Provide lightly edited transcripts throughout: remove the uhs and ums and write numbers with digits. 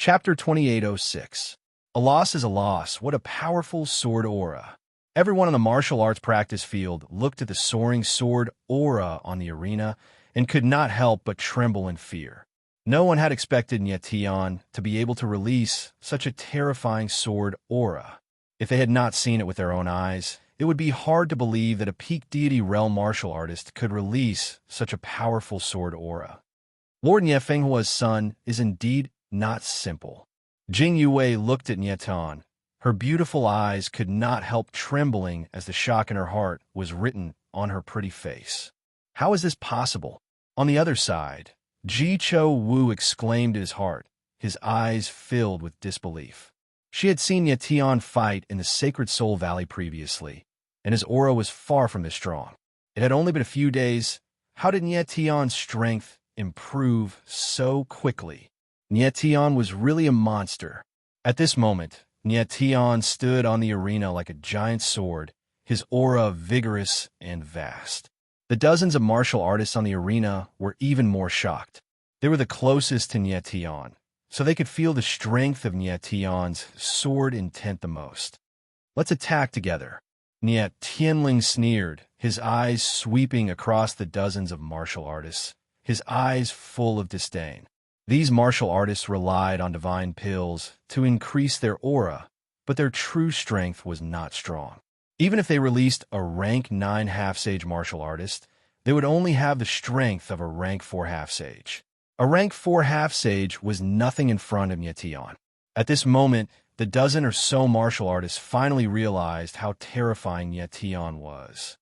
Chapter 2806. A loss is a loss. What a powerful sword aura. Everyone on the martial arts practice field looked at the soaring sword aura on the arena and could not help but tremble in fear. No one had expected Nyetian to be able to release such a terrifying sword aura. If they had not seen it with their own eyes, it would be hard to believe that a peak deity realm martial artist could release such a powerful sword aura. Lord Nye Fenghua's son is indeed not simple. Jing Yue looked at Nyetian. Her beautiful eyes could not help trembling as the shock in her heart was written on her pretty face. How is this possible? On the other side, Ji Cho Wu exclaimed in his heart, his eyes filled with disbelief. She had seen Nyetian fight in the Sacred Soul Valley previously, and his aura was far from this strong. It had only been a few days. How did Nyetian's strength improve so quickly? Nyetian was really a monster. At this moment, Nyetian stood on the arena like a giant sword, his aura vigorous and vast. The dozens of martial artists on the arena were even more shocked. They were the closest to Nyetian, so they could feel the strength of Nyetian's sword intent the most. Let's attack together. Nye Tianling sneered, his eyes sweeping across the dozens of martial artists, his eyes full of disdain. These martial artists relied on divine pills to increase their aura, but their true strength was not strong. Even if they released a rank 9 half-sage martial artist, they would only have the strength of a rank 4 half-sage. A rank 4 half-sage was nothing in front of Nyetian. At this moment, the dozen or so martial artists finally realized how terrifying Nyetian was.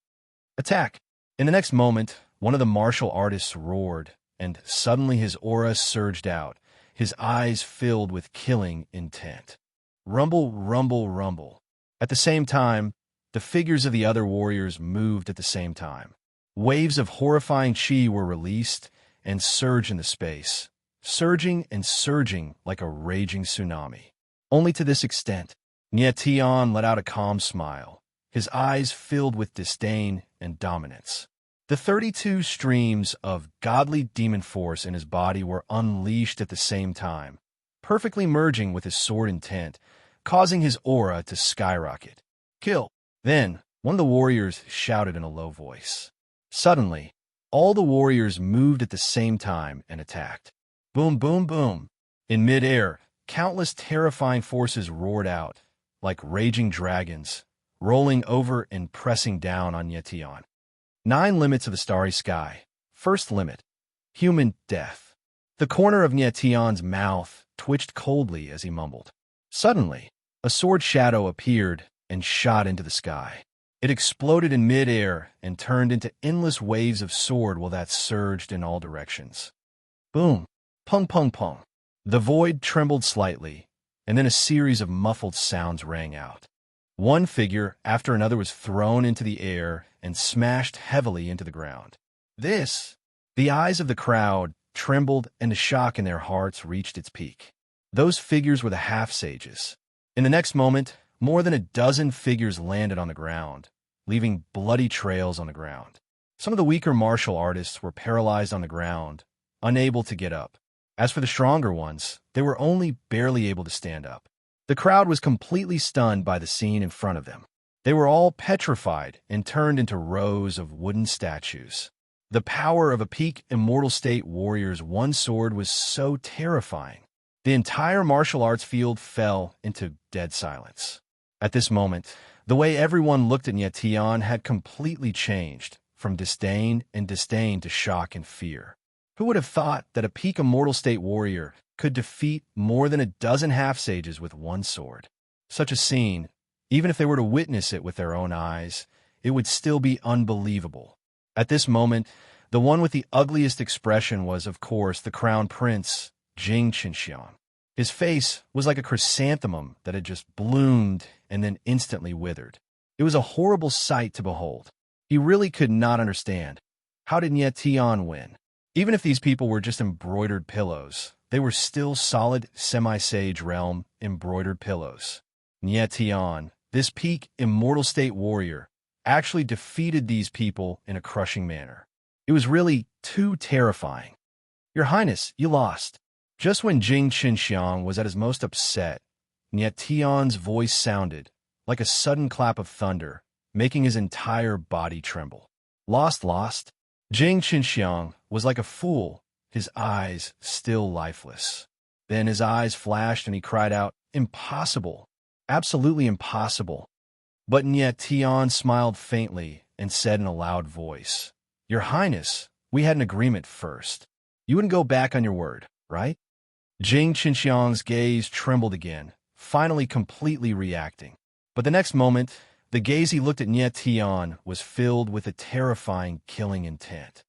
Attack! In the next moment, one of the martial artists roared, and suddenly his aura surged out, his eyes filled with killing intent. Rumble, rumble, rumble. At the same time, the figures of the other warriors moved at the same time. Waves of horrifying chi were released and surged into space, surging and surging like a raging tsunami. Only to this extent, Nyetian let out a calm smile, his eyes filled with disdain and dominance. The 32 streams of godly demon force in his body were unleashed at the same time, perfectly merging with his sword intent, causing his aura to skyrocket. Kill! Then, one of the warriors shouted in a low voice. Suddenly, all the warriors moved at the same time and attacked. Boom, boom, boom. In midair, countless terrifying forces roared out, like raging dragons, rolling over and pressing down on Nyetian. 9 limits of the starry sky. First limit, human death. The corner of Nyetian's mouth twitched coldly as he mumbled. Suddenly, a sword shadow appeared and shot into the sky. It exploded in midair and turned into endless waves of sword while that surged in all directions. Boom! Pung, pung, pung. The void trembled slightly, and then a series of muffled sounds rang out. One figure after another was thrown into the air and smashed heavily into the ground. The eyes of the crowd trembled and the shock in their hearts reached its peak. Those figures were the half-sages. In the next moment, more than a dozen figures landed on the ground, leaving bloody trails on the ground. Some of the weaker martial artists were paralyzed on the ground, unable to get up. As for the stronger ones, they were only barely able to stand up. The crowd was completely stunned by the scene in front of them. They were all petrified and turned into rows of wooden statues. The power of a peak immortal state warrior's one sword was so terrifying. The entire martial arts field fell into dead silence. At this moment, the way everyone looked at Nyetian had completely changed, from disdain to shock and fear. Who would have thought that a peak immortal state warrior could defeat more than a dozen half-sages with one sword? Such a scene, even if they were to witness it with their own eyes, it would still be unbelievable. At this moment, the one with the ugliest expression was, of course, the crown prince, Jing Qinxiang. His face was like a chrysanthemum that had just bloomed and then instantly withered. It was a horrible sight to behold. He really could not understand. How did Nyetian win? Even if these people were just embroidered pillows, they were still solid semi-sage realm embroidered pillows. Nyetian, this peak immortal state warrior, actually defeated these people in a crushing manner. It was really too terrifying. Your Highness, you lost. Just when Jing Qinxiang was at his most upset, Niet Tian's voice sounded like a sudden clap of thunder, making his entire body tremble. Lost, lost. Jing Qinxiang was like a fool, his eyes still lifeless. Then his eyes flashed and he cried out, "Impossible! Absolutely impossible!" But Niet Tian smiled faintly and said in a loud voice, "Your Highness, we had an agreement first. You wouldn't go back on your word, right?" Jing Qinxiang's gaze trembled again, finally completely reacting. But the next moment, the gaze he looked at Niet Tian was filled with a terrifying, killing intent.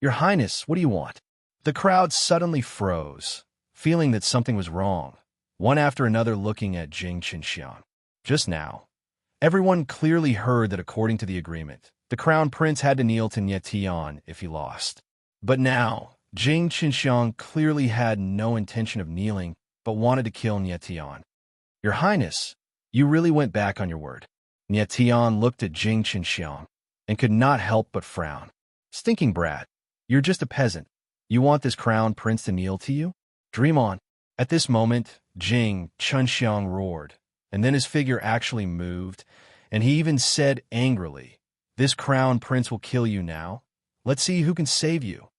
"Your Highness, what do you want?" The crowd suddenly froze, feeling that something was wrong, one after another looking at Jing Qinxiang. Just now, everyone clearly heard that according to the agreement, the crown prince had to kneel to Niet Tian if he lost. But now, Jing Qinxiang clearly had no intention of kneeling, but wanted to kill Niet Tian. "Your Highness, you really went back on your word." Niet Tian looked at Jing Qinxiang and could not help but frown. "Stinking brat, you're just a peasant. You want this crown prince to kneel to you? Dream on." At this moment, Jing Qinxiang roared, and then his figure actually moved, and he even said angrily, "This crown prince will kill you now. Let's see who can save you."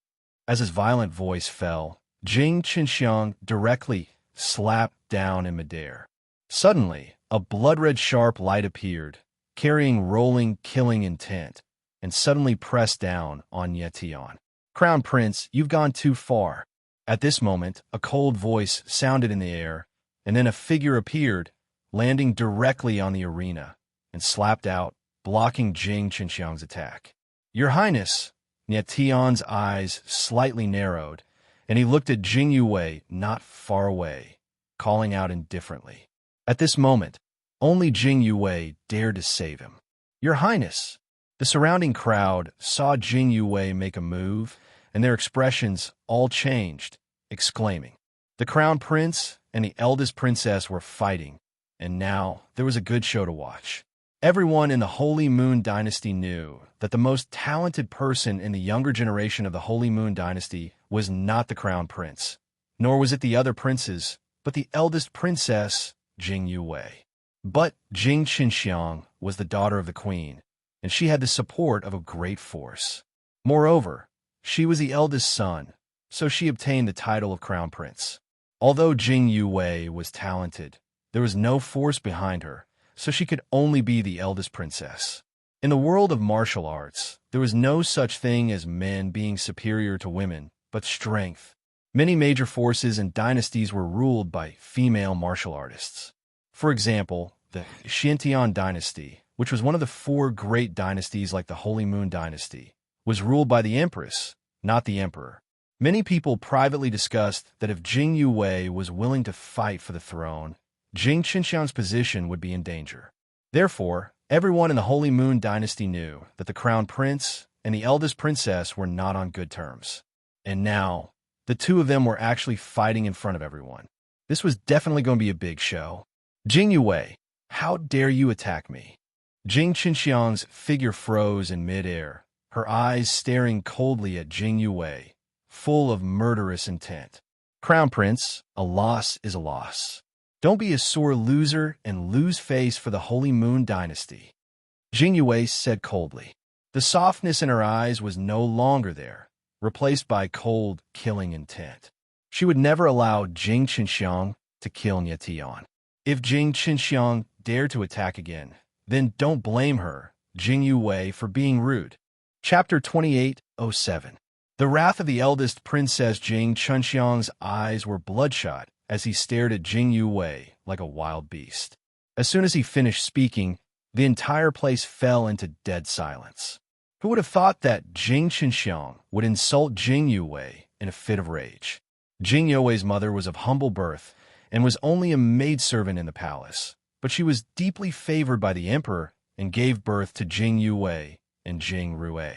As his violent voice fell, Jing Qinxiang directly slapped down in midair. Suddenly, a blood-red sharp light appeared, carrying rolling, killing intent, and suddenly pressed down on Niet Tian. "Crown Prince, you've gone too far." At this moment, a cold voice sounded in the air, and then a figure appeared, landing directly on the arena, and slapped out, blocking Jing Qinxiang's attack. "Your Highness!" Niet Tian's eyes slightly narrowed, and he looked at Jing Yue not far away, calling out indifferently. At this moment, only Jing Yue dared to save him. "Your Highness!" The surrounding crowd saw Jing Yue make a move, and their expressions all changed, exclaiming. The crown prince and the eldest princess were fighting, and now there was a good show to watch. Everyone in the Holy Moon Dynasty knew that the most talented person in the younger generation of the Holy Moon Dynasty was not the crown prince, nor was it the other princes, but the eldest princess, Jing Yue. But Jing Qinxiang was the daughter of the queen, and she had the support of a great force. Moreover, she was the eldest son, so she obtained the title of crown prince. Although Jing Yue was talented, there was no force behind her, so she could only be the eldest princess. In the world of martial arts, there was no such thing as men being superior to women, but strength. Many major forces and dynasties were ruled by female martial artists. For example, the Xintian dynasty, which was one of the 4 great dynasties like the Holy Moon Dynasty, was ruled by the empress, not the emperor. Many people privately discussed that if Jing Yue was willing to fight for the throne, Jing Qinxiang's position would be in danger. Therefore, everyone in the Holy Moon Dynasty knew that the crown prince and the eldest princess were not on good terms. And now, the two of them were actually fighting in front of everyone. This was definitely going to be a big show. "Jing Yue, how dare you attack me?" Jing Qinxiang's figure froze in midair, her eyes staring coldly at Jing Yue, full of murderous intent. "Crown Prince, a loss is a loss. Don't be a sore loser and lose face for the Holy Moon Dynasty," Jing Yue said coldly. The softness in her eyes was no longer there, replaced by cold, killing intent. She would never allow Jing Qinxiang to kill Niet Tian. If Jing Qinxiang dared to attack again, then don't blame her, Jing Yue, for being rude. Chapter 28:07. The wrath of the eldest princess. Jing Qinxiang's eyes were bloodshot as he stared at Jing Yue like a wild beast. As soon as he finished speaking, the entire place fell into dead silence. Who would have thought that Jing Qinxiang would insult Jing Yue in a fit of rage? Jing Yue's mother was of humble birth and was only a maidservant in the palace, but she was deeply favored by the emperor and gave birth to Jing Yue and Jing Rue.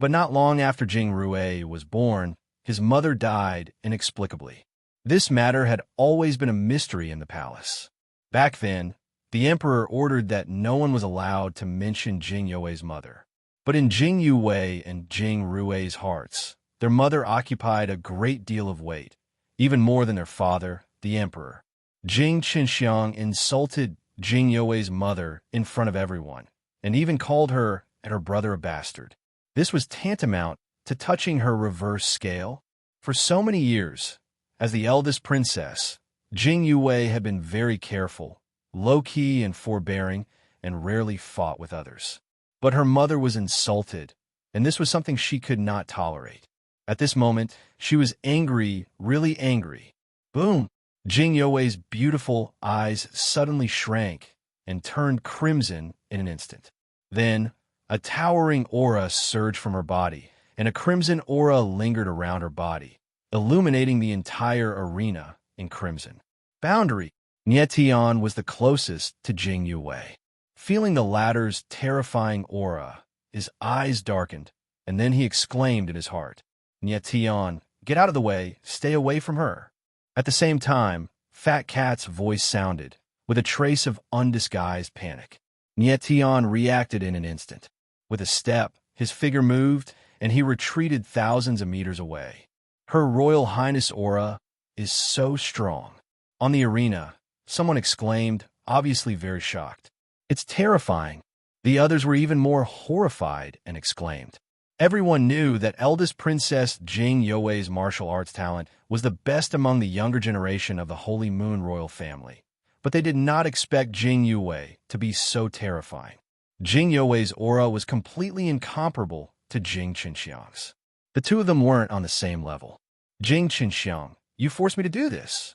But not long after Jing Rue was born, his mother died inexplicably. This matter had always been a mystery in the palace. Back then, the emperor ordered that no one was allowed to mention Jing Yue's mother. But in Jing Yue and Jing Rue's hearts, their mother occupied a great deal of weight, even more than their father, the emperor. Jing Qinxiang insulted Jing You's mother in front of everyone, and even called her and her brother a bastard. This was tantamount to touching her reverse scale. For so many years, as the eldest princess, Jing Yue had been very careful, low-key and forbearing, and rarely fought with others. But her mother was insulted, and this was something she could not tolerate. At this moment, she was angry, really angry. Boom! Jing You's beautiful eyes suddenly shrank and turned crimson in an instant. Then, a towering aura surged from her body, and a crimson aura lingered around her body, illuminating the entire arena in crimson. Boundary. Nie Tian was the closest to Jing Yue. Feeling the latter's terrifying aura, his eyes darkened, and then he exclaimed in his heart, Nie Tian, get out of the way, stay away from her. At the same time, Fat Cat's voice sounded, with a trace of undisguised panic. Nie Tian reacted in an instant. With a step, his figure moved, and he retreated thousands of meters away. Her Royal Highness aura is so strong. On the arena, someone exclaimed, obviously very shocked. It's terrifying. The others were even more horrified and exclaimed. Everyone knew that eldest Princess Jing You's martial arts talent was the best among the younger generation of the Holy Moon royal family, but they did not expect Jing Yue to be so terrifying. Jing You's aura was completely incomparable to Jing Qinxiang's. The two of them weren't on the same level. Jing Qinxiang, you forced me to do this.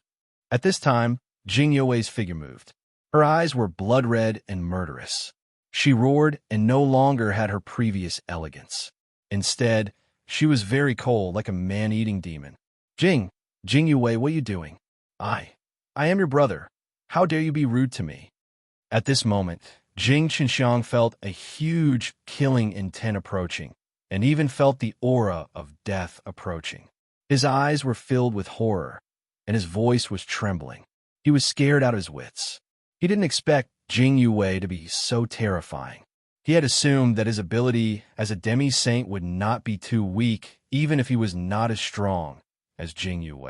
At this time, Jing You's figure moved. Her eyes were blood-red and murderous. She roared and no longer had her previous elegance. Instead, she was very cold, like a man-eating demon. Jing Yue, what are you doing? I am your brother. How dare you be rude to me? At this moment, Jing Qinxiang felt a huge killing intent approaching, and even felt the aura of death approaching. His eyes were filled with horror, and his voice was trembling. He was scared out of his wits. He didn't expect Jing Yue to be so terrifying. He had assumed that his ability as a demi-saint would not be too weak, even if he was not as strong as Jing Yue.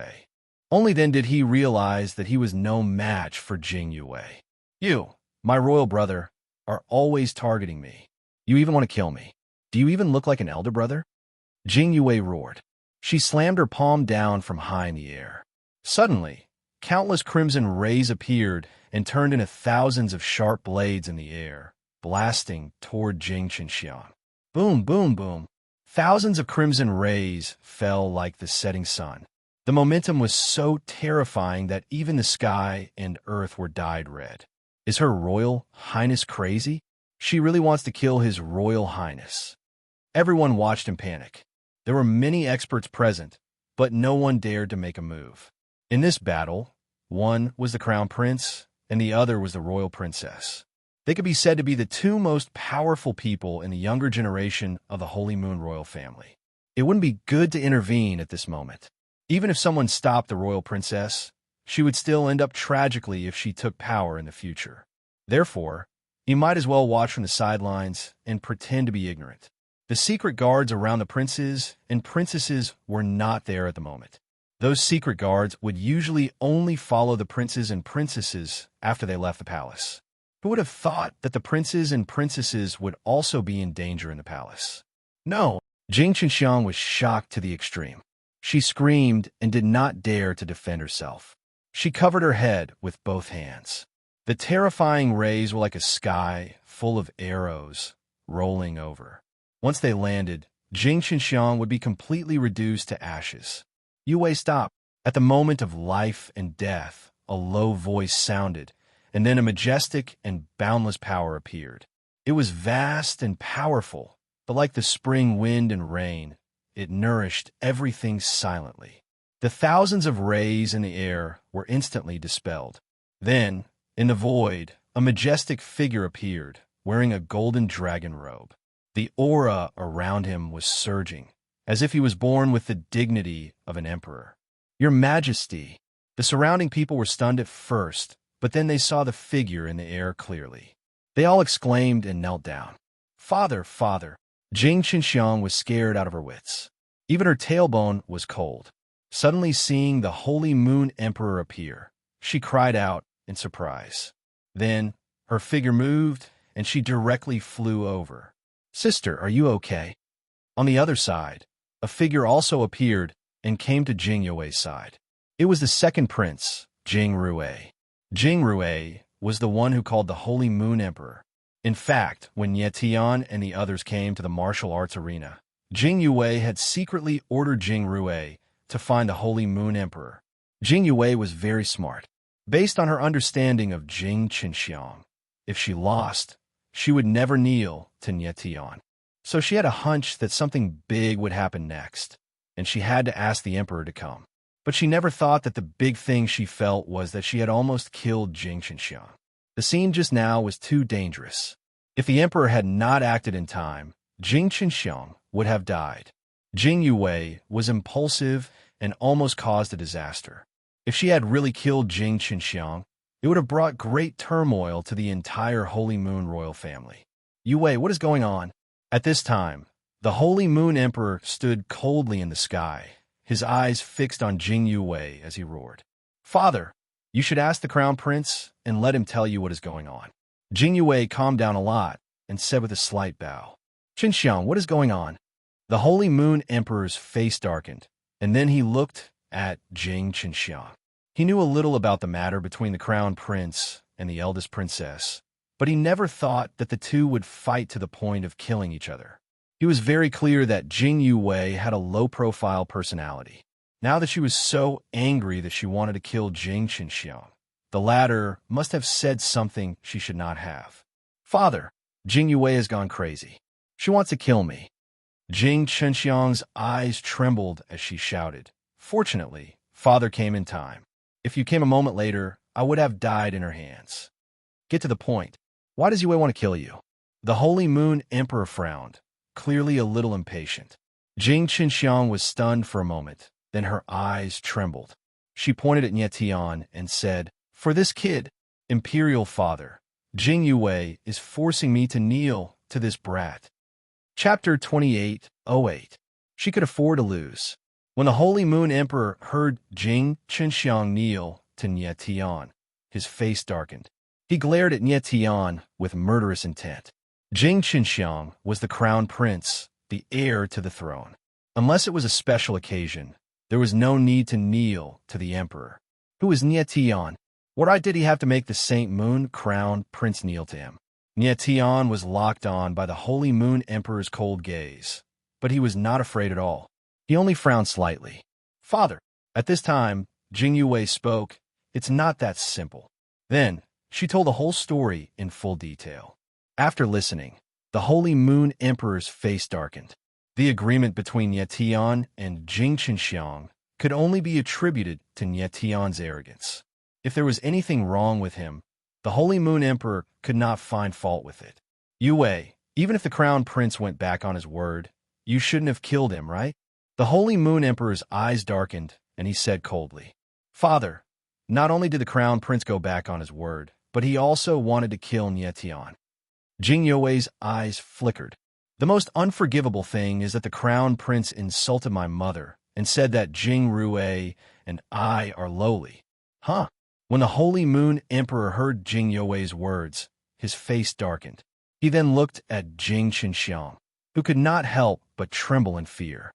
Only then did he realize that he was no match for Jing Yue. You, my royal brother, are always targeting me. You even want to kill me. Do you even look like an elder brother? Jing Yue roared. She slammed her palm down from high in the air. Suddenly, countless crimson rays appeared and turned into thousands of sharp blades in the air, blasting toward Jing Qinxiang. Boom, boom, boom. Thousands of crimson rays fell like the setting sun. The momentum was so terrifying that even the sky and earth were dyed red. Is Her Royal Highness crazy? She really wants to kill His Royal Highness. Everyone watched in panic. There were many experts present, but no one dared to make a move. In this battle, one was the Crown Prince, and the other was the Royal Princess. They could be said to be the two most powerful people in the younger generation of the Holy Moon royal family. It wouldn't be good to intervene at this moment. Even if someone stopped the Royal Princess, she would still end up tragically if she took power in the future. Therefore, you might as well watch from the sidelines and pretend to be ignorant. The secret guards around the princes and princesses were not there at the moment. Those secret guards would usually only follow the princes and princesses after they left the palace. Who would have thought that the princes and princesses would also be in danger in the palace? No, Jing Qinxiang was shocked to the extreme. She screamed and did not dare to defend herself. She covered her head with both hands. The terrifying rays were like a sky full of arrows rolling over. Once they landed, Jing Qinxiang would be completely reduced to ashes. Yue, stop. At the moment of life and death, a low voice sounded, and then a majestic and boundless power appeared. It was vast and powerful, but like the spring wind and rain, it nourished everything silently. The thousands of rays in the air were instantly dispelled. Then, in the void, a majestic figure appeared, wearing a golden dragon robe. The aura around him was surging, as if he was born with the dignity of an emperor. Your Majesty! The surrounding people were stunned at first, but then they saw the figure in the air clearly. They all exclaimed and knelt down. Father, father! Jing Qinxiang was scared out of her wits. Even her tailbone was cold. Suddenly seeing the Holy Moon Emperor appear, she cried out in surprise. Then, her figure moved, and she directly flew over. "Sister, are you okay?" On the other side, a figure also appeared and came to Jing Yue's side. It was the second prince, Jing Rue. Jing Rue was the one who called the Holy Moon Emperor. In fact, when Ye Tian and the others came to the martial arts arena, Jing Yue had secretly ordered Jing Rue to find the Holy Moon Emperor. Jing Yue was very smart. Based on her understanding of Jing Qinxiang, if she lost, she would never kneel to Ye Tian. So she had a hunch that something big would happen next, and she had to ask the emperor to come. But she never thought that the big thing she felt was that she had almost killed Jing Qinxiang. The scene just now was too dangerous. If the emperor had not acted in time, Jing Qinxiang would have died. Jing Yue was impulsive and almost caused a disaster. If she had really killed Jing Qinxiang, it would have brought great turmoil to the entire Holy Moon royal family. "Yue, what is going on?" At this time, the Holy Moon Emperor stood coldly in the sky, his eyes fixed on Jing Yue as he roared. "Father, you should ask the crown prince and let him tell you what is going on." Jing Yue calmed down a lot and said with a slight bow, "Qinxiang, what is going on?" The Holy Moon Emperor's face darkened, and then he looked at Jing Qinxiang. He knew a little about the matter between the crown prince and the eldest princess, but he never thought that the two would fight to the point of killing each other. He was very clear that Jing Yue had a low-profile personality. Now that she was so angry that she wanted to kill Jing Qinxiang, the latter must have said something she should not have. "Father, Jing Yue has gone crazy. She wants to kill me." Jing Qinxiang's eyes trembled as she shouted. "Fortunately, Father came in time. If you came a moment later, I would have died in her hands. Get to the point. Why does Yue want to kill you?" The Holy Moon Emperor frowned, clearly a little impatient. Jing Qinxiang was stunned for a moment, then her eyes trembled. She pointed at Ye Tian and said, "For this kid, Imperial Father, Jing Yue is forcing me to kneel to this brat." Chapter 28:08. She could afford to lose. When the Holy Moon Emperor heard Jing Qinxiang kneel to Ye Tian, his face darkened. He glared at Ye Tian with murderous intent. Jing Qinxiang was the crown prince, the heir to the throne. Unless it was a special occasion, there was no need to kneel to the emperor. Who was Ye Tian? What right did he have to make the Saint Moon crown prince kneel to him? Ye Tian was locked on by the Holy Moon Emperor's cold gaze, but he was not afraid at all. He only frowned slightly. "Father." At this time, Jing Yue spoke, "It's not that simple." Then, she told the whole story in full detail. After listening, the Holy Moon Emperor's face darkened. The agreement between Ye Tian and Jing Qinxiang could only be attributed to Ye Tian's arrogance. If there was anything wrong with him, the Holy Moon Emperor could not find fault with it. "Yue, even if the crown prince went back on his word, you shouldn't have killed him, right?" The Holy Moon Emperor's eyes darkened, and he said coldly, "Father, not only did the crown prince go back on his word, but he also wanted to kill Ye Tian." Jing Yue's eyes flickered. "The most unforgivable thing is that the crown prince insulted my mother and said that Jing Rue and I are lowly." Huh? When the Holy Moon Emperor heard Jing Yue's words, his face darkened. He then looked at Jing Qinxiang, who could not help but tremble in fear.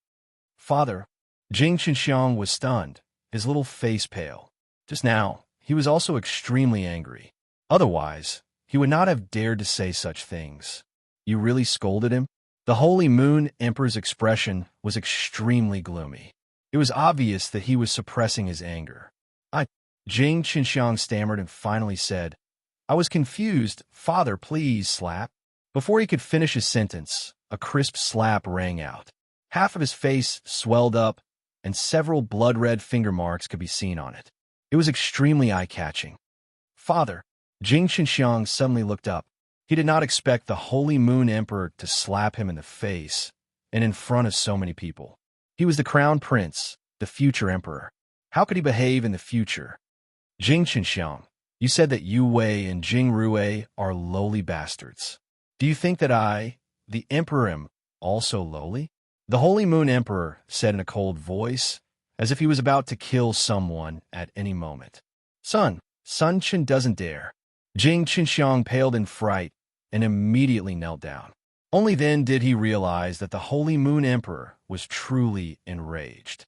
"Father." Jing Qinxiang was stunned, his little face pale. Just now, he was also extremely angry. Otherwise, he would not have dared to say such things. "You really scolded him?" The Holy Moon Emperor's expression was extremely gloomy. It was obvious that he was suppressing his anger. Jing Qinxiang stammered and finally said, "I was confused. Father, please slap." Before he could finish his sentence, a crisp slap rang out. Half of his face swelled up, and several blood-red finger marks could be seen on it. It was extremely eye-catching. "Father." Jing Qinxiang suddenly looked up. He did not expect the Holy Moon Emperor to slap him in the face, and in front of so many people. He was the crown prince, the future emperor. How could he behave in the future? "Jing Qinxiang, you said that Yue and Jing Rue are lowly bastards. Do you think that I, the emperor, am also lowly?" The Holy Moon Emperor said in a cold voice, as if he was about to kill someone at any moment. Sun Chen doesn't dare. Jing Qinxiang paled in fright and immediately knelt down. Only then did he realize that the Holy Moon Emperor was truly enraged.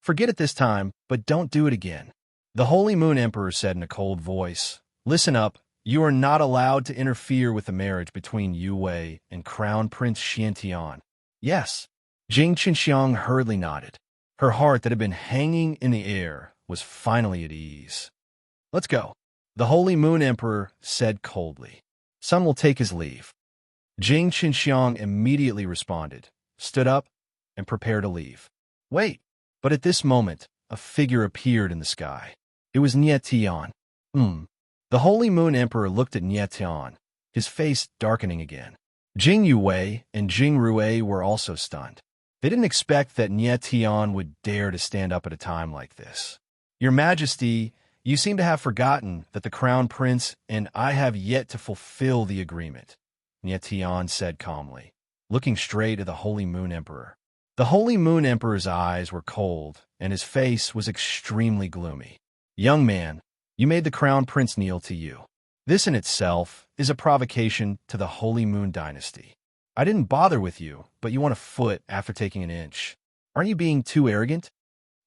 Forget it this time, but don't do it again. The Holy Moon Emperor said in a cold voice, "Listen up. You are not allowed to interfere with the marriage between Yu Wei and Crown Prince Xiantian." Yes. Jing Qinxiang hurriedly nodded. Her heart that had been hanging in the air was finally at ease. "Let's go," the Holy Moon Emperor said coldly. "Sun will take his leave." Jing Qinxiang immediately responded, stood up, and prepared to leave. Wait! But at this moment, a figure appeared in the sky. It was Nie Tian. The Holy Moon Emperor looked at Nie Tian, his face darkening again. Jing Yuwei and Jing Ruei were also stunned. They didn't expect that Nie Tian would dare to stand up at a time like this. "Your Majesty, you seem to have forgotten that the Crown Prince and I have yet to fulfill the agreement," Nie Tian said calmly, looking straight at the Holy Moon Emperor. The Holy Moon Emperor's eyes were cold, and his face was extremely gloomy. "Young man, you made the Crown Prince kneel to you. This in itself is a provocation to the Holy Moon Dynasty. I didn't bother with you, but you want a foot after taking an inch. Aren't you being too arrogant?"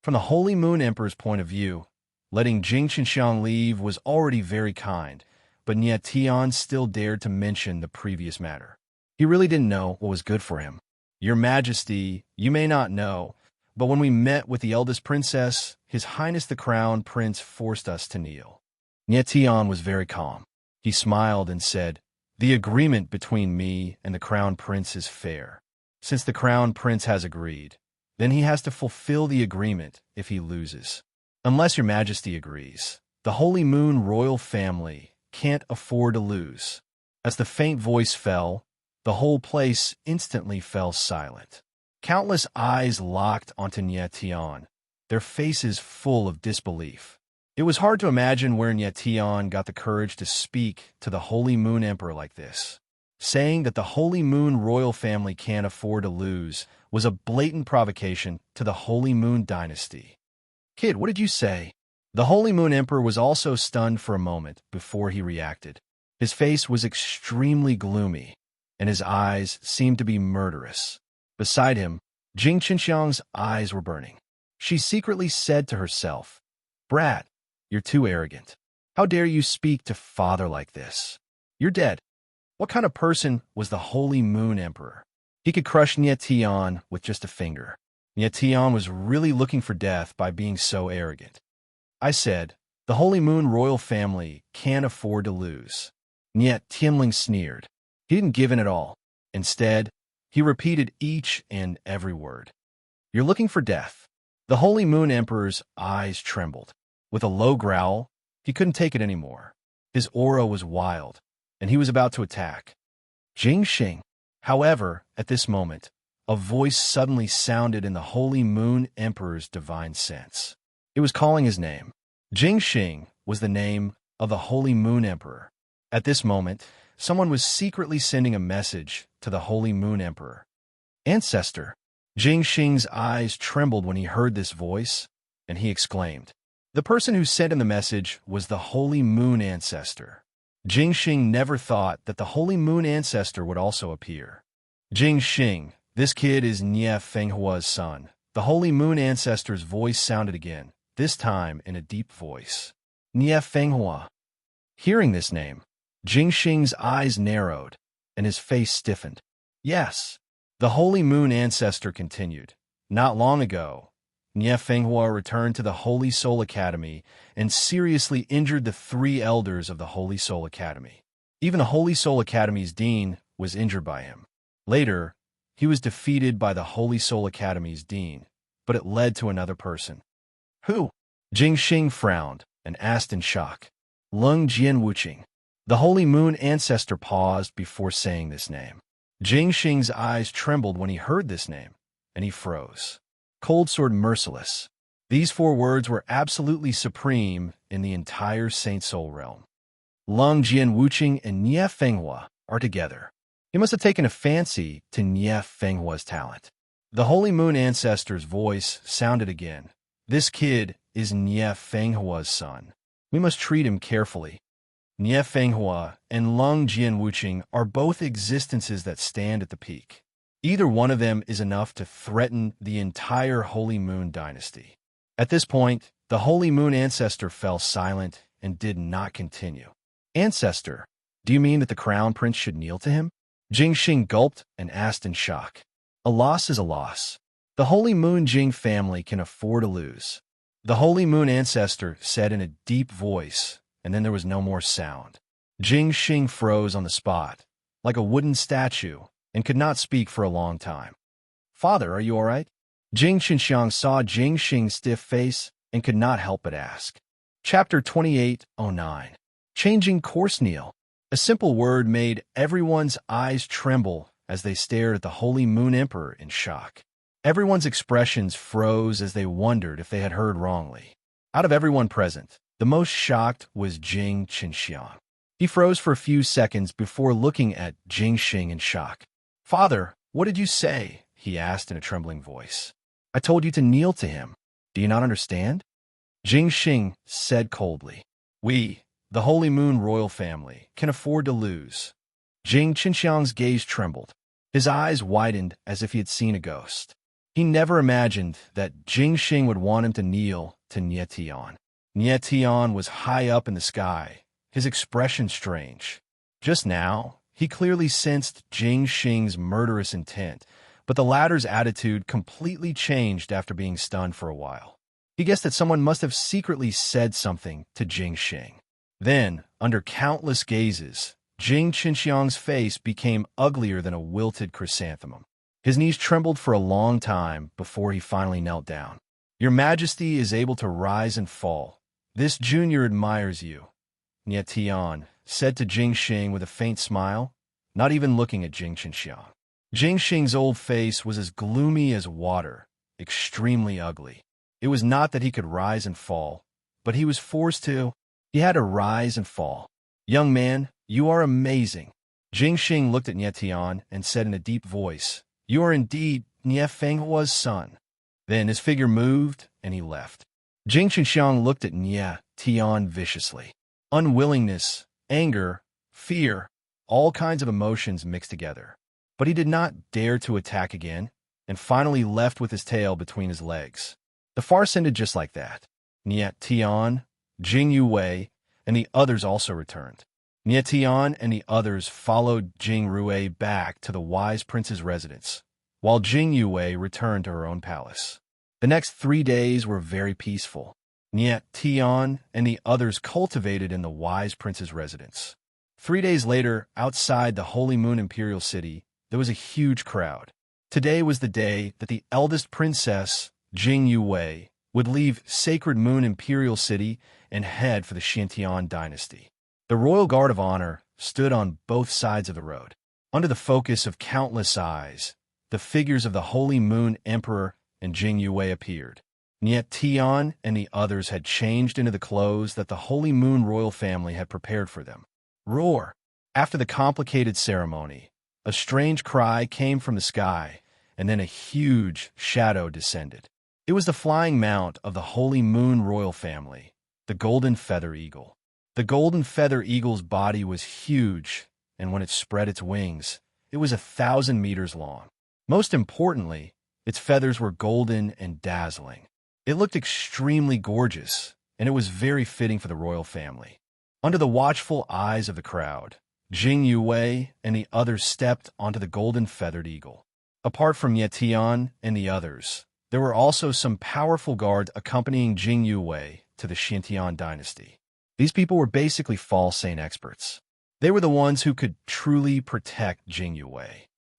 From the Holy Moon Emperor's point of view, letting Jing Qinxiang leave was already very kind, but Nie Tian still dared to mention the previous matter. He really didn't know what was good for him. "Your Majesty, you may not know, but when we met with the eldest princess, His Highness the Crown Prince forced us to kneel." Nie Tian was very calm. He smiled and said, "The agreement between me and the Crown Prince is fair. Since the Crown Prince has agreed, then he has to fulfill the agreement if he loses. Unless your Majesty agrees, the Holy Moon royal family can't afford to lose." As the faint voice fell, the whole place instantly fell silent. Countless eyes locked onto Nie Tian, their faces full of disbelief. It was hard to imagine where Nie Tian got the courage to speak to the Holy Moon Emperor like this. Saying that the Holy Moon royal family can't afford to lose was a blatant provocation to the Holy Moon Dynasty. "Kid, what did you say?" The Holy Moon Emperor was also stunned for a moment before he reacted. His face was extremely gloomy, and his eyes seemed to be murderous. Beside him, Jing Qinxiang's eyes were burning. She secretly said to herself, "Brat, you're too arrogant. How dare you speak to father like this? You're dead." What kind of person was the Holy Moon Emperor? He could crush Nie Tian with just a finger. Nie Tian was really looking for death by being so arrogant. "I said, the Holy Moon royal family can't afford to lose." Nie Tianling sneered. He didn't give in at all. Instead, he repeated each and every word. "You're looking for death." The Holy Moon Emperor's eyes trembled. With a low growl, he couldn't take it anymore. His aura was wild, and he was about to attack. Jing Xing. However, at this moment, a voice suddenly sounded in the Holy Moon Emperor's divine sense. It was calling his name. Jing Xing was the name of the Holy Moon Emperor. At this moment, someone was secretly sending a message to the Holy Moon Emperor. "Ancestor." Jing Xing's eyes trembled when he heard this voice, and he exclaimed. The person who sent him the message was the Holy Moon Ancestor. Jing Xing never thought that the Holy Moon Ancestor would also appear. "Jing Xing, this kid is Nie Fenghua's son." The Holy Moon Ancestor's voice sounded again, this time in a deep voice. "Nie Fenghua." Hearing this name, Jing Xing's eyes narrowed, and his face stiffened. "Yes." The Holy Moon Ancestor continued. "Not long ago, Nie Fenghua returned to the Holy Soul Academy and seriously injured the 3 elders of the Holy Soul Academy. Even the Holy Soul Academy's dean was injured by him. Later, he was defeated by the Holy Soul Academy's dean, but it led to another person." "Who?" Jing Xing frowned and asked in shock. "Lung Jian Wuqing." The Holy Moon Ancestor paused before saying this name. Jing Xing's eyes trembled when he heard this name, and he froze. Cold Sword Merciless. These 4 words were absolutely supreme in the entire Saint Soul realm. Lung Jian Wuqing and Nie Fenghua are together. He must have taken a fancy to Nie Fenghua's talent. The Holy Moon Ancestor's voice sounded again, This kid is Nie Fenghua's son. We must treat him carefully. Nie Fenghua and Lung Jian Wuqing are both existences that stand at the peak. Either one of them is enough to threaten the entire Holy Moon dynasty. At this point, the Holy Moon ancestor fell silent and did not continue. Ancestor, do you mean that the crown prince should kneel to him? Jing Xing gulped and asked in shock. A loss is a loss. The Holy Moon Jing family can afford to lose. The Holy Moon ancestor said in a deep voice, and then there was no more sound. Jing Xing froze on the spot, like a wooden statue, and could not speak for a long time. Father, are you all right? Jing Xinxiang saw Jing Xing's stiff face and could not help but ask. Chapter 28:09. Changing course kneel. A simple word made everyone's eyes tremble as they stared at the Holy Moon Emperor in shock. Everyone's expressions froze as they wondered if they had heard wrongly. Out of everyone present, the most shocked was Jing Xinxiang. He froze for a few seconds before looking at Jing Xing in shock. Father, what did you say? He asked in a trembling voice. I told you to kneel to him. Do you not understand? Jing Xing said coldly. We, the Holy Moon royal family, can afford to lose. Jing Xinxiang's gaze trembled. His eyes widened as if he had seen a ghost. He never imagined that Jing Xing would want him to kneel to Nie Tian. Nie Tian was high up in the sky, his expression strange. Just now, he clearly sensed Jing Xing's murderous intent, but the latter's attitude completely changed after being stunned for a while. He guessed that someone must have secretly said something to Jing Xing. Then, under countless gazes, Jing Xinxiang's face became uglier than a wilted chrysanthemum. His knees trembled for a long time before he finally knelt down. Your Majesty is able to rise and fall. This junior admires you, Nie Tian said to Jing Xing with a faint smile, not even looking at Jing Xinxiang. Jing Xing's old face was as gloomy as water, extremely ugly. It was not that he could rise and fall, but he was forced to. He had to rise and fall. Young man, you are amazing. Jing Xing looked at Nie Tian and said in a deep voice, You are indeed Nie Fenghua's son. Then his figure moved and he left. Jing Xinxiang looked at Nie Tian viciously. Unwillingness, anger, fear, all kinds of emotions mixed together. But he did not dare to attack again, and finally left with his tail between his legs. The farce ended just like that. Nie Tian, Jing Yue, and the others also returned. Nie Tian and the others followed Jing Rue back to the wise prince's residence, while Jing Yue returned to her own palace. The next 3 days were very peaceful. Nie Tian and the others cultivated in the wise prince's residence. 3 days later, outside the Holy Moon Imperial City, there was a huge crowd. Today was the day that the eldest princess, Jing Yue, would leave Sacred Moon Imperial City and head for the Xiantian dynasty. The Royal Guard of Honor stood on both sides of the road. Under the focus of countless eyes, the figures of the Holy Moon Emperor and Jing Yue appeared. Nie Tian and the others had changed into the clothes that the Holy Moon royal family had prepared for them. Roar! After the complicated ceremony, a strange cry came from the sky, and then a huge shadow descended. It was the flying mount of the Holy Moon royal family, the golden feather eagle. The golden feather eagle's body was huge, and when it spread its wings, it was 1,000 meters long. Most importantly, its feathers were golden and dazzling. It looked extremely gorgeous, and it was very fitting for the royal family. Under the watchful eyes of the crowd, Jing Yue and the others stepped onto the golden-feathered eagle. Apart from Ye Tian and the others, there were also some powerful guards accompanying Jing Yue to the Xiantian dynasty. These people were basically fall saint experts. They were the ones who could truly protect Jing Yue.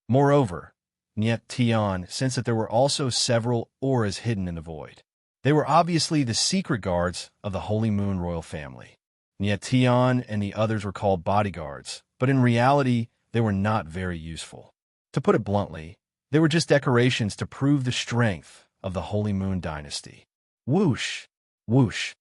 Moreover, Nie Tian sensed that there were also several auras hidden in the void. They were obviously the secret guards of the Holy Moon royal family. Nie Tian and the others were called bodyguards, but in reality, they were not very useful. To put it bluntly, they were just decorations to prove the strength of the Holy Moon dynasty. Whoosh! Whoosh!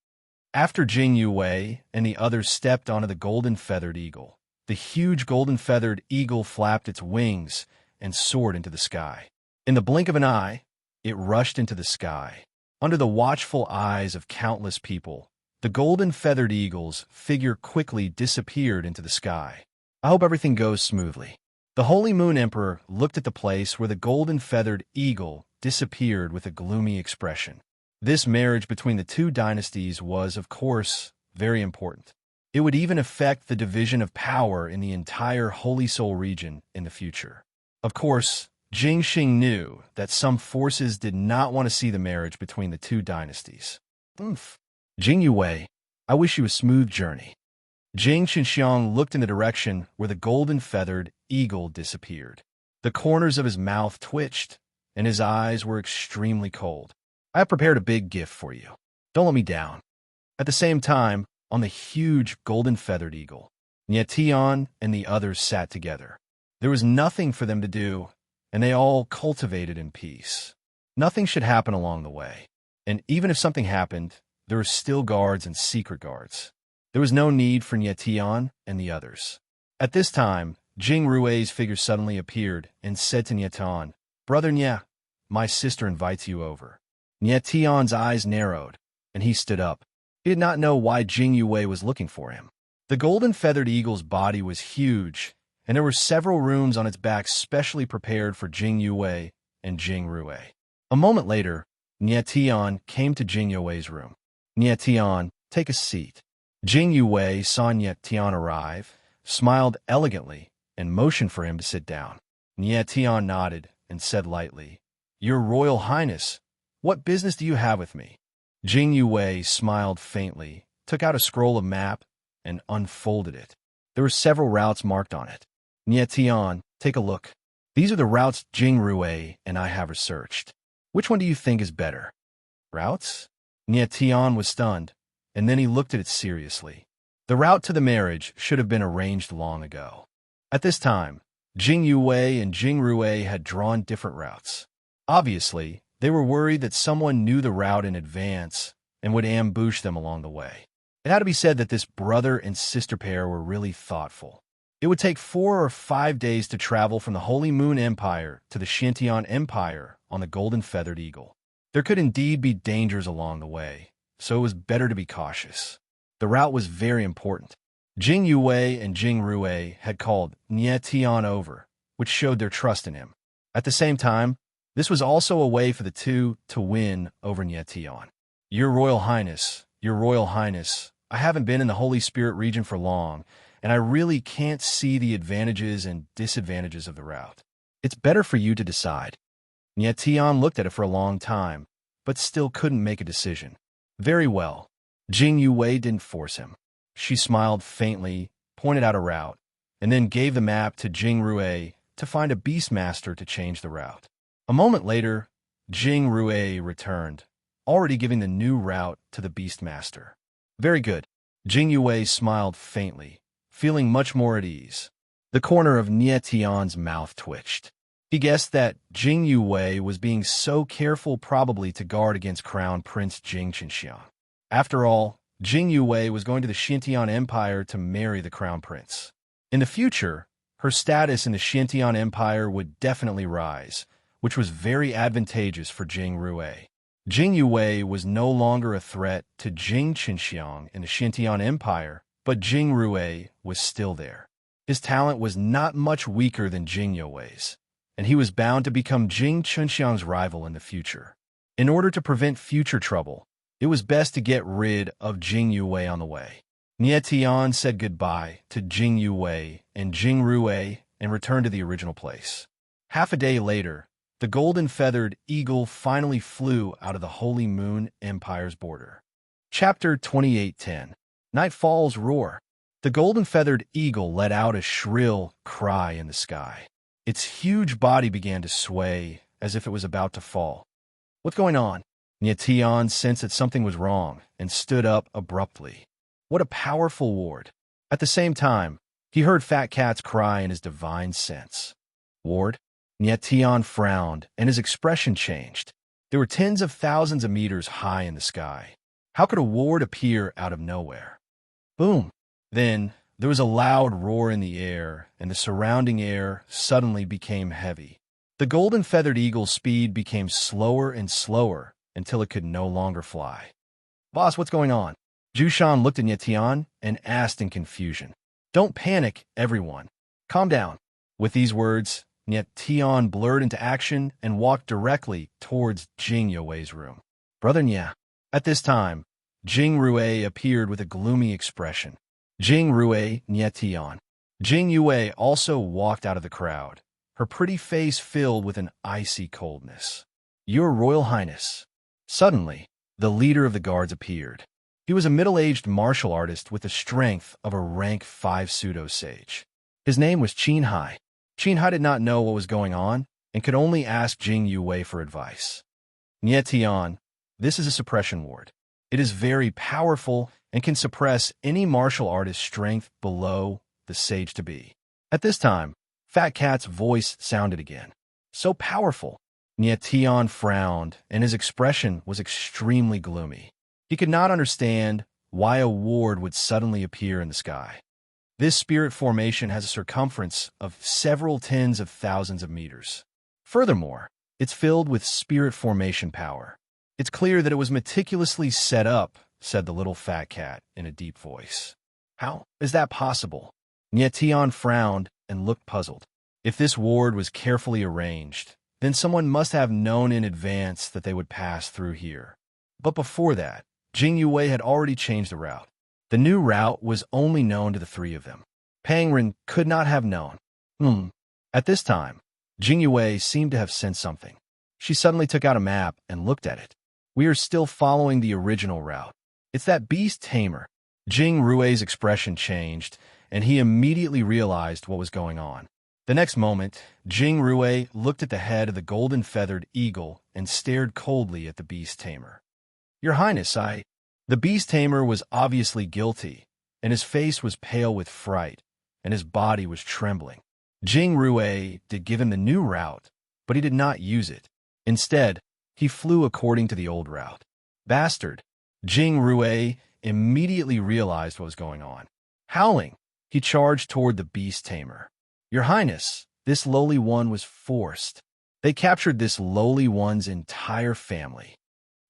After Jing Yue and the others stepped onto the golden-feathered eagle, the huge golden-feathered eagle flapped its wings and soared into the sky. In the blink of an eye, it rushed into the sky. Under the watchful eyes of countless people, the golden-feathered eagle's figure quickly disappeared into the sky. I hope everything goes smoothly. The Holy Moon Emperor looked at the place where the golden-feathered eagle disappeared with a gloomy expression. This marriage between the two dynasties was, of course, very important. It would even affect the division of power in the entire Holy Soul region in the future. Of course, Jing Xing knew that some forces did not want to see the marriage between the two dynasties. Jing Yue, I wish you a smooth journey. Jing Xinxiang looked in the direction where the golden-feathered eagle disappeared. The corners of his mouth twitched, and his eyes were extremely cold. I have prepared a big gift for you. Don't let me down. At the same time, on the huge golden-feathered eagle, Nie Tian and the others sat together. There was nothing for them to do, and they all cultivated in peace. Nothing should happen along the way, and even if something happened, there were still guards and secret guards. There was no need for Nie Tian and the others. At this time, Jing Rui's figure suddenly appeared and said to Nie Tian, "Brother Nie, my sister invites you over." Nie Tian's eyes narrowed, and he stood up. He did not know why Jing Yue was looking for him. The golden-feathered eagle's body was huge, and there were several rooms on its back specially prepared for Jing Yue and Jing Rue. A moment later, Nie Tian came to Jing Yue's room. Nie Tian, take a seat. Jing Yue saw Nie Tian arrive, smiled elegantly, and motioned for him to sit down. Nie Tian nodded and said lightly, "Your Royal Highness, what business do you have with me?" Jing Yue smiled faintly, took out a scroll of map, and unfolded it. There were several routes marked on it. Nie Tian, take a look. These are the routes Jing Rue and I have researched. Which one do you think is better? Routes? Nie Tian was stunned, and then he looked at it seriously. The route to the marriage should have been arranged long ago. At this time, Jing Yue and Jing Rue had drawn different routes. Obviously, they were worried that someone knew the route in advance and would ambush them along the way. It had to be said that this brother and sister pair were really thoughtful. It would take 4 or 5 days to travel from the Holy Moon Empire to the Xintian Empire on the golden-feathered eagle. There could indeed be dangers along the way, so it was better to be cautious. The route was very important. Jing Yue and Jing Rue had called Nie Tian over, which showed their trust in him. At the same time, this was also a way for the two to win over Nie Tian. Your Royal Highness, I haven't been in the Holy Spirit region for long, and I really can't see the advantages and disadvantages of the route. It's better for you to decide. Nie Tian looked at it for a long time, but still couldn't make a decision. Very well. Jing Yue didn't force him. She smiled faintly, pointed out a route, and then gave the map to Jing Rue to find a beastmaster to change the route. A moment later, Jing Rue returned, already giving the new route to the beastmaster. Very good. Jing Yue smiled faintly, feeling much more at ease. The corner of Nie Tian's mouth twitched. He guessed that Jing Yue was being so careful probably to guard against Crown Prince Jing Xinxiang. After all, Jing Yue was going to the Xintian Empire to marry the Crown Prince. In the future, her status in the Xintian Empire would definitely rise, which was very advantageous for Jing Rue. Jing Yue was no longer a threat to Jing Xinxiang in the Xintian Empire, but Jing Rue was still there. His talent was not much weaker than Jing Yue's, and he was bound to become Jing Xinxiang's rival in the future. In order to prevent future trouble, it was best to get rid of Jing Yue on the way. Nie Tian said goodbye to Jing Yue and Jing Rue and returned to the original place. Half a day later, the golden-feathered eagle finally flew out of the Holy Moon Empire's border. Chapter 28:10. Nightfall's Roar. The golden-feathered eagle let out a shrill cry in the sky. Its huge body began to sway as if it was about to fall. What's going on? Nie Tian sensed that something was wrong and stood up abruptly. What a powerful ward. At the same time, he heard Fat Cat's cry in his divine sense. Ward? Nie Tian frowned, and his expression changed. There were tens of thousands of meters high in the sky. How could a ward appear out of nowhere? Boom! Then, there was a loud roar in the air, and the surrounding air suddenly became heavy. The golden-feathered eagle's speed became slower and slower, until it could no longer fly. Boss, what's going on? Jushan looked at Nyetian and asked in confusion. Don't panic, everyone. Calm down. With these words, Nyetian blurred into action and walked directly towards Jing Yue's room. Brother Nya. At this time, Jing Rue appeared with a gloomy expression. Jing Rue, Nyetian. Jing Yue also walked out of the crowd, her pretty face filled with an icy coldness. Your Royal Highness. Suddenly, the leader of the guards appeared. He was a middle-aged martial artist with the strength of a rank 5 pseudo-sage. His name was Qin Hai. Qin Hai did not know what was going on and could only ask Jing Yue for advice. Nyetian, this is a suppression ward. It is very powerful and can suppress any martial artist's strength below the sage to be. At this time, Fat Cat's voice sounded again. So powerful. Nyetian frowned, and his expression was extremely gloomy. He could not understand why a ward would suddenly appear in the sky. This spirit formation has a circumference of several tens of thousands of meters. Furthermore, it's filled with spirit formation power. It's clear that it was meticulously set up, said the little fat cat in a deep voice. How is that possible? Nyetian frowned and looked puzzled. If this ward was carefully arranged, then someone must have known in advance that they would pass through here. But before that, Jing Yue had already changed the route. The new route was only known to the three of them. Pangren could not have known. At this time, Jing Yue seemed to have sensed something. She suddenly took out a map and looked at it. We are still following the original route. It's that beast tamer. Jing Rue's expression changed, and he immediately realized what was going on. The next moment, Jing Rue looked at the head of the golden-feathered eagle and stared coldly at the beast tamer. Your Highness, The beast tamer was obviously guilty, and his face was pale with fright, and his body was trembling. Jing Rue did give him the new route, but he did not use it. Instead, he flew according to the old route. Bastard! Jing Rue immediately realized what was going on. Howling, he charged toward the beast tamer. Your Highness, this lowly one was forced. They captured this lowly one's entire family.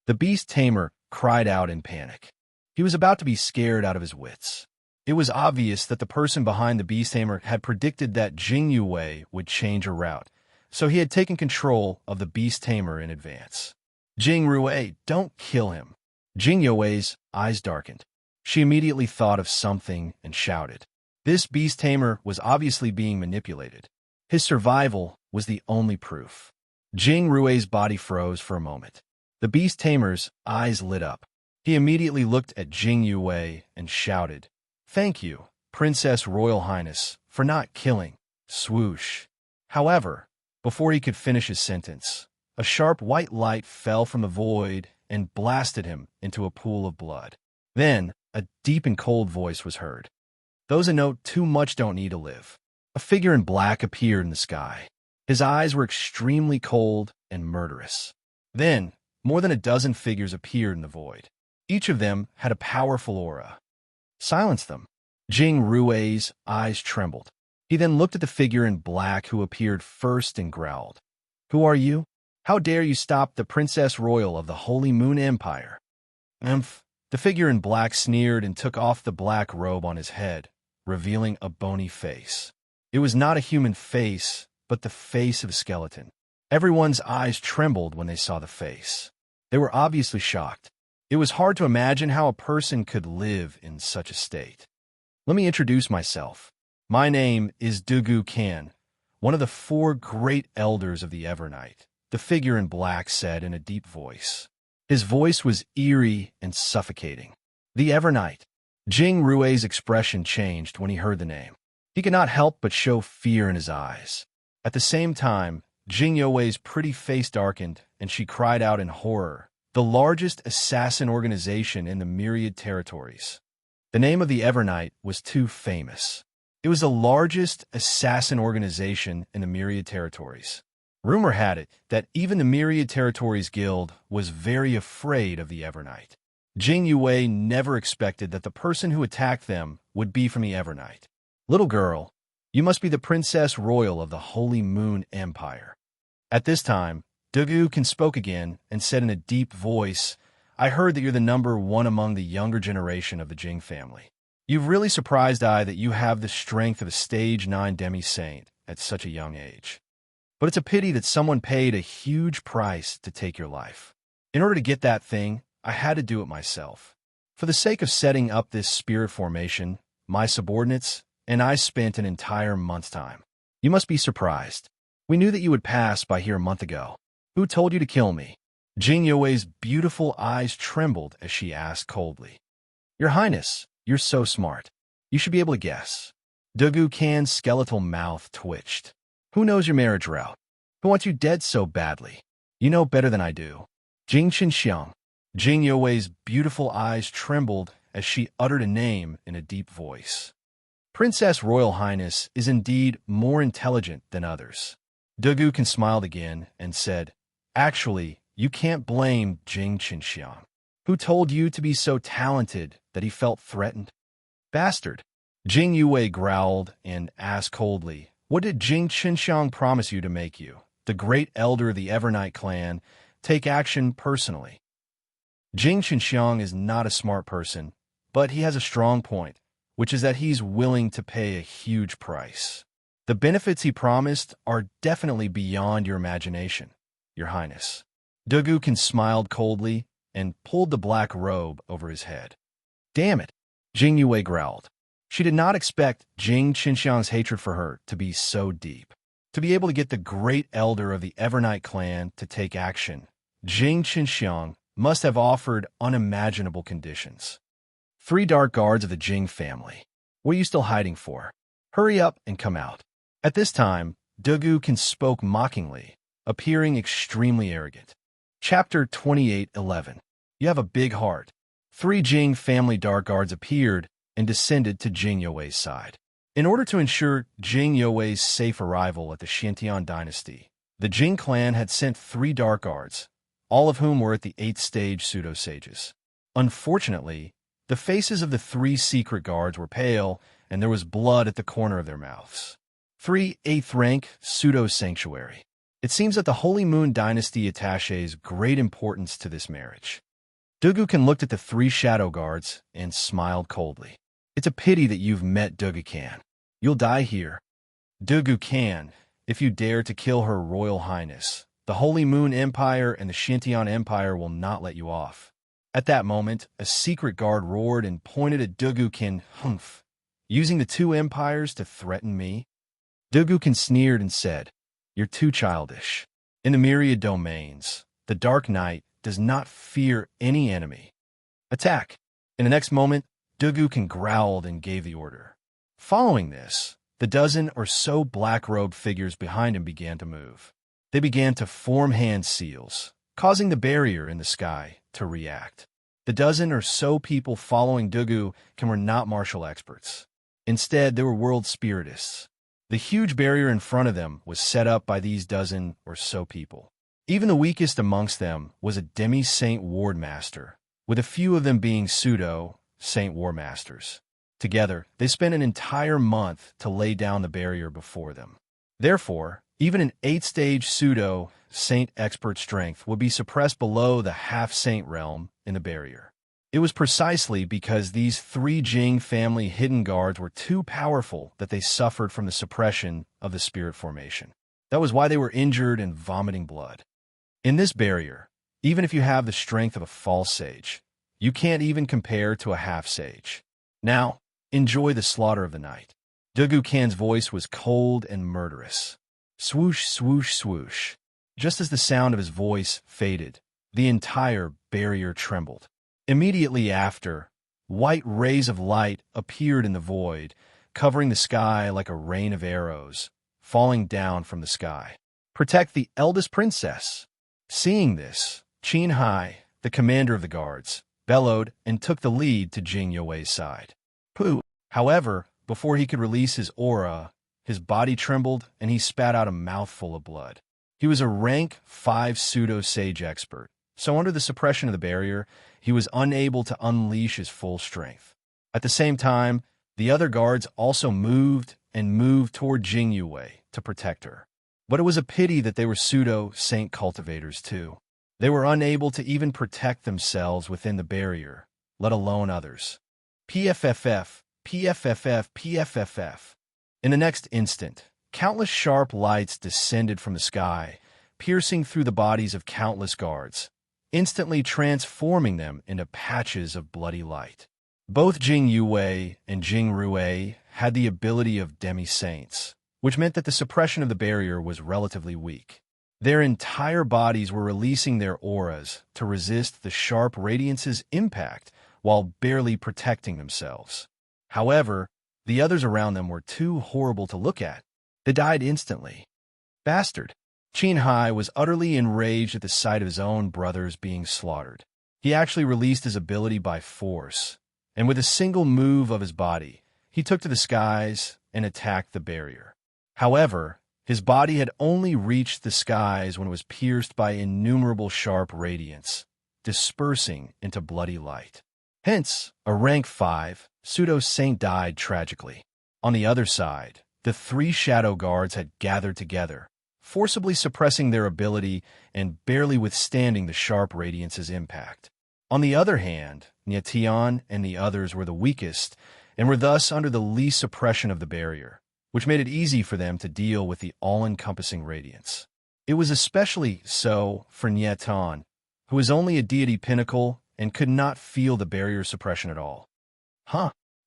The beast tamer cried out in panic. He was about to be scared out of his wits. It was obvious that the person behind the beast tamer had predicted that Jing Yue would change her route, so he had taken control of the beast tamer in advance. Jing Rue, don't kill him. Jing Yue's eyes darkened. She immediately thought of something and shouted. This beast tamer was obviously being manipulated. His survival was the only proof. Jing Rue's body froze for a moment. The beast tamer's eyes lit up. He immediately looked at Jing Yue and shouted, Thank you, Princess Royal Highness, for not killing. Swoosh. However, before he could finish his sentence, a sharp white light fell from the void and blasted him into a pool of blood. Then, a deep and cold voice was heard. Those who know too much don't need to live. A figure in black appeared in the sky. His eyes were extremely cold and murderous. Then, more than a dozen figures appeared in the void. Each of them had a powerful aura. Silence them. Jing Rue's eyes trembled. He then looked at the figure in black who appeared first and growled. Who are you? How dare you stop the Princess Royal of the Holy Moon Empire? The figure in black sneered and took off the black robe on his head, revealing a bony face. It was not a human face, but the face of a skeleton. Everyone's eyes trembled when they saw the face. They were obviously shocked. It was hard to imagine how a person could live in such a state. Let me introduce myself. My name is Dugu Kan, one of the 4 great elders of the Evernight, the figure in black said in a deep voice. His voice was eerie and suffocating. The Evernight. Jing Rue's expression changed when he heard the name. He could not help but show fear in his eyes. At the same time, Jing Yue's pretty face darkened, and she cried out in horror, the largest assassin organization in the Myriad Territories. The name of the Evernight was too famous. It was the largest assassin organization in the Myriad Territories. Rumor had it that even the Myriad Territories Guild was very afraid of the Evernight. Jing Yue never expected that the person who attacked them would be from the Evernight. Little girl, you must be the Princess Royal of the Holy Moon Empire. At this time, Dugu spoke again and said in a deep voice, I heard that you're the number one among the younger generation of the Jing family. You've really surprised I that you have the strength of a stage 9 demi-saint at such a young age. But it's a pity that someone paid a huge price to take your life. In order to get that thing, I had to do it myself. For the sake of setting up this spirit formation, my subordinates and I spent an entire month's time. You must be surprised. We knew that you would pass by here a month ago. Who told you to kill me? Jing Yue's beautiful eyes trembled as she asked coldly. Your Highness, you're so smart. You should be able to guess. Dugu Kan's skeletal mouth twitched. Who knows your marriage route? Who wants you dead so badly? You know better than I do. Jing Qinxiang. Jing Yue's beautiful eyes trembled as she uttered a name in a deep voice. Princess Royal Highness is indeed more intelligent than others. Dugu Kan smiled again and said, Actually, you can't blame Jing Qinxiang. Who told you to be so talented that he felt threatened? Bastard. Jing Yue growled and asked coldly, What did Jing Qinxiang promise you to make you, the great elder of the Evernight clan, take action personally? Jing Qinxiang is not a smart person, but he has a strong point, which is that he's willing to pay a huge price. The benefits he promised are definitely beyond your imagination, Your Highness. Dugu Kan smiled coldly and pulled the black robe over his head. Damn it, Jing Yue growled. She did not expect Jing Qinxiang's hatred for her to be so deep. To be able to get the great elder of the Evernight clan to take action, Jing Qinxiang must have offered unimaginable conditions. 3 dark guards of the Jing family. What are you still hiding for? Hurry up and come out. At this time, Dugu Kan spoke mockingly, appearing extremely arrogant. Chapter 28:11. You have a big heart. 3 Jing family dark guards appeared and descended to Jing Yue's side. In order to ensure Jing Yue's safe arrival at the Xintian dynasty, the Jing clan had sent 3 dark guards, all of whom were at the 8th stage pseudo-sages. Unfortunately, the faces of the 3 secret guards were pale, and there was blood at the corner of their mouths. 3 8th rank pseudo-sanctuary. It seems that the Holy Moon Dynasty attaches great importance to this marriage. Dugu Kan looked at the 3 shadow guards and smiled coldly. It's a pity that you've met Dugu Kan. You'll die here. Dugu Kan, if you dare to kill Her Royal Highness, the Holy Moon Empire and the Xintian Empire will not let you off. At that moment, a secret guard roared and pointed at Dugu Kan. Humph. Using the 2 empires to threaten me? Dugu Kan sneered and said, You're too childish. In the myriad domains, the Dark Knight does not fear any enemy. Attack! In the next moment, Dugu Kan growled and gave the order. Following this, the dozen or so black-robed figures behind him began to move. They began to form hand seals, causing the barrier in the sky to react. The dozen or so people following Dugu Kan were not martial experts. Instead, they were world spiritists. The huge barrier in front of them was set up by these dozen or so people. Even the weakest amongst them was a demi-saint wardmaster, with a few of them being pseudo-saint wardmasters. Together, they spent an entire month to lay down the barrier before them. Therefore, even an 8th-stage pseudo-saint expert strength would be suppressed below the half-saint realm in the barrier. It was precisely because these 3 Jing family hidden guards were too powerful that they suffered from the suppression of the spirit formation. That was why they were injured and vomiting blood. In this barrier, even if you have the strength of a false sage, you can't even compare to a half-sage. Now, enjoy the slaughter of the night. Dugu Kan's voice was cold and murderous. Swoosh, swoosh, swoosh. Just as the sound of his voice faded, the entire barrier trembled. Immediately after, white rays of light appeared in the void, covering the sky like a rain of arrows, falling down from the sky. Protect the eldest princess. Seeing this, Qin Hai, the commander of the guards, bellowed and took the lead to Jing Yue's side. Pooh! However, before he could release his aura, his body trembled and he spat out a mouthful of blood. He was a rank 5 pseudo-sage expert, so under the suppression of the barrier, he was unable to unleash his full strength. At the same time, the other guards also moved toward Jing Yue to protect her. But it was a pity that they were pseudo-saint cultivators too. They were unable to even protect themselves within the barrier, let alone others. PFFF, PFFF, PFFF. In the next instant, countless sharp lights descended from the sky, piercing through the bodies of countless guards, instantly transforming them into patches of bloody light. Both Jing Yue and Jing Rue had the ability of demi-saints, which meant that the suppression of the barrier was relatively weak. Their entire bodies were releasing their auras to resist the sharp radiance's impact while barely protecting themselves. However, the others around them were too horrible to look at. They died instantly. Bastard! Qin Hai was utterly enraged at the sight of his own brothers being slaughtered. He actually released his ability by force, and with a single move of his body, he took to the skies and attacked the barrier. However, his body had only reached the skies when it was pierced by innumerable sharp radiance, dispersing into bloody light. Hence, a rank 5 pseudo-saint died tragically. On the other side, the 3 shadow guards had gathered together, forcibly suppressing their ability and barely withstanding the sharp radiance's impact. On the other hand, Nietian and the others were the weakest and were thus under the least suppression of the barrier, which made it easy for them to deal with the all-encompassing radiance. It was especially so for Nietian, who was only a deity pinnacle and could not feel the barrier suppression at all.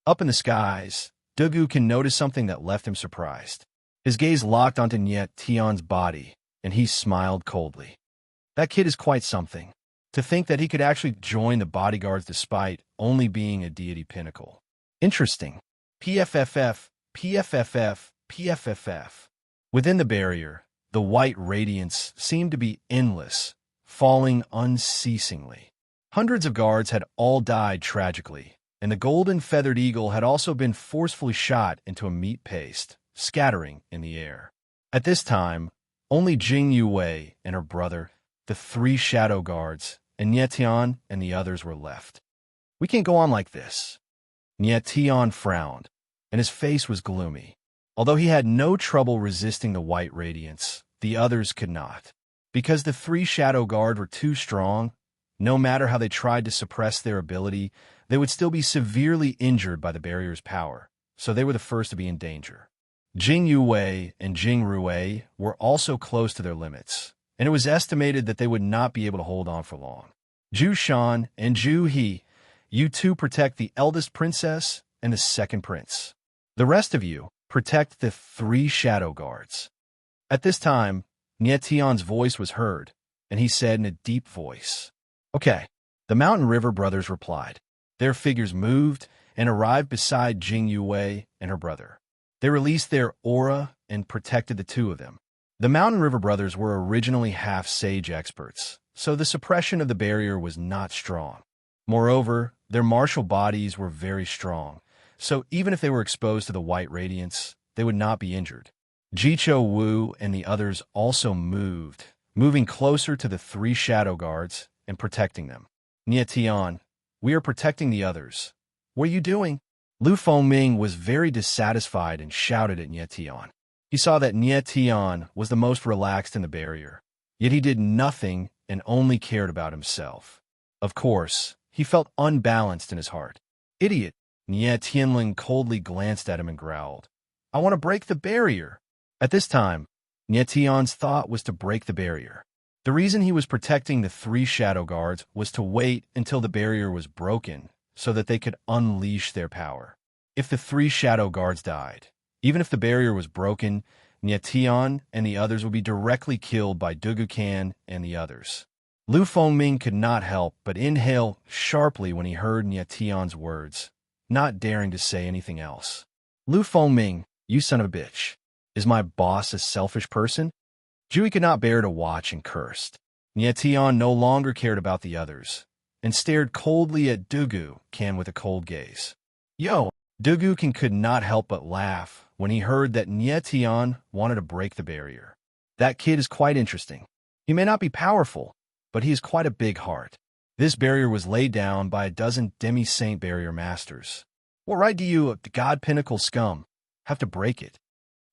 Up in the skies, Dugu can notice something that left him surprised. His gaze locked onto Nietian's body, and he smiled coldly. That kid is quite something. To think that he could actually join the bodyguards despite only being a deity pinnacle. Interesting. PFFF, PFFF, PFFF. Within the barrier, the white radiance seemed to be endless, falling unceasingly. Hundreds of guards had all died tragically, and the golden feathered eagle had also been forcefully shot into a meat paste, scattering in the air. At this time, only Jing Yue and her brother, the 3 shadow guards, and Nietian and the others were left. We can't go on like this. Nietian frowned, and his face was gloomy. Although he had no trouble resisting the white radiance, the others could not. Because the 3 shadow guard were too strong, no matter how they tried to suppress their ability, they would still be severely injured by the barrier's power, so they were the first to be in danger. Jing Yue and Jing Rue were also close to their limits, and it was estimated that they would not be able to hold on for long. Zhu Shan and Zhu He, you two protect the eldest princess and the second prince. The rest of you protect the 3 shadow guards. At this time, Nietian's voice was heard, and he said in a deep voice, "Okay." The Mountain River brothers replied. Their figures moved and arrived beside Jing Yue and her brother. They released their aura and protected the 2 of them. The Mountain River brothers were originally half-sage experts, so the suppression of the barrier was not strong. Moreover, their martial bodies were very strong, so even if they were exposed to the white radiance, they would not be injured. Jicho Wu and the others also moved, moving closer to the 3 shadow guards and protecting them. Nietian, we are protecting the others. What are you doing? Lu Fengming was very dissatisfied and shouted at Nietian. He saw that Nietian was the most relaxed in the barrier, yet he did nothing and only cared about himself. Of course, he felt unbalanced in his heart. Idiot! Nietianling coldly glanced at him and growled, "I want to break the barrier." At this time, Nietian's thought was to break the barrier. The reason he was protecting the 3 shadow guards was to wait until the barrier was broken so that they could unleash their power. If the 3 shadow guards died, even if the barrier was broken, Nietian and the others would be directly killed by Dugukan and the others. Lu Fengming could not help but inhale sharply when he heard Nietian's words, not daring to say anything else. Lu Fengming, you son of a bitch. Is my boss a selfish person? Jui could not bear to watch and cursed. Nietian no longer cared about the others, and stared coldly at Dugu Kan with a cold gaze. Yo! Dugu Kan could not help but laugh when he heard that Nietian wanted to break the barrier. That kid is quite interesting. He may not be powerful, but he has quite a big heart. This barrier was laid down by a dozen demi-saint barrier masters. What right do you, the god pinnacle scum, have to break it?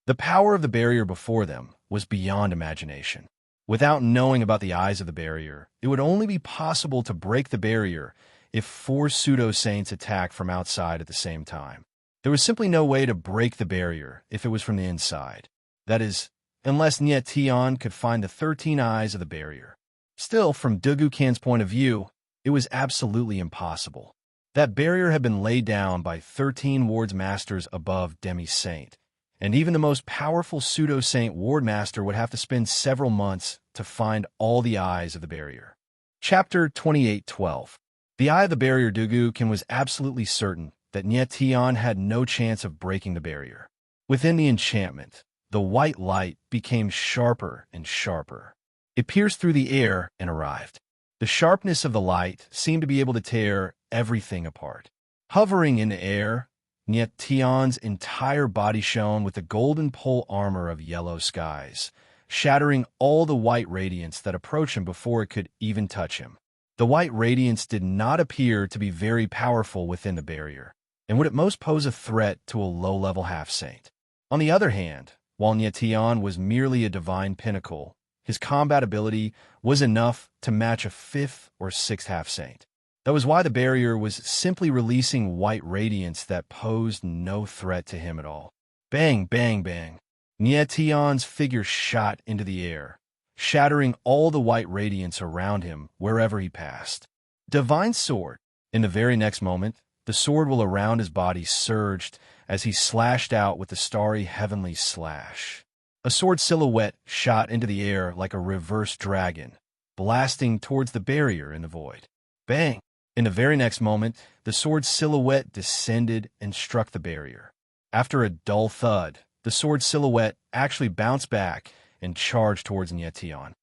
The power of the barrier before them was beyond imagination. Without knowing about the eyes of the barrier, it would only be possible to break the barrier if four pseudo-saints attacked from outside at the same time. There was simply no way to break the barrier if it was from the inside. That is, unless Niet Tian could find the 13 eyes of the barrier. Still, from Dugu Kan's point of view, it was absolutely impossible. That barrier had been laid down by 13 Ward's Masters above Demi-Saint, and even the most powerful pseudo-saint Ward Master would have to spend several months to find all the eyes of the barrier. Chapter 28:12. The eye of the barrier. Dugu Kan was absolutely certain that Niet Tian had no chance of breaking the barrier. Within the enchantment, the white light became sharper and sharper. It pierced through the air and arrived. The sharpness of the light seemed to be able to tear everything apart. Hovering in the air, Niet Tian's entire body shone with the golden pole armor of yellow skies, shattering all the white radiance that approached him before it could even touch him. The white radiance did not appear to be very powerful within the barrier, and would at most pose a threat to a low-level half-saint. On the other hand, while Niet Tian was merely a divine pinnacle, his combat ability was enough to match a 5th or 6th half-saint. That was why the barrier was simply releasing white radiance that posed no threat to him at all. Bang, bang, bang. Niet Tian's figure shot into the air, shattering all the white radiance around him wherever he passed. Divine Sword. In the very next moment, the sword will around his body surged as he slashed out with the starry heavenly slash. A sword silhouette shot into the air like a reverse dragon, blasting towards the barrier in the void. Bang! In the very next moment, the sword silhouette descended and struck the barrier. After a dull thud, the sword silhouette actually bounced back and charged towards Niet Tian.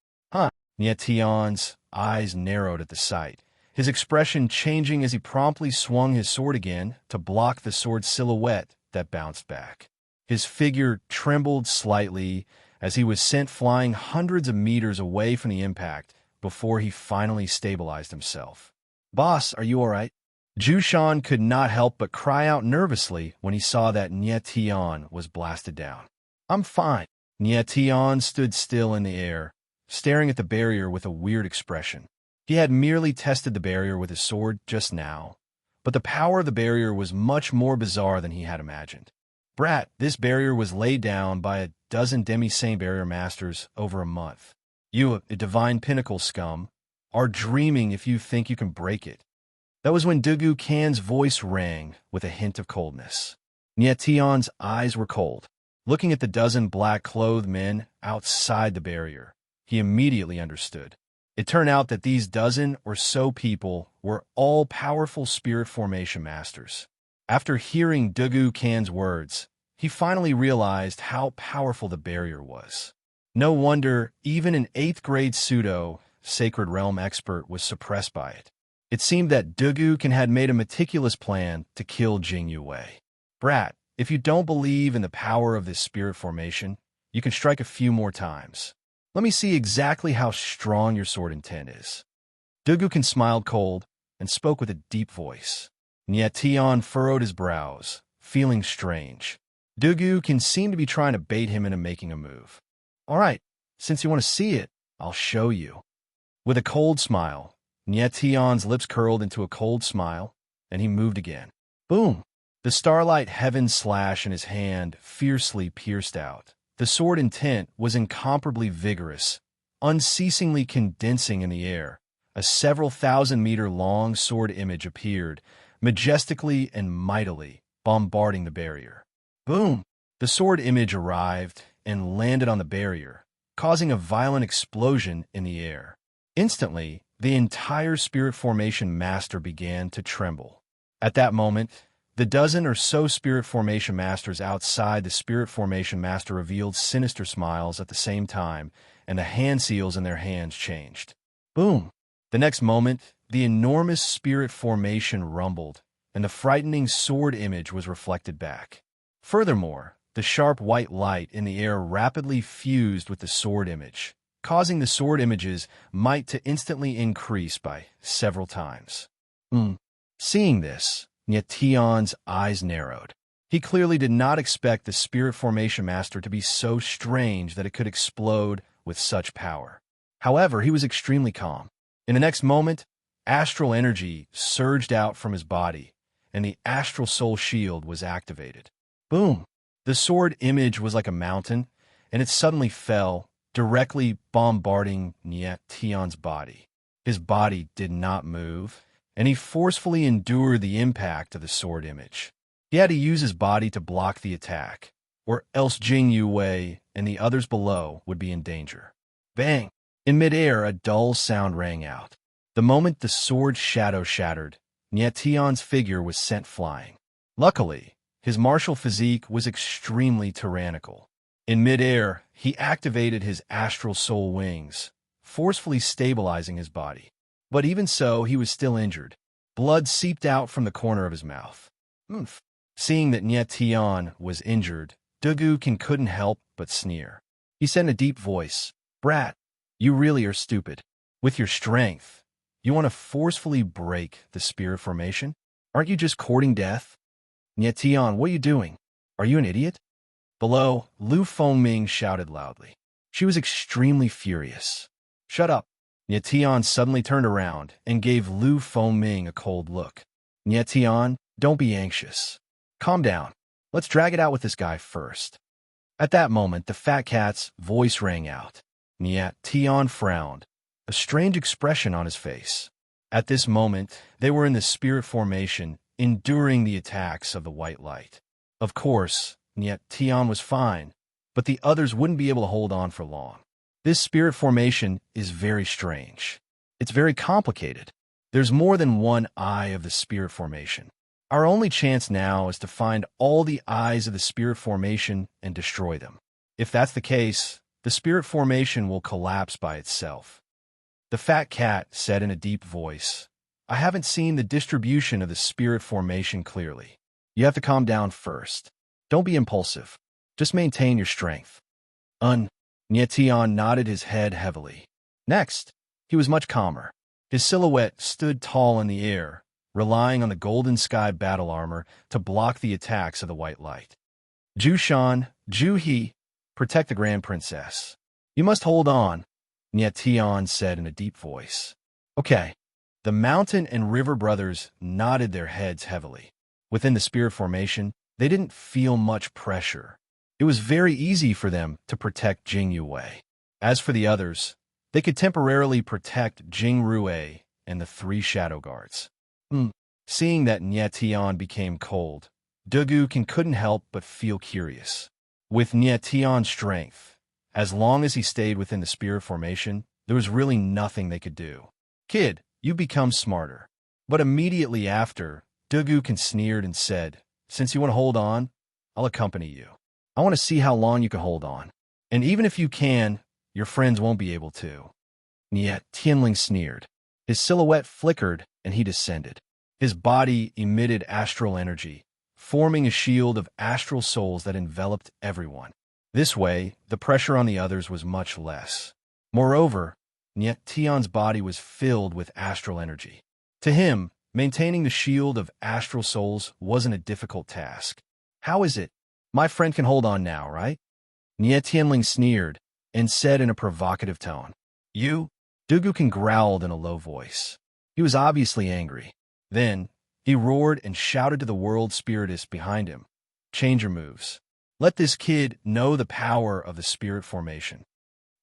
Niet Tian's eyes narrowed at the sight, his expression changing as he promptly swung his sword again to block the sword silhouette that bounced back. His figure trembled slightly as he was sent flying hundreds of meters away from the impact before he finally stabilized himself. "Boss, are you all right?" Jushan could not help but cry out nervously when he saw that Niet Tian was blasted down. "I'm fine." Niet Tian stood still in the air, staring at the barrier with a weird expression. He had merely tested the barrier with his sword just now, but the power of the barrier was much more bizarre than he had imagined. "Brat, this barrier was laid down by a dozen Demi-Saint barrier masters over a month. You, a divine pinnacle scum, are dreaming if you think you can break it." That was when Dugu Kan's voice rang with a hint of coldness. Niet Tian's eyes were cold. Looking at the dozen black-clothed men outside the barrier, he immediately understood. It turned out that these dozen or so people were all powerful spirit formation masters. After hearing Dugu Kan's words, he finally realized how powerful the barrier was. No wonder even an 8th-grade pseudo-sacred realm expert was suppressed by it. It seemed that Dugu Kan had made a meticulous plan to kill Jing Yue. "Brat, if you don't believe in the power of this spirit formation, you can strike a few more times. Let me see exactly how strong your sword intent is." Dugu Kan smiled cold and spoke with a deep voice. Niet Tian furrowed his brows, feeling strange. Dugu Kan seemed to be trying to bait him into making a move. "All right, since you want to see it, I'll show you." With a cold smile, Niet Tian's lips curled into a cold smile, and he moved again. Boom! The starlight heaven slash in his hand fiercely pierced out. The sword intent was incomparably vigorous, unceasingly condensing in the air. A several thousand-meter-long sword image appeared, majestically and mightily, bombarding the barrier. Boom! The sword image arrived and landed on the barrier, causing a violent explosion in the air. Instantly, the entire spirit formation master began to tremble. At that moment, the dozen or so spirit formation masters outside the spirit formation master revealed sinister smiles at the same time, and the hand seals in their hands changed. Boom! The next moment, the enormous spirit formation rumbled, and the frightening sword image was reflected back. Furthermore, the sharp white light in the air rapidly fused with the sword image, causing the sword image's might to instantly increase by several times. Seeing this, Niet Tian's eyes narrowed. He clearly did not expect the spirit formation master to be so strange that it could explode with such power. However, he was extremely calm. In the next moment, astral energy surged out from his body, and the astral soul shield was activated. Boom! The sword image was like a mountain, and it suddenly fell, directly bombarding Niet Tion's body. His body did not move, and he forcefully endured the impact of the sword image. He had to use his body to block the attack, or else Jing Yue and the others below would be in danger. Bang! In midair, a dull sound rang out. The moment the sword's shadow shattered, Niet Tion's figure was sent flying. Luckily, his martial physique was extremely tyrannical. In midair, he activated his astral soul wings, forcefully stabilizing his body. But even so, he was still injured. Blood seeped out from the corner of his mouth. Oomph. Seeing that Niet Tion was injured, Dugukin couldn't help but sneer. He said in a deep voice, "Brat, you really are stupid. With your strength, you want to forcefully break the spirit formation? Aren't you just courting death? Niet Tion, what are you doing? Are you an idiot?" Below, Lu Fengming shouted loudly. She was extremely furious. "Shut up." Niet Tion suddenly turned around and gave Lu Fengming a cold look. "Niet Tion, don't be anxious. Calm down. Let's drag it out with this guy first." At that moment, the fat cat's voice rang out. Niet Tion frowned, a strange expression on his face. At this moment, they were in the spirit formation, enduring the attacks of the white light. Of course, Niet Tion was fine, but the others wouldn't be able to hold on for long. This spirit formation is very strange. It's very complicated. There's more than one eye of the spirit formation. Our only chance now is to find all the eyes of the spirit formation and destroy them. If that's the case, the spirit formation will collapse by itself. The fat cat said in a deep voice, "I haven't seen the distribution of the spirit formation clearly. You have to calm down first. Don't be impulsive. Just maintain your strength." Niet Tion nodded his head heavily. Next, he was much calmer. His silhouette stood tall in the air, relying on the golden sky battle armor to block the attacks of the white light. "Jushan, Juhi, protect the Grand Princess. You must hold on," Niet Tion said in a deep voice. "Okay." The mountain and river brothers nodded their heads heavily. Within the spirit formation, they didn't feel much pressure. It was very easy for them to protect Jing Yue. As for the others, they could temporarily protect Jing Rue and the 3 shadow guards. Seeing that Niet Tion became cold, Dugukin couldn't help but feel curious. With Niet Tion's strength, as long as he stayed within the spirit formation, there was really nothing they could do. "Kid, you become smarter." But immediately after, Dugukin sneered and said, "Since you want to hold on, I'll accompany you. I want to see how long you can hold on. And even if you can, your friends won't be able to." Niet Tion sneered. His silhouette flickered and he descended. His body emitted astral energy, forming a shield of astral souls that enveloped everyone. This way, the pressure on the others was much less. Moreover, Niet Tion's body was filled with astral energy. To him, maintaining the shield of astral souls wasn't a difficult task. "How is it? My friend can hold on now, right?" Niet Tion sneered and said in a provocative tone. "You?" Dugukin growled in a low voice. He was obviously angry. Then, he roared and shouted to the world spiritist behind him, "Change your moves. Let this kid know the power of the spirit formation."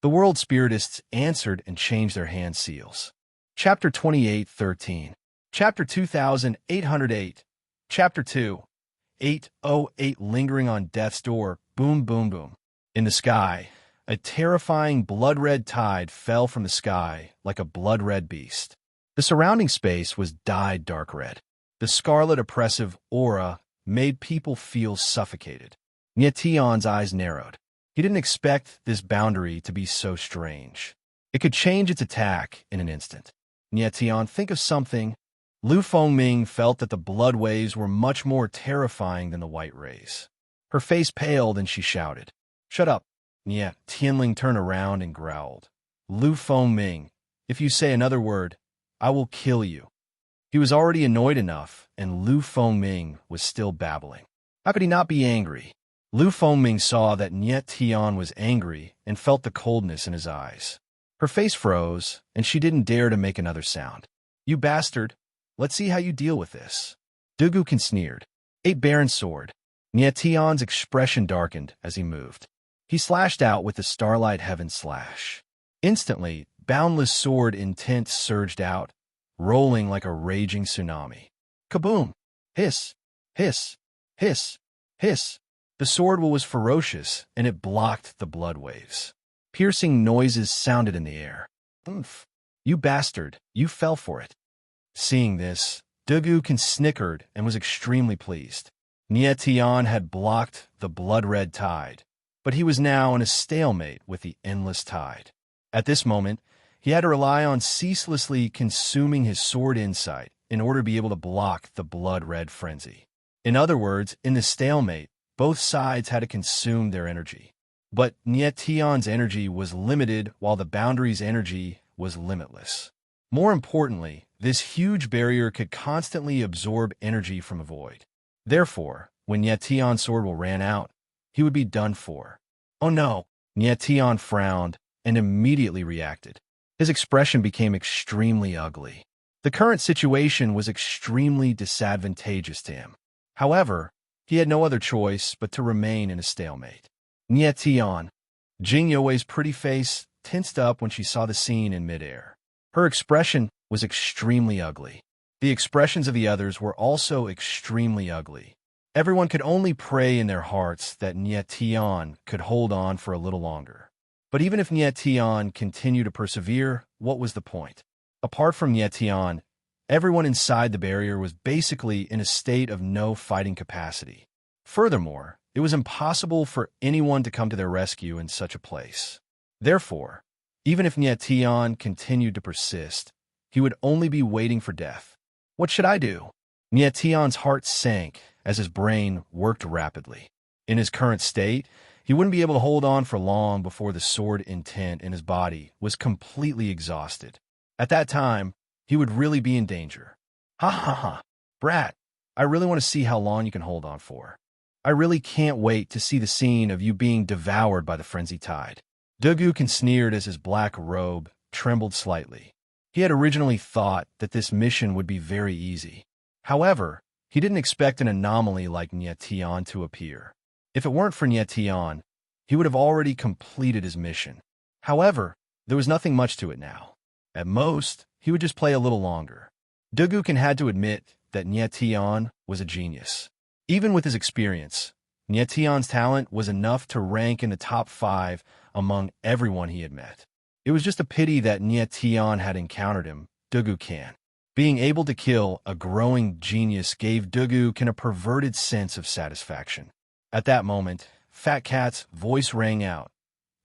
The world spiritists answered and changed their hand seals. Chapter 28:13. Chapter 2808. Chapter 2:808. Lingering on death's door. Boom, boom, boom. In the sky, a terrifying blood-red tide fell from the sky like a blood-red beast. The surrounding space was dyed dark red. The scarlet oppressive aura made people feel suffocated. Niet Tion's eyes narrowed. He didn't expect this boundary to be so strange. It could change its attack in an instant. Niet Tion, think of something. Lu Fengming felt that the blood waves were much more terrifying than the white rays. Her face paled and she shouted, "Shut up." Niet Tion turned around and growled, "Lu Fengming, if you say another word, I will kill you." He was already annoyed enough, and Lu Fengming was still babbling. How could he not be angry? Lu Fengming saw that Niet Tian was angry and felt the coldness in his eyes. Her face froze, and she didn't dare to make another sound. You bastard! Let's see how you deal with this. Dugukin sneered. Eight Baron's sword. Niet Tian's expression darkened as he moved. He slashed out with the Starlight Heaven slash. Instantly, boundless sword intent surged out, rolling like a raging tsunami. Kaboom! Hiss! Hiss! Hiss! Hiss! The sword was ferocious, and it blocked the blood waves. Piercing noises sounded in the air. Oomph! You bastard, you fell for it. Seeing this, Dugukin snickered and was extremely pleased. Niet Tian had blocked the blood-red tide, but he was now in a stalemate with the endless tide. At this moment, he had to rely on ceaselessly consuming his sword insight in order to be able to block the blood-red frenzy. In other words, in the stalemate, both sides had to consume their energy. But Niet Tian's energy was limited while the boundary's energy was limitless. More importantly, this huge barrier could constantly absorb energy from a void. Therefore, when Niet Tian's sword ran out, he would be done for. Oh no! Niet Tian frowned and immediately reacted. His expression became extremely ugly. The current situation was extremely disadvantageous to him. However, he had no other choice but to remain in a stalemate. Niet Tian. Jing Yue's pretty face tensed up when she saw the scene in midair. Her expression was extremely ugly. The expressions of the others were also extremely ugly. Everyone could only pray in their hearts that Niet Tian could hold on for a little longer. But even if Niet Tian continued to persevere, what was the point? Apart from Niet Tian, everyone inside the barrier was basically in a state of no fighting capacity. Furthermore, it was impossible for anyone to come to their rescue in such a place. Therefore, even if Niet Tian continued to persist, he would only be waiting for death. What should I do? Niet Tian's heart sank as his brain worked rapidly. In his current state, he wouldn't be able to hold on for long before the sword intent in his body was completely exhausted. At that time, he would really be in danger. Ha ha ha! Brat, I really want to see how long you can hold on for. I really can't wait to see the scene of you being devoured by the frenzy tide. Dugukin sneered as his black robe trembled slightly. He had originally thought that this mission would be very easy. However, he didn't expect an anomaly like Niet Tian to appear. If it weren't for Niet Tian, he would have already completed his mission. However, there was nothing much to it now. At most, he would just play a little longer. Dugukin had to admit that Niet Tian was a genius. Even with his experience, Niet Tian's talent was enough to rank in the top 5 among everyone he had met. It was just a pity that Niet Tian had encountered him, Dugukin. Being able to kill a growing genius gave Dugukin a perverted sense of satisfaction. At that moment, Fat Cat's voice rang out.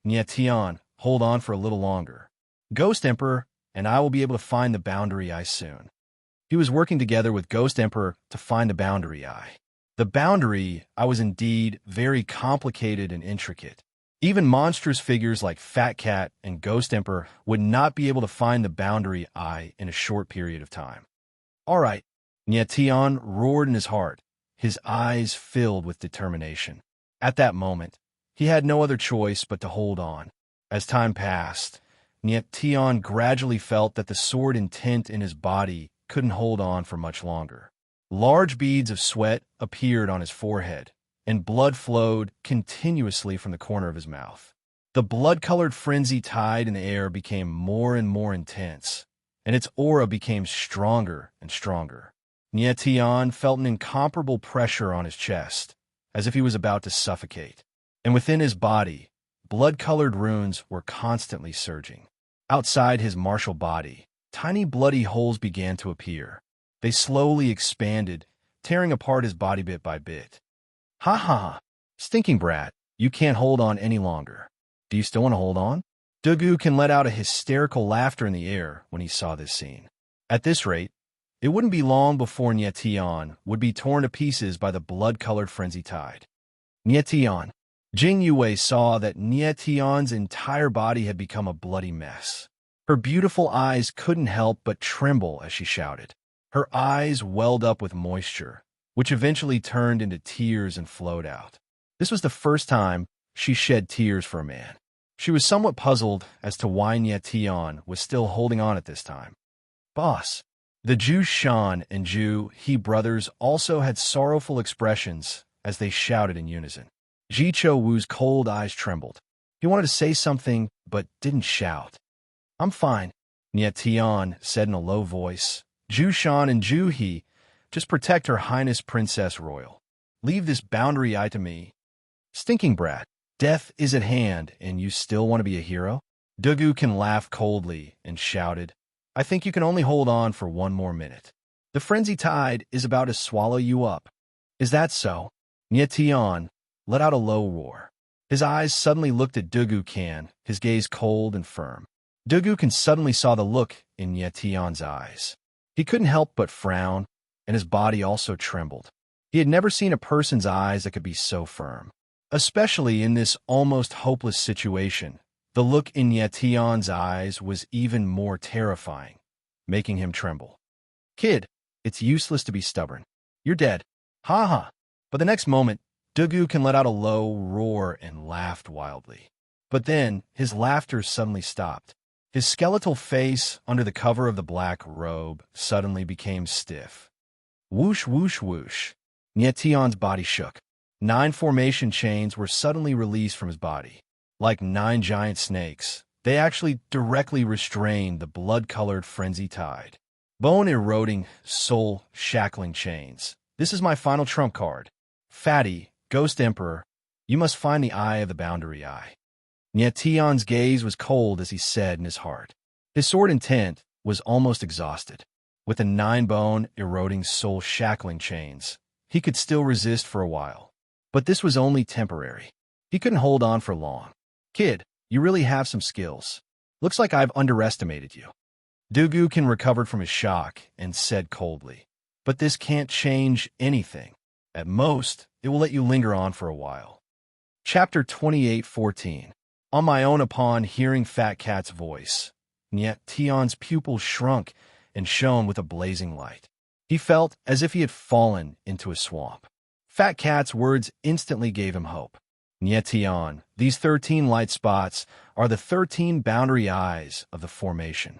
Niet Tian, hold on for a little longer. Ghost Emperor and I will be able to find the boundary eye soon. He was working together with Ghost Emperor to find the boundary eye. The boundary eye was indeed very complicated and intricate. Even monstrous figures like Fat Cat and Ghost Emperor would not be able to find the boundary eye in a short period of time. All right, Niet Tian roared in his heart, his eyes filled with determination. At that moment, he had no other choice but to hold on. As time passed, Niet Tian gradually felt that the sword intent in his body couldn't hold on for much longer. Large beads of sweat appeared on his forehead, and blood flowed continuously from the corner of his mouth. The blood-colored frenzy tide in the air became more and more intense, and its aura became stronger and stronger. Niet Tian felt an incomparable pressure on his chest, as if he was about to suffocate. And within his body, blood-colored runes were constantly surging. Outside his martial body, tiny bloody holes began to appear. They slowly expanded, tearing apart his body bit by bit. Ha ha ha! Stinking brat, you can't hold on any longer. Do you still want to hold on? Dugukin let out a hysterical laughter in the air when he saw this scene. At this rate, it wouldn't be long before Niet Tian would be torn to pieces by the blood-colored frenzy tide. Niet Tian. Jing Yue saw that Niet Tian's entire body had become a bloody mess. Her beautiful eyes couldn't help but tremble as she shouted. Her eyes welled up with moisture, which eventually turned into tears and flowed out. This was the first time she shed tears for a man. She was somewhat puzzled as to why Nyetian was still holding on at this time. Boss. The Zhu Shan and Zhu He brothers also had sorrowful expressions as they shouted in unison. Ji Cho Wu's cold eyes trembled. He wanted to say something, but didn't shout. I'm fine, Nyetian said in a low voice. Zhu Shan and Zhu He, just protect Her Highness Princess Royal. Leave this boundary eye to me. Stinking brat. Death is at hand, and you still want to be a hero? Dugu can laugh coldly and shouted, I think you can only hold on for one more minute. The frenzy tide is about to swallow you up. Is that so? Nyetian let out a low roar. His eyes suddenly looked at Dugu Can, his gaze cold and firm. Dugu Can suddenly saw the look in Nyetian's eyes. He couldn't help but frown, and his body also trembled. He had never seen a person's eyes that could be so firm. Especially in this almost hopeless situation, the look in Nyetian's eyes was even more terrifying, making him tremble. Kid, it's useless to be stubborn. You're dead. Ha ha. But the next moment, Dugu Can let out a low roar and laughed wildly. But then, his laughter suddenly stopped. His skeletal face, under the cover of the black robe, suddenly became stiff. Whoosh, whoosh, whoosh. Nyetian's body shook. 9 formation chains were suddenly released from his body. Like 9 giant snakes, they actually directly restrained the blood-colored frenzy tide. Bone-eroding, soul-shackling chains. This is my final trump card. Fatty, Ghost Emperor, you must find the eye of the boundary eye. Nyetian's gaze was cold as he said in his heart. His sword intent was almost exhausted. With the 9-bone, eroding soul-shackling chains, he could still resist for a while. But this was only temporary. He couldn't hold on for long. Kid, you really have some skills. Looks like I've underestimated you. Dugu Can recovered from his shock and said coldly, but this can't change anything. At most, it will let you linger on for a while. Chapter 28:14. On my own upon hearing Fat Cat's voice, Nyetian's pupils shrunk and shone with a blazing light. He felt as if he had fallen into a swamp. Fat Cat's words instantly gave him hope. Nyetian, these 13 light spots are the 13 boundary eyes of the formation.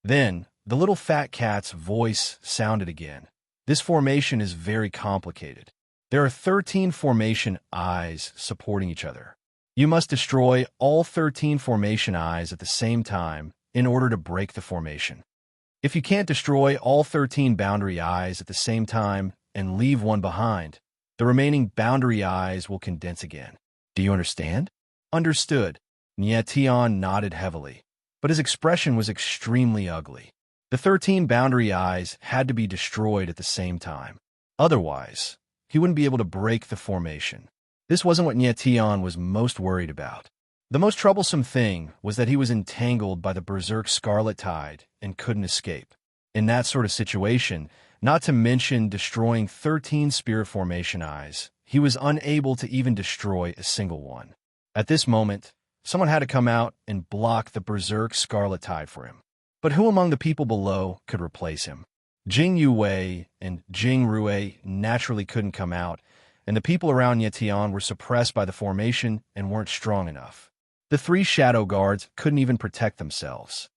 Then, the little Fat Cat's voice sounded again. This formation is very complicated. There are 13 formation eyes supporting each other. You must destroy all 13 formation eyes at the same time in order to break the formation. If you can't destroy all 13 boundary eyes at the same time and leave one behind, the remaining boundary eyes will condense again. Do you understand? Understood. Nyetian nodded heavily, but his expression was extremely ugly. The 13 boundary eyes had to be destroyed at the same time. Otherwise, he wouldn't be able to break the formation. This wasn't what Nyetian was most worried about. The most troublesome thing was that he was entangled by the berserk scarlet tide and couldn't escape. In that sort of situation, not to mention destroying 13 spirit formation eyes, he was unable to even destroy a single one. At this moment, someone had to come out and block the berserk scarlet tide for him. But who among the people below could replace him? Jing Yue and Jing Rue naturally couldn't come out, and the people around Nyetian were suppressed by the formation and weren't strong enough. The 3 shadow guards couldn't even protect themselves.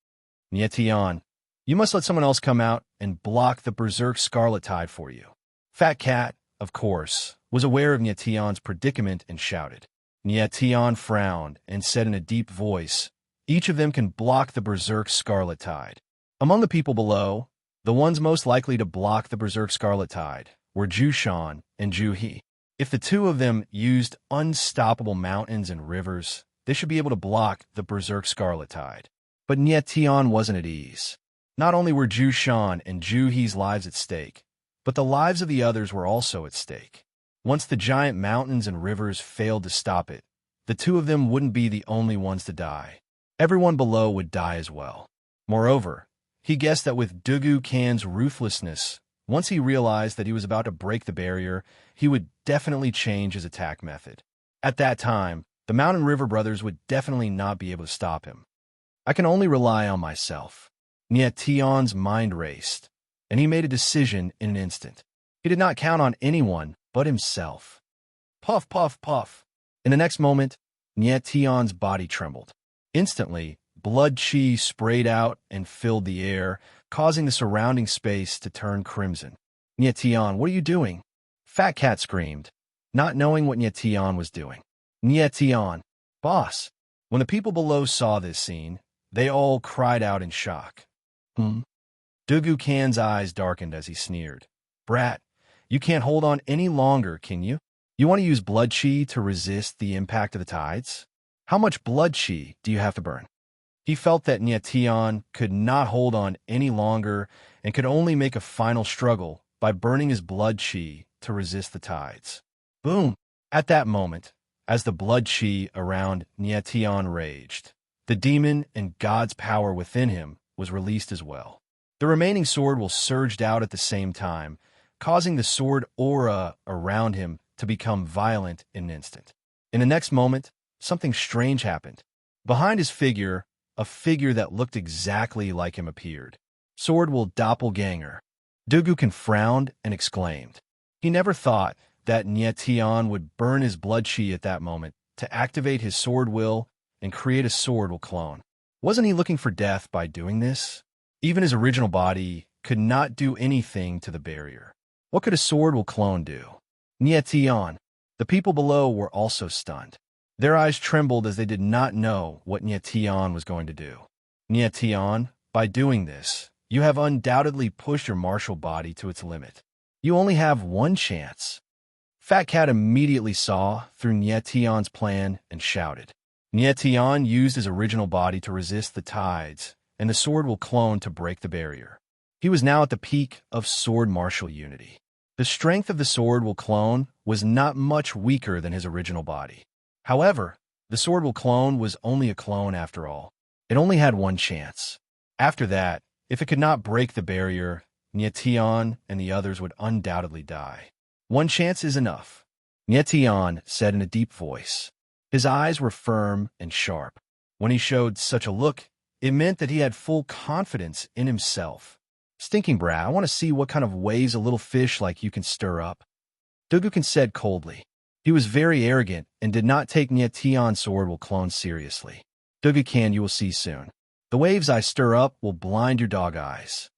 Nyetian, you must let someone else come out and block the berserk scarlet tide for you. Fat Cat, of course, was aware of Nyetian's predicament and shouted. Nyetian frowned and said in a deep voice, each of them can block the berserk scarlet tide. Among the people below, the ones most likely to block the berserk scarlet tide were Zhu Shan and Zhu He. If the 2 of them used unstoppable mountains and rivers, they should be able to block the berserk scarlet tide. But Nyetian wasn't at ease. Not only were Zhu Shan and Zhu He's lives at stake, but the lives of the others were also at stake. Once the giant mountains and rivers failed to stop it, the 2 of them wouldn't be the only ones to die. Everyone below would die as well. Moreover, he guessed that with Dugu Can's ruthlessness, once he realized that he was about to break the barrier, he would definitely change his attack method. At that time, the Mountain River brothers would definitely not be able to stop him. I can only rely on myself. Nyetian's mind raced, and he made a decision in an instant. He did not count on anyone but himself. Puff, puff, puff. In the next moment, Nietion's body trembled. Instantly, blood chi sprayed out and filled the air, causing the surrounding space to turn crimson. Nietion, what are you doing? Fat Cat screamed, not knowing what Nietion was doing. Nietion, boss. When the people below saw this scene, they all cried out in shock. Dugu Kan's eyes darkened as he sneered. Brat, you can't hold on any longer, can you? You want to use blood chi to resist the impact of the tides? How much blood chi do you have to burn? He felt that Nietion could not hold on any longer and could only make a final struggle by burning his blood chi to resist the tides. Boom! At that moment, as the blood chi around Nietion raged, the demon and God's power within him was released as well. The remaining sword will surged out at the same time, causing the sword aura around him to become violent in an instant. In the next moment, something strange happened. Behind his figure, a figure that looked exactly like him appeared. Sword will doppelganger. Dugukan frowned and exclaimed. He never thought that Nietion would burn his blood chi at that moment to activate his sword will and create a sword will clone. Wasn't he looking for death by doing this? Even his original body could not do anything to the barrier. What could a sword will clone do? Nietion. The people below were also stunned. Their eyes trembled as they did not know what Nietion was going to do. Nietion, by doing this, you have undoubtedly pushed your martial body to its limit. You only have one chance. Fat Cat immediately saw through Nietion's plan and shouted. Nietion used his original body to resist the tides, and the sword will clone to break the barrier. He was now at the peak of sword martial unity. The strength of the sword will clone was not much weaker than his original body. However, the sword will clone was only a clone after all. It only had one chance. After that, if it could not break the barrier, Nietion and the others would undoubtedly die. One chance is enough, Nietion said in a deep voice. His eyes were firm and sharp. When he showed such a look, it meant that he had full confidence in himself. Stinking brat, I want to see what kind of waves a little fish like you can stir up. Dugukan said coldly. He was very arrogant and did not take Nietion's sword will clone seriously. Dugukan, you will see soon. The waves I stir up will blind your dog eyes.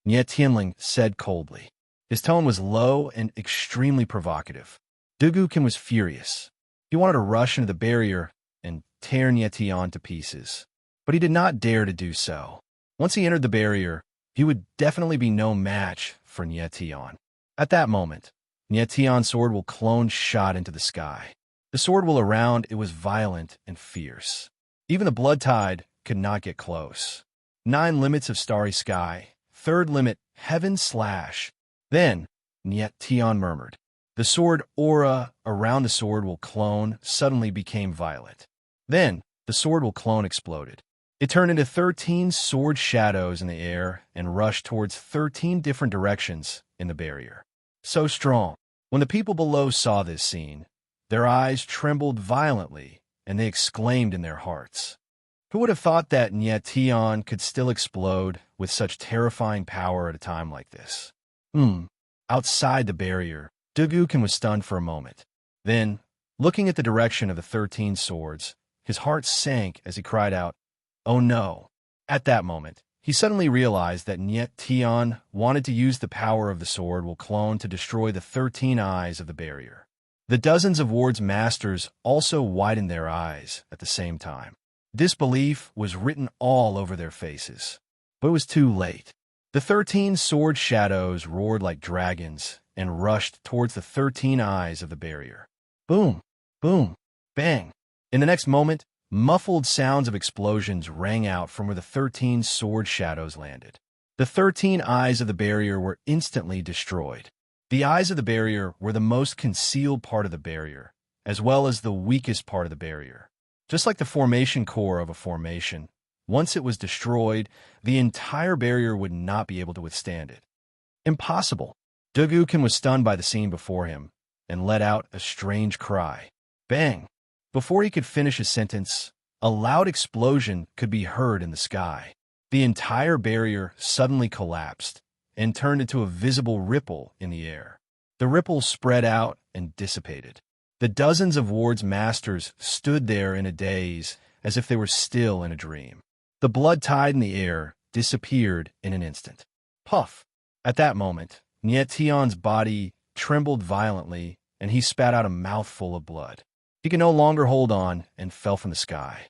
Nietionling said coldly. His tone was low and extremely provocative. Dugukan was furious. He wanted to rush into the barrier and tear Nietion to pieces, but he did not dare to do so. Once he entered the barrier, he would definitely be no match for Nietion. At that moment, Nietion's sword will clone shot into the sky. The sword will around it was violent and fierce. Even the blood tide could not get close. 9 limits of starry sky. 3rd limit, heaven slash. Then, Nietion murmured. The sword aura around the sword will clone suddenly became violet. Then, the sword will clone exploded. It turned into 13 sword shadows in the air and rushed towards 13 different directions in the barrier. So strong. When the people below saw this scene, their eyes trembled violently, and they exclaimed in their hearts. Who would have thought that Nietion could still explode with such terrifying power at a time like this? Outside the barrier, Dugukan was stunned for a moment. Then, looking at the direction of the 13 swords, his heart sank as he cried out, "Oh no!" At that moment, he suddenly realized that Nietion wanted to use the power of the sword will clone to destroy the 13 eyes of the barrier. The dozens of ward's masters also widened their eyes at the same time. Disbelief was written all over their faces. But it was too late. The 13 sword shadows roared like dragons and rushed towards the 13 eyes of the barrier. Boom, boom, bang. In the next moment, muffled sounds of explosions rang out from where the 13 sword shadows landed. The 13 eyes of the barrier were instantly destroyed. The eyes of the barrier were the most concealed part of the barrier, as well as the weakest part of the barrier. Just like the formation core of a formation, once it was destroyed, the entire barrier would not be able to withstand it. Impossible. Dugukan was stunned by the scene before him and let out a strange cry. Bang! Before he could finish his sentence, a loud explosion could be heard in the sky. The entire barrier suddenly collapsed and turned into a visible ripple in the air. The ripples spread out and dissipated. The dozens of ward's masters stood there in a daze, as if they were still in a dream. The blood tide in the air disappeared in an instant. Puff! At that moment, Nietion's body trembled violently, and he spat out a mouthful of blood. He could no longer hold on and fell from the sky.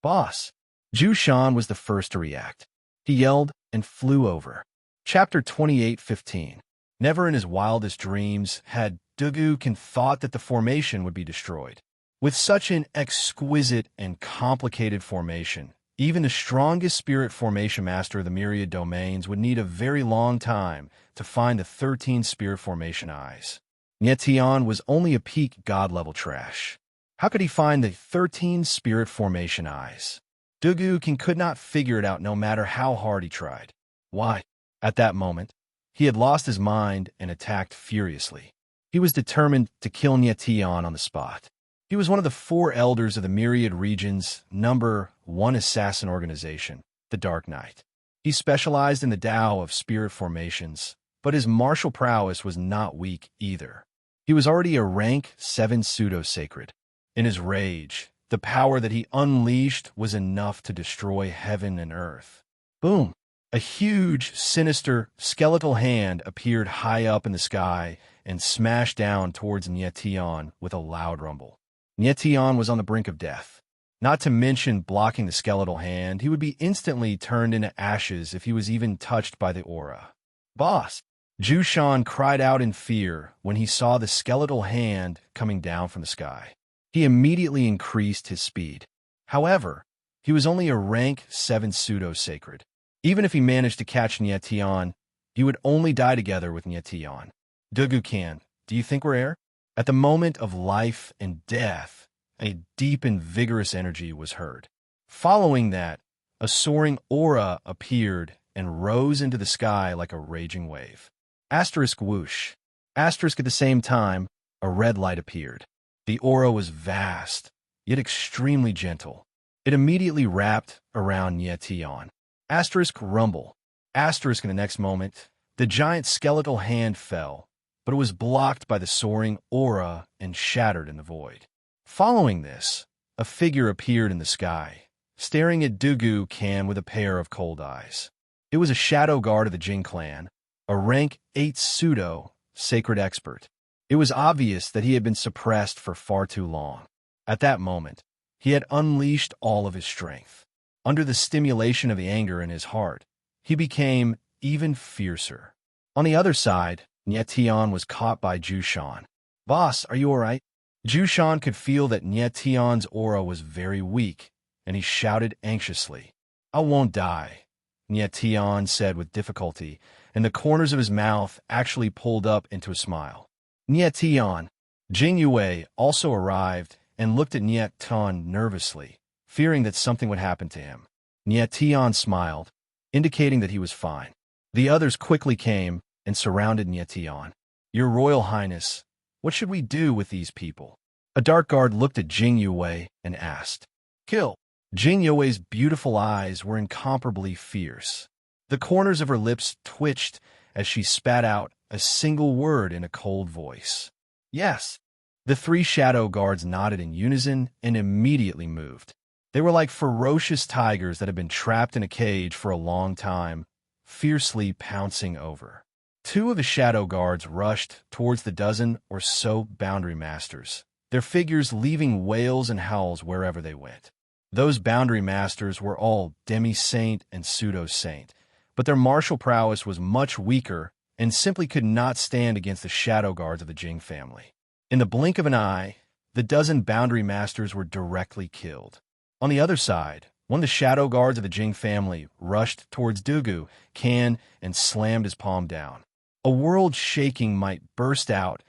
Boss! Jushan was the first to react. He yelled and flew over. Chapter 28:15. Never in his wildest dreams had Dugukin thought that the formation would be destroyed. With such an exquisite and complicated formation, even the strongest spirit formation master of the myriad domains would need a very long time to find the 13 spirit formation eyes. Nietion was only a peak god-level trash. How could he find the 13 spirit formation eyes? Dugukin could not figure it out no matter how hard he tried. Why? At that moment, he had lost his mind and attacked furiously. He was determined to kill Nietion on the spot. He was one of the 4 elders of the Myriad Region's #1 assassin organization, the Dark Knight. He specialized in the Tao of spirit formations, but his martial prowess was not weak either. He was already a rank 7 pseudo-sacred. In his rage, the power that he unleashed was enough to destroy heaven and earth. Boom! A huge, sinister, skeletal hand appeared high up in the sky and smashed down towards Nietion with a loud rumble. Nietion was on the brink of death. Not to mention blocking the skeletal hand, he would be instantly turned into ashes if he was even touched by the aura. Boss! Jushan cried out in fear when he saw the skeletal hand coming down from the sky. He immediately increased his speed. However, he was only a rank 7 pseudo-sacred. Even if he managed to catch Nietion, he would only die together with Nietion. Dugukin, do you think we're heir? At the moment of life and death, a deep and vigorous energy was heard. Following that, a soaring aura appeared and rose into the sky like a raging wave. Asterisk whoosh. Asterisk at the same time, a red light appeared. The aura was vast, yet extremely gentle. It immediately wrapped around Nietion. Asterisk rumble. Asterisk in the next moment, the giant skeletal hand fell, but it was blocked by the soaring aura and shattered in the void. Following this, a figure appeared in the sky, staring at Dugukin with a pair of cold eyes. It was a shadow guard of the Jing clan, a rank 8 pseudo-sacred expert. It was obvious that he had been suppressed for far too long. At that moment, he had unleashed all of his strength. Under the stimulation of the anger in his heart, he became even fiercer. On the other side, Nietion was caught by Jushan. Boss, are you all right? Jushan could feel that Nietion's aura was very weak, and he shouted anxiously. I won't die, Nietion said with difficulty, and the corners of his mouth actually pulled up into a smile. Nietion. Jing Yue also arrived and looked at Nietion nervously, fearing that something would happen to him. Nietion smiled, indicating that he was fine. The others quickly came and surrounded Nietion. Your Royal Highness, what should we do with these people? A dark guard looked at Jing Yue and asked. Kill. Jing Yue's beautiful eyes were incomparably fierce. The corners of her lips twitched as she spat out a single word in a cold voice. Yes. The 3 shadow guards nodded in unison and immediately moved. They were like ferocious tigers that had been trapped in a cage for a long time, fiercely pouncing over. 2 of the shadow guards rushed towards the dozen or so boundary masters, their figures leaving wails and howls wherever they went. Those boundary masters were all demi-saint and pseudo-saint, but their martial prowess was much weaker and simply could not stand against the shadow guards of the Jing family. In the blink of an eye, the dozen boundary masters were directly killed. On the other side, one of the shadow guards of the Jing family rushed towards Dugukin and slammed his palm down. A world-shaking might burst out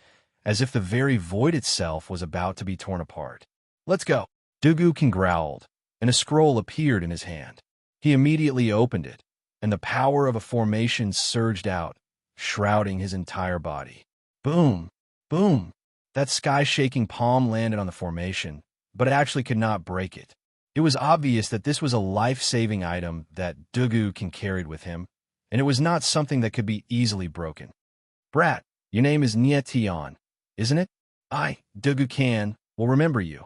as if the very void itself was about to be torn apart. Let's go. Dugukin growled, and a scroll appeared in his hand. He immediately opened it, and the power of a formation surged out, shrouding his entire body. Boom! Boom! That sky-shaking palm landed on the formation, but it actually could not break it. It was obvious that this was a life-saving item that Dugukin carried with him, and it was not something that could be easily broken. Brat, Your name is Nietion, isn't it? I, Dugu Khan, will remember you.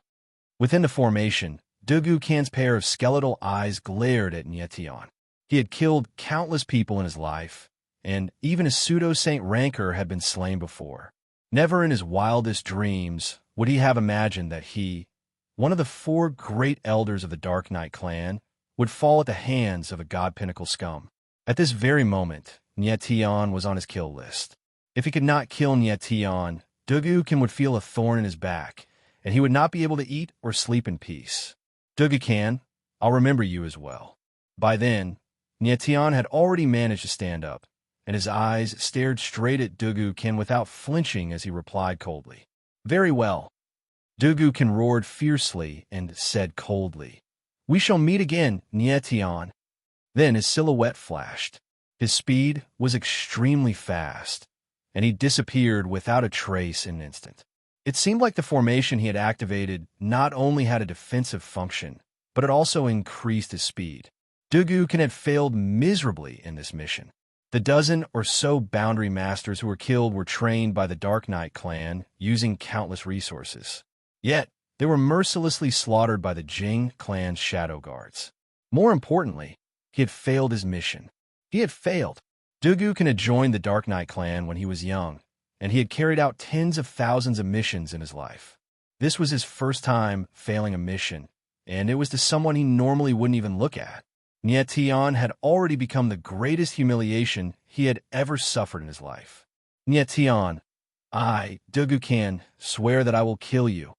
Within the formation, Dugu Khan's pair of skeletal eyes glared at Nietion. He had killed countless people in his life, and even a pseudo-saint Rancor had been slain before. Never in his wildest dreams would he have imagined that he, one of the 4 great elders of the Dark Knight clan, would fall at the hands of a God Pinnacle scum. At this very moment, Nietion was on his kill list. If he could not kill Nietion, Dugu Khan would feel a thorn in his back, and he would not be able to eat or sleep in peace. Dugu Khan, I'll remember you as well. By then, Nietion had already managed to stand up, and his eyes stared straight at Dugu Khan without flinching as he replied coldly. Very well. Dugu Khan roared fiercely and said coldly, We shall meet again, Nietion. Then his silhouette flashed. His speed was extremely fast, and he disappeared without a trace in an instant. It seemed like the formation he had activated not only had a defensive function, but it also increased his speed. Dugu Khan had failed miserably in this mission. The dozen or so boundary masters who were killed were trained by the Dark Knight clan using countless resources. Yet, they were mercilessly slaughtered by the Jing clan's shadow guards. More importantly, he had failed his mission. He had failed. Dugu Khan had joined the Dark Knight clan when he was young, and he had carried out tens of thousands of missions in his life. This was his first time failing a mission, and it was to someone he normally wouldn't even look at. Nietion had already become the greatest humiliation he had ever suffered in his life. Nietion, I, Dugu Khan, swear that I will kill you.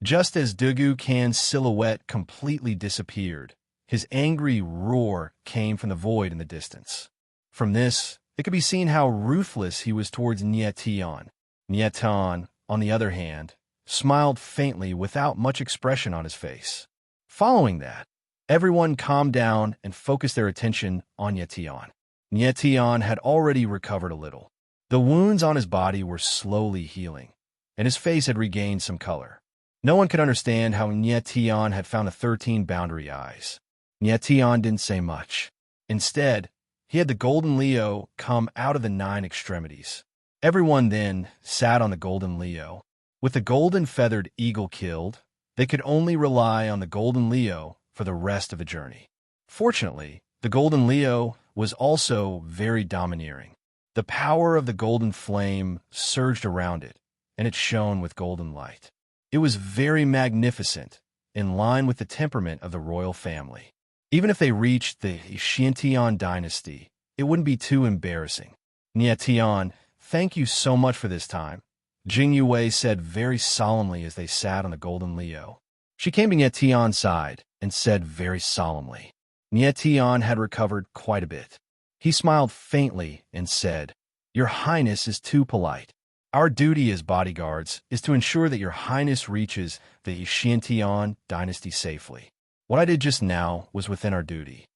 Just as Dugu Khan's silhouette completely disappeared, his angry roar came from the void in the distance. From this, it could be seen how ruthless he was towards Nietion. Nietion, on the other hand, smiled faintly without much expression on his face. Following that, everyone calmed down and focused their attention on Nietion. Nietion had already recovered a little. The wounds on his body were slowly healing, and his face had regained some color. No one could understand how Nietion had found the 13 boundary eyes. Nietion didn't say much. Instead, he had the Golden Leo come out of the 9 extremities. Everyone then sat on the Golden Leo. With the Golden Feathered Eagle killed, they could only rely on the Golden Leo for the rest of the journey. Fortunately, the Golden Leo was also very domineering. The power of the golden flame surged around it, and it shone with golden light. It was very magnificent, in line with the temperament of the royal family. Even if they reached the Xiantian dynasty, it wouldn't be too embarrassing. Nietion, thank you so much for this time, Jing Yue said very solemnly as they sat on the Golden Leo. She came to Nietion's side and said very solemnly. Nietion had recovered quite a bit. He smiled faintly and said, Your Highness is too polite. Our duty as bodyguards is to ensure that Your Highness reaches the Xiantian dynasty safely. What I did just now was within our duty.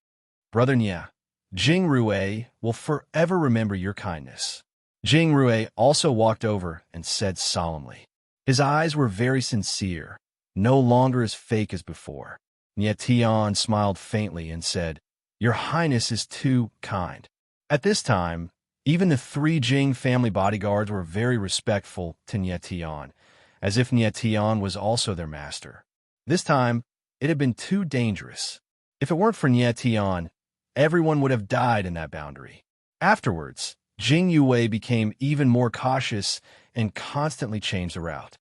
Brother Nia, Jing Rue will forever remember your kindness. Jing Rue also walked over and said solemnly. His eyes were very sincere, no longer as fake as before. Nietion smiled faintly and said, Your Highness is too kind. At this time, even the 3 Jing family bodyguards were very respectful to Nietion, as if Nietion was also their master. This time, it had been too dangerous. If it weren't for Nietion, everyone would have died in that boundary. Afterwards, Jing Yue became even more cautious and constantly changed the route.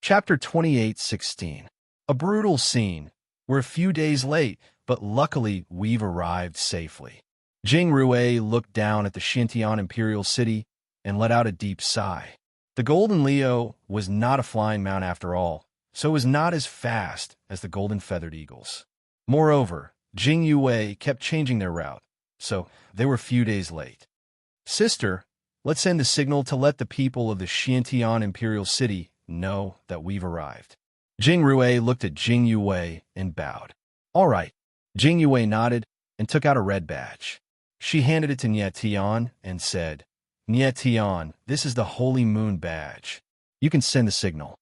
Chapter 28:16. A brutal scene. We're a few days late, but luckily we've arrived safely. Jing Rue looked down at the Xiantian Imperial City and let out a deep sigh. The Golden Leo was not a flying mount after all, so it was not as fast as the Golden Feathered Eagles. Moreover, Jing Yue kept changing their route, so they were a few days late. Sister, let's send the signal to let the people of the Xiantian Imperial City know that we've arrived. Jing Rue looked at Jing Yue and bowed. All right. Jing Yue nodded and took out a red badge. She handed it to Nietion and said, Nietion, this is the Holy Moon badge. You can send the signal.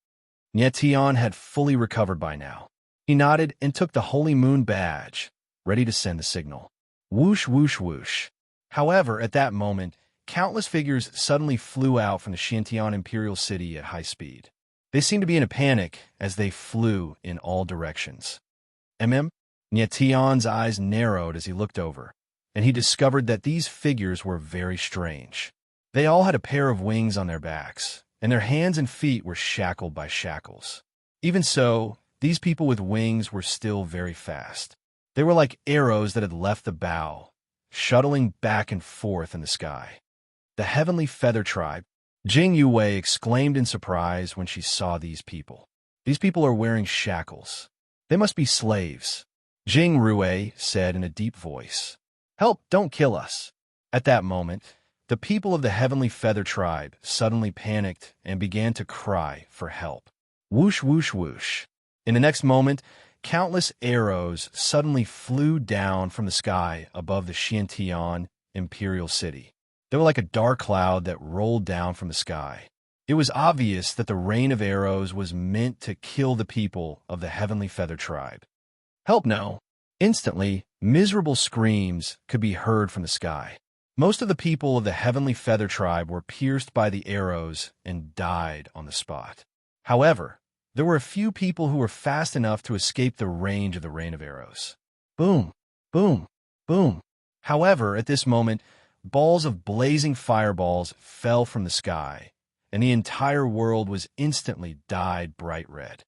Nietion had fully recovered by now. He nodded and took the Holy Moon badge, ready to send the signal. Whoosh, whoosh, whoosh. However, at that moment, countless figures suddenly flew out from the Xiantian imperial city at high speed. They seemed to be in a panic as they flew in all directions. Nietian's eyes narrowed as he looked over, and he discovered that these figures were very strange. They all had a pair of wings on their backs, and their hands and feet were shackled by shackles. Even so, these people with wings were still very fast. They were like arrows that had left the bow, shuttling back and forth in the sky. The Heavenly Feather Tribe. Jing Yue exclaimed in surprise when she saw these people. These people are wearing shackles. They must be slaves. Jing Rue said in a deep voice. Help, don't kill us. At that moment, the people of the Heavenly Feather Tribe suddenly panicked and began to cry for help. Whoosh, whoosh, whoosh. In the next moment, countless arrows suddenly flew down from the sky above the Xiantian imperial city. They were like a dark cloud that rolled down from the sky. It was obvious that the rain of arrows was meant to kill the people of the Heavenly Feather Tribe. Help no! Instantly, miserable screams could be heard from the sky. Most of the people of the Heavenly Feather Tribe were pierced by the arrows and died on the spot. However, there were a few people who were fast enough to escape the range of the rain of arrows. Boom! Boom! Boom! However, at this moment, balls of blazing fireballs fell from the sky, and the entire world was instantly dyed bright red.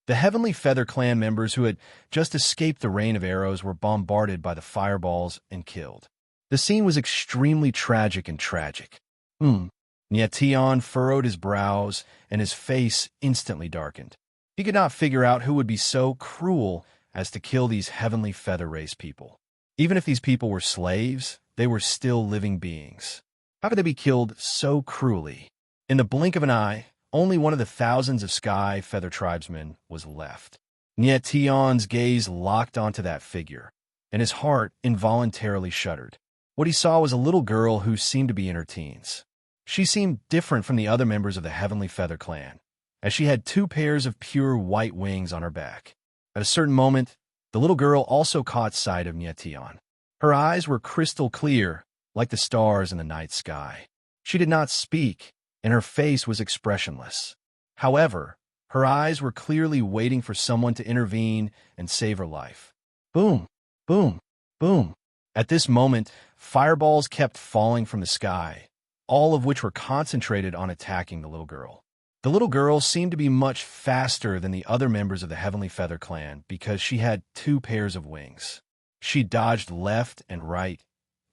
The Heavenly Feather Clan members who had just escaped the rain of arrows were bombarded by the fireballs and killed. The scene was extremely tragic and tragic. Nietian furrowed his brows, and his face instantly darkened. He could not figure out who would be so cruel as to kill these Heavenly Feather Race people. Even if these people were slaves, they were still living beings. How could they be killed so cruelly? In the blink of an eye, only one of the thousands of Sky Feather tribesmen was left. Nietian's gaze locked onto that figure, and his heart involuntarily shuddered. What he saw was a little girl who seemed to be in her teens. She seemed different from the other members of the Heavenly Feather Clan, as she had 2 pairs of pure white wings on her back. At a certain moment, the little girl also caught sight of Nietian. Her eyes were crystal clear, like the stars in the night sky. She did not speak, and her face was expressionless. However, her eyes were clearly waiting for someone to intervene and save her life. Boom! Boom! Boom! At this moment, fireballs kept falling from the sky, all of which were concentrated on attacking the little girl. The little girl seemed to be much faster than the other members of the Heavenly Feather Clan because she had 2 pairs of wings. She dodged left and right,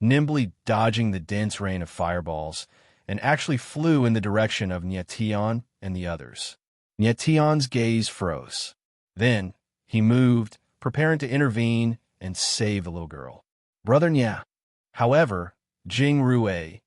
nimbly dodging the dense rain of fireballs, and actually flew in the direction of Nietian and the others. Nietian's gaze froze. Then, he moved, preparing to intervene and save the little girl. Brother Nya. However, Jing Rue,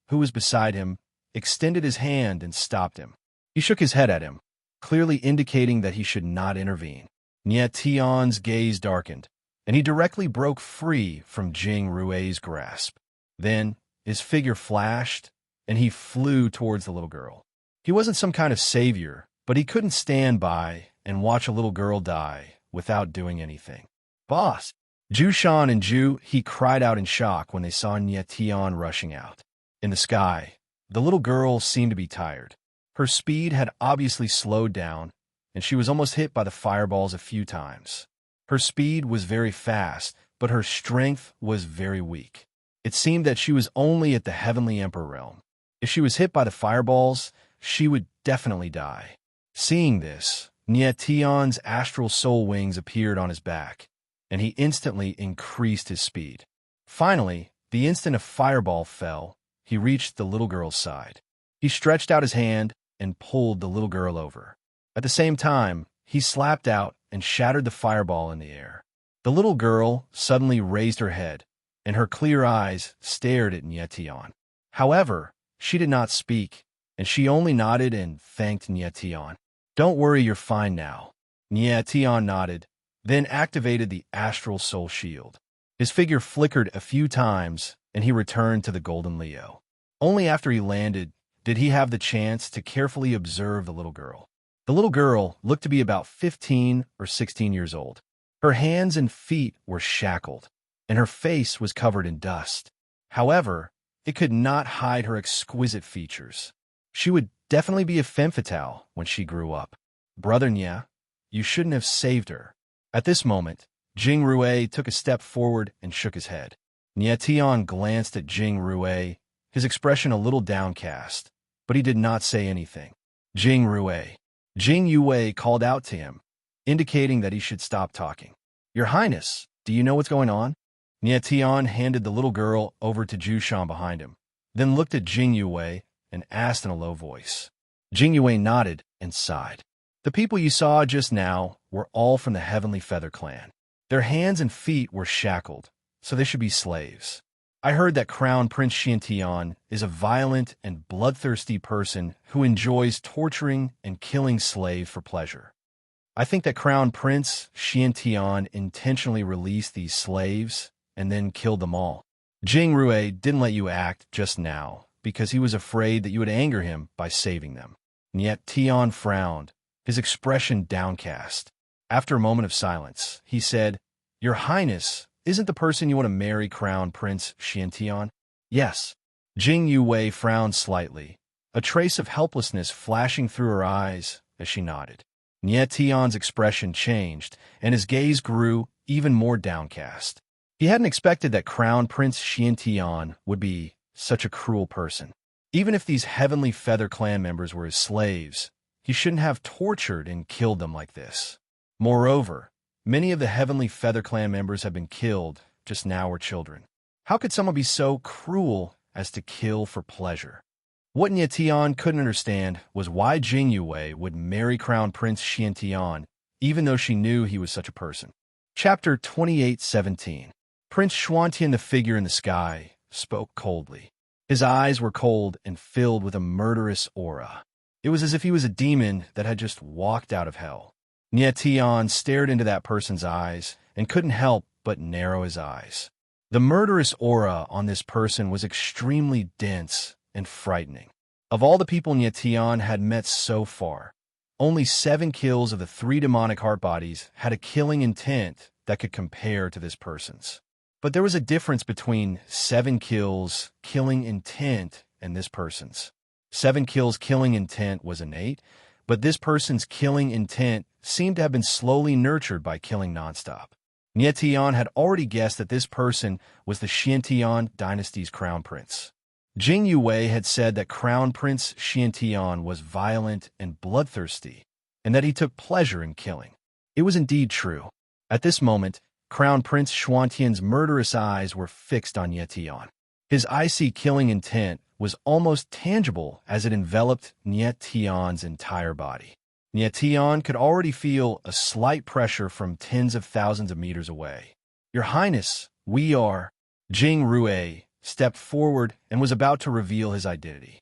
who was beside him, extended his hand and stopped him. He shook his head at him, clearly indicating that he should not intervene. Nietian's gaze darkened, and he directly broke free from Jing Rue's grasp. Then, his figure flashed, and he flew towards the little girl. He wasn't some kind of savior, but he couldn't stand by and watch a little girl die without doing anything. Boss! Jushan and Ju, he cried out in shock when they saw Nietian rushing out. In the sky, the little girl seemed to be tired. Her speed had obviously slowed down, and she was almost hit by the fireballs a few times. Her speed was very fast, but her strength was very weak. It seemed that she was only at the Heavenly Emperor realm. If she was hit by the fireballs, she would definitely die. Seeing this, Nietian's astral soul wings appeared on his back, and he instantly increased his speed. Finally, the instant a fireball fell, he reached the little girl's side. He stretched out his hand and pulled the little girl over. At the same time, he slapped out and shattered the fireball in the air. The little girl suddenly raised her head, and her clear eyes stared at Nietian. However, she did not speak, and she only nodded and thanked Nietian. Don't worry, you're fine now. Nietian nodded, then activated the astral soul shield. His figure flickered a few times, and he returned to the Golden Leo. Only after he landed did he have the chance to carefully observe the little girl. The little girl looked to be about 15 or 16 years old. Her hands and feet were shackled, and her face was covered in dust. However, it could not hide her exquisite features. She would definitely be a femme fatale when she grew up. Brother Nya, you shouldn't have saved her. At this moment, Jing Rue took a step forward and shook his head. Nya Tian glanced at Jing Rue, his expression a little downcast, but he did not say anything. Jing Rue. Jing Yue called out to him, indicating that he should stop talking. Your Highness, do you know what's going on? Nya Tian handed the little girl over to Zhu Shan behind him, then looked at Jing Yue and asked in a low voice. Jing Yue nodded and sighed. The people you saw just now were all from the Heavenly Feather clan. Their hands and feet were shackled, so they should be slaves. I heard that Crown Prince Xiantian is a violent and bloodthirsty person who enjoys torturing and killing slaves for pleasure. I think that Crown Prince Xiantian intentionally released these slaves and then killed them all. Jing Rue didn't let you act just now because he was afraid that you would anger him by saving them. And yet Tian frowned, his expression downcast. After a moment of silence, he said, Your Highness, isn't the person you want to marry Crown Prince Xiantian? Yes. Jing Yue frowned slightly, a trace of helplessness flashing through her eyes as she nodded. Nye Tian's expression changed, and his gaze grew even more downcast. He hadn't expected that Crown Prince Xiantian would be such a cruel person. Even if these Heavenly Feather clan members were his slaves, he shouldn't have tortured and killed them like this. Moreover, many of the Heavenly Feather clan members have been killed just now were children. How could someone be so cruel as to kill for pleasure? What Nye Tian couldn't understand was why Jing Yue would marry Crown Prince Xiantian, even though she knew he was such a person. Chapter 28:17. Prince Xuantian, the figure in the sky, spoke coldly. His eyes were cold and filled with a murderous aura. It was as if he was a demon that had just walked out of hell. Nye Tian stared into that person's eyes and couldn't help but narrow his eyes. The murderous aura on this person was extremely dense and frightening. Of all the people Nye Tian had met so far, only 7 kills of the 3 demonic heart bodies had a killing intent that could compare to this person's. But there was a difference between 7 kills killing intent and this person's. 7 kills killing intent was innate, but this person's killing intent seemed to have been slowly nurtured by killing nonstop. Nye Tian had already guessed that this person was the Xiantian dynasty's crown prince. Jing Yue had said that Crown Prince Xiantian was violent and bloodthirsty, and that he took pleasure in killing. It was indeed true. At this moment, Crown Prince Xuantian's murderous eyes were fixed on Nye Tian. His icy killing intent was almost tangible as it enveloped Nye Tian's entire body. Nye Tian could already feel a slight pressure from tens of thousands of meters away. Your Highness, we are... Jing Rue stepped forward and was about to reveal his identity.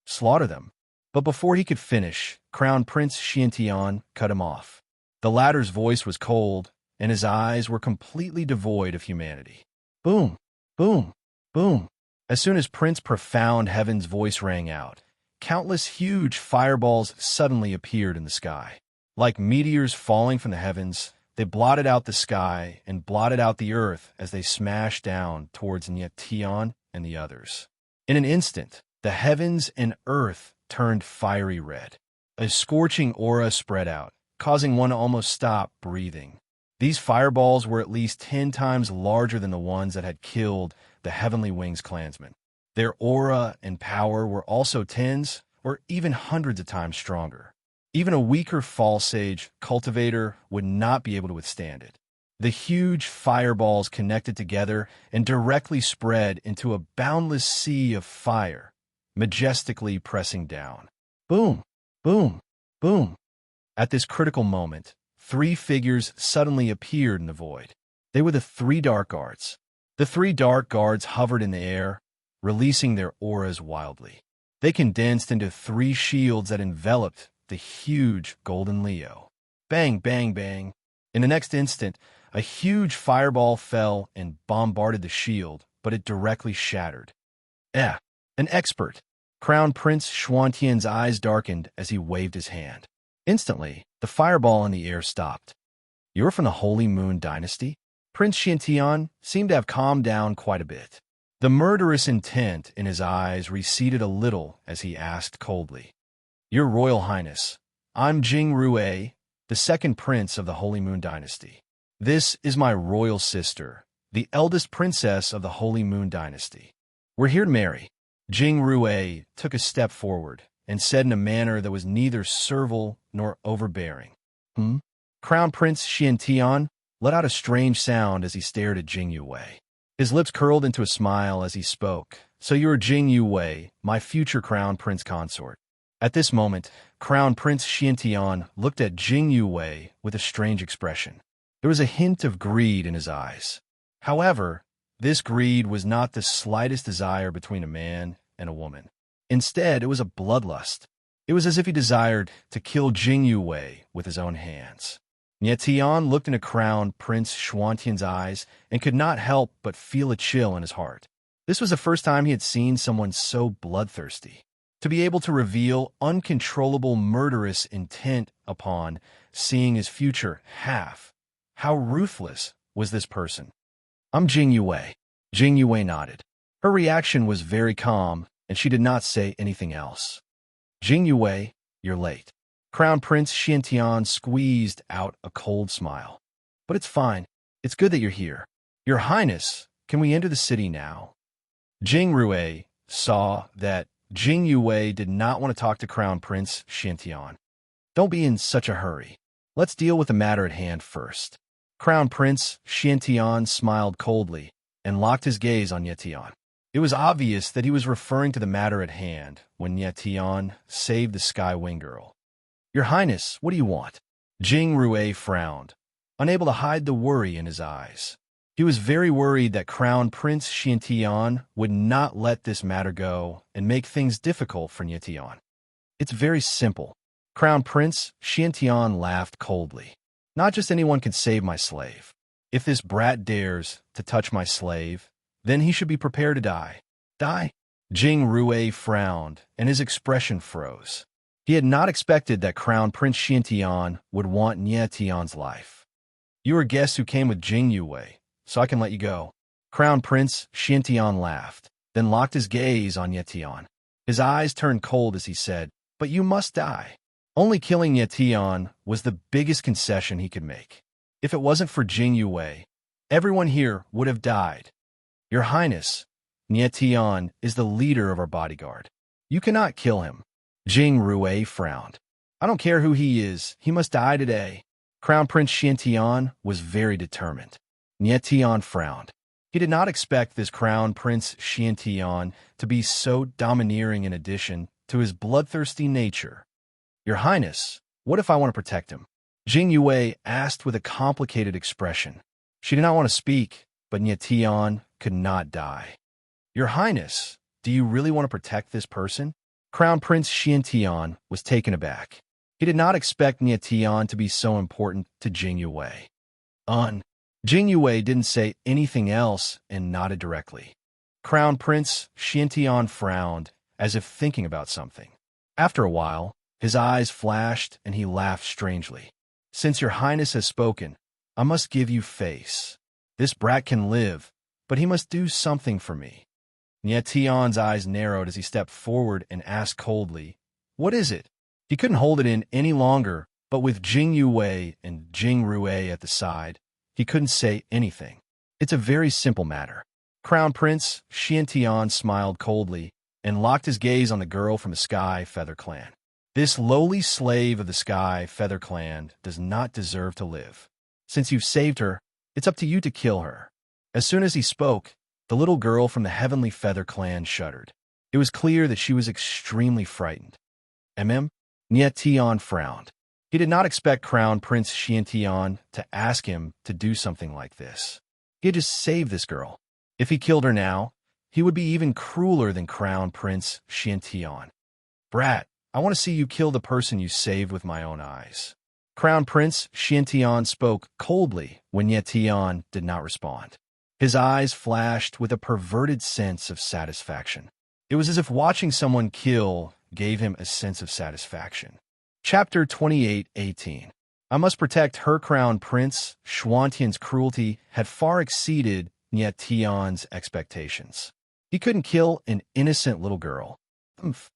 Slaughter them. But before he could finish, Crown Prince Xiantian cut him off. The latter's voice was cold, and his eyes were completely devoid of humanity. Boom, boom, boom. As soon as Prince Profound Heaven's voice rang out, countless huge fireballs suddenly appeared in the sky. Like meteors falling from the heavens, they blotted out the sky and blotted out the earth as they smashed down towards Nye Tian and the others. In an instant, the heavens and earth turned fiery red. A scorching aura spread out, causing one to almost stop breathing. These fireballs were at least 10 times larger than the ones that had killed the Heavenly Wings clansmen. Their aura and power were also tens or even hundreds of times stronger. Even a weaker Fall Sage cultivator would not be able to withstand it. The huge fireballs connected together and directly spread into a boundless sea of fire, majestically pressing down. Boom, boom, boom. At this critical moment, 3 figures suddenly appeared in the void. They were the 3 Dark Guards. The 3 Dark Guards hovered in the air, releasing their auras wildly. They condensed into 3 shields that enveloped the huge golden Leo. Bang, bang, bang. In the next instant, a huge fireball fell and bombarded the shield, but it directly shattered. An expert. Crown Prince Xuantian's eyes darkened as he waved his hand. Instantly, the fireball in the air stopped. You're from the Holy Moon Dynasty? Prince Xiantian seemed to have calmed down quite a bit. The murderous intent in his eyes receded a little as he asked coldly, "Your Royal Highness, I'm Jing Rue, the second prince of the Holy Moon Dynasty. This is my royal sister, the eldest princess of the Holy Moon Dynasty. We're here to marry." Jing Rue took a step forward and said in a manner that was neither servile nor overbearing, Crown Prince Xiantian let out a strange sound as he stared at Jing Yue. His lips curled into a smile as he spoke. "So you are Jing Yue, my future Crown Prince consort." At this moment, Crown Prince Xiantian looked at Jing Yue with a strange expression. There was a hint of greed in his eyes. However, this greed was not the slightest desire between a man and a woman. Instead, it was a bloodlust. It was as if he desired to kill Jing Yue with his own hands. Nietian looked into Crown Prince Xuantian's eyes and could not help but feel a chill in his heart. This was the first time he had seen someone so bloodthirsty. To be able to reveal uncontrollable murderous intent upon seeing his future half. How ruthless was this person? "I'm Jing Yue." Jing Yue nodded. Her reaction was very calm, and she did not say anything else. "Jing Yue, you're late." Crown Prince Xiantian squeezed out a cold smile. "But it's fine. It's good that you're here. Your Highness, can we enter the city now?" Jing Rue saw that Jing Yue did not want to talk to Crown Prince Xiantian. "Don't be in such a hurry. Let's deal with the matter at hand first." Crown Prince Xiantian smiled coldly and locked his gaze on Nietian. It was obvious that he was referring to the matter at hand when Nietian saved the Sky Wing Girl. "Your Highness, what do you want?" Jing Rue frowned, unable to hide the worry in his eyes. He was very worried that Crown Prince Xiantian would not let this matter go and make things difficult for Nietian. "It's very simple." Crown Prince Xiantian laughed coldly. "Not just anyone can save my slave. If this brat dares to touch my slave, then he should be prepared to die." "Die?" Jing Rue frowned, and his expression froze. He had not expected that Crown Prince Xiantian would want Nietian's life. "You are guests who came with Jing Yue, so I can let you go." Crown Prince Xiantian laughed, then locked his gaze on Nietian. His eyes turned cold as he said, "But you must die." Only killing Nietian was the biggest concession he could make. If it wasn't for Jing Yue, everyone here would have died. "Your Highness, Nietian is the leader of our bodyguard. You cannot kill him." Jing Rue frowned. "I don't care who he is. He must die today." Crown Prince Xiantian was very determined. Nietian frowned. He did not expect this Crown Prince Xiantian to be so domineering in addition to his bloodthirsty nature. "Your Highness, what if I want to protect him?" Jing Yue asked with a complicated expression. She did not want to speak, but Nietian could not die. "Your Highness, do you really want to protect this person?" Crown Prince Xiantian was taken aback. He did not expect Nietian to be so important to Jing Yue. Jing Yue didn't say anything else and nodded directly. Crown Prince Xiantian frowned, as if thinking about something. After a while, his eyes flashed and he laughed strangely. "Since your Highness has spoken, I must give you face. This brat can live, but he must do something for me." Nietian's eyes narrowed as he stepped forward and asked coldly, "What is it?" He couldn't hold it in any longer, but with Jing Yue and Jing Rue at the side, he couldn't say anything. "It's a very simple matter." Crown Prince Xiantian smiled coldly and locked his gaze on the girl from the Sky Feather Clan. This lowly slave of the Sky Feather Clan does not deserve to live. Since you've saved her, it's up to you to kill her. As soon as he spoke, the little girl from the Heavenly Feather Clan shuddered. It was clear that she was extremely frightened. Nietian frowned. He did not expect Crown Prince Xiantian to ask him to do something like this. He had just saved this girl. If he killed her now, he would be even crueler than Crown Prince Xiantian. "Brat, I want to see you kill the person you saved with my own eyes." Crown Prince Xiantian spoke coldly when Nietian did not respond. His eyes flashed with a perverted sense of satisfaction. It was as if watching someone kill gave him a sense of satisfaction. Chapter 28:18. I must protect her. Crown Prince Xuantian's cruelty had far exceeded Nietian's expectations. He couldn't kill an innocent little girl. Humph.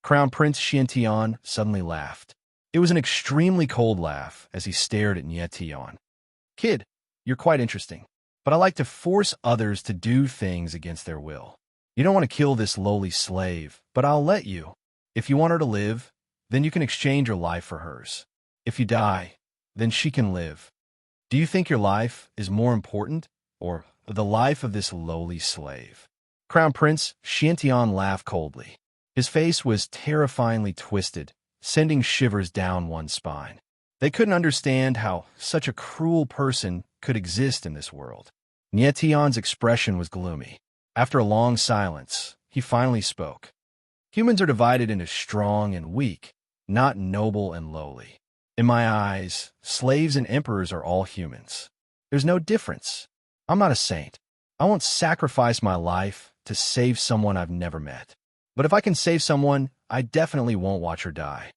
Crown Prince Xiantian suddenly laughed. It was an extremely cold laugh as he stared at Nietian. Kid, you're quite interesting, but I like to force others to do things against their will. You don't want to kill this lowly slave, but I'll let you. If you want her to live, then you can exchange your life for hers. If you die, then she can live. Do you think your life is more important, or the life of this lowly slave? Crown Prince Xiantian laughed coldly. His face was terrifyingly twisted, sending shivers down one's spine. They couldn't understand how such a cruel person could exist in this world. Nietian's expression was gloomy. After a long silence, he finally spoke. Humans are divided into strong and weak, not noble and lowly. In my eyes, slaves and emperors are all humans. There's no difference. I'm not a saint. I won't sacrifice my life to save someone I've never met. But if I can save someone, I definitely won't watch her die.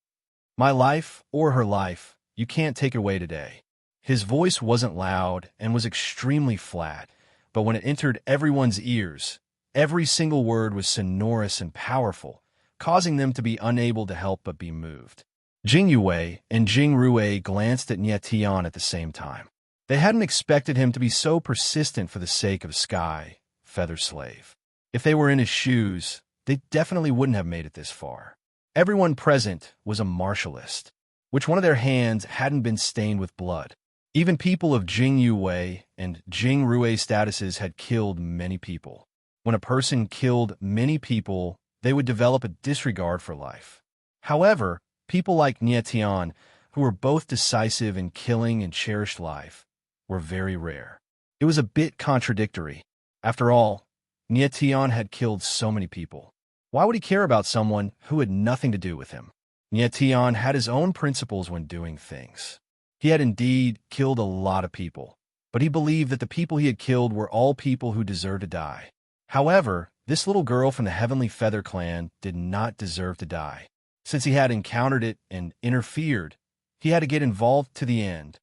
My life, or her life, you can't take away today. His voice wasn't loud and was extremely flat, but when it entered everyone's ears, every single word was sonorous and powerful, causing them to be unable to help but be moved. Jing Yue and Jing Rue glanced at Nietian at the same time. They hadn't expected him to be so persistent for the sake of Sky, Feather Slave. If they were in his shoes, they definitely wouldn't have made it this far. Everyone present was a martialist, which one of their hands hadn't been stained with blood. Even people of Jing Yue and Jing Rue statuses had killed many people. When a person killed many people, they would develop a disregard for life. However, people like Nietian, who were both decisive in killing and cherished life, were very rare. It was a bit contradictory. After all, Nietian had killed so many people. Why would he care about someone who had nothing to do with him? Nietian had his own principles when doing things. He had indeed killed a lot of people, but he believed that the people he had killed were all people who deserved to die. However, this little girl from the Heavenly Feather clan did not deserve to die. Since he had encountered it and interfered, he had to get involved to the end.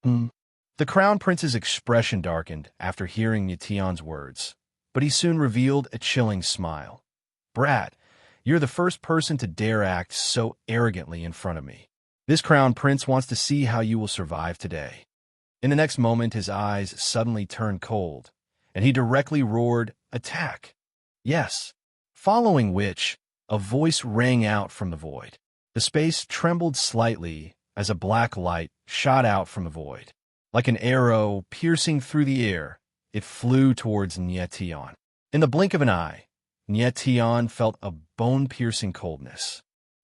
The Crown Prince's expression darkened after hearing Nietian's words, but he soon revealed a chilling smile. Brat, you're the first person to dare act so arrogantly in front of me. This Crown Prince wants to see how you will survive today. In the next moment, his eyes suddenly turned cold, and he directly roared, "Attack!" Yes. Following which, a voice rang out from the void. The space trembled slightly as a black light shot out from the void. Like an arrow piercing through the air, it flew towards Nietian. In the blink of an eye, Nietian felt a bone-piercing coldness.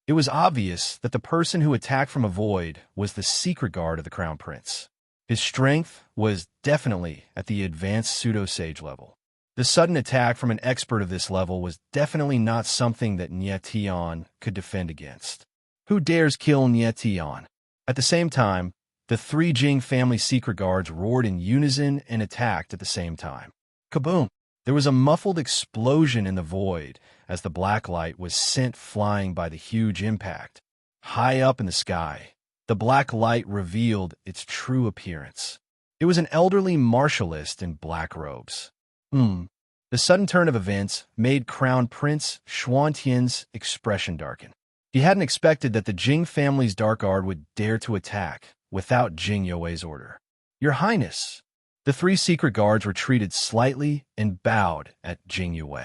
It was obvious that the person who attacked from a void was the secret guard of the Crown Prince. His strength was definitely at the advanced pseudo-sage level. The sudden attack from an expert of this level was definitely not something that Nietian could defend against. Who dares kill Nietian? At the same time, the three Jing family secret guards roared in unison and attacked at the same time. Kaboom! There was a muffled explosion in the void as the black light was sent flying by the huge impact. High up in the sky, the black light revealed its true appearance. It was an elderly martialist in black robes. The sudden turn of events made Crown Prince Xuantian's expression darken. He hadn't expected that the Jing family's Dark Guard would dare to attack without Jing Yue's order. Your Highness! The three secret guards retreated slightly and bowed at Jing Yue.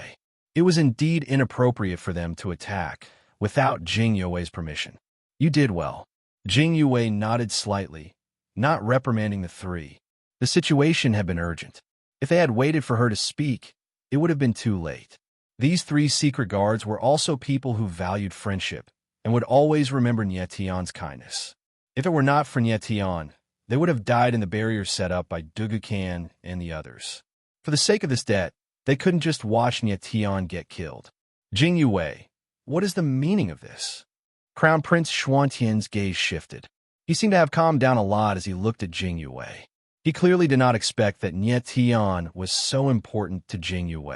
It was indeed inappropriate for them to attack without Jing Yue's permission. You did well. Jing Yue nodded slightly, not reprimanding the three. The situation had been urgent. If they had waited for her to speak, it would have been too late. These three secret guards were also people who valued friendship and would always remember Nietian's kindness. If it were not for Nietian, they would have died in the barrier set up by Dugukan and the others. For the sake of this debt, they couldn't just watch Nietian get killed. Jing Yue, what is the meaning of this? Crown Prince Xuantian's gaze shifted. He seemed to have calmed down a lot as he looked at Jing Yue. He clearly did not expect that Nietian was so important to Jing Yue.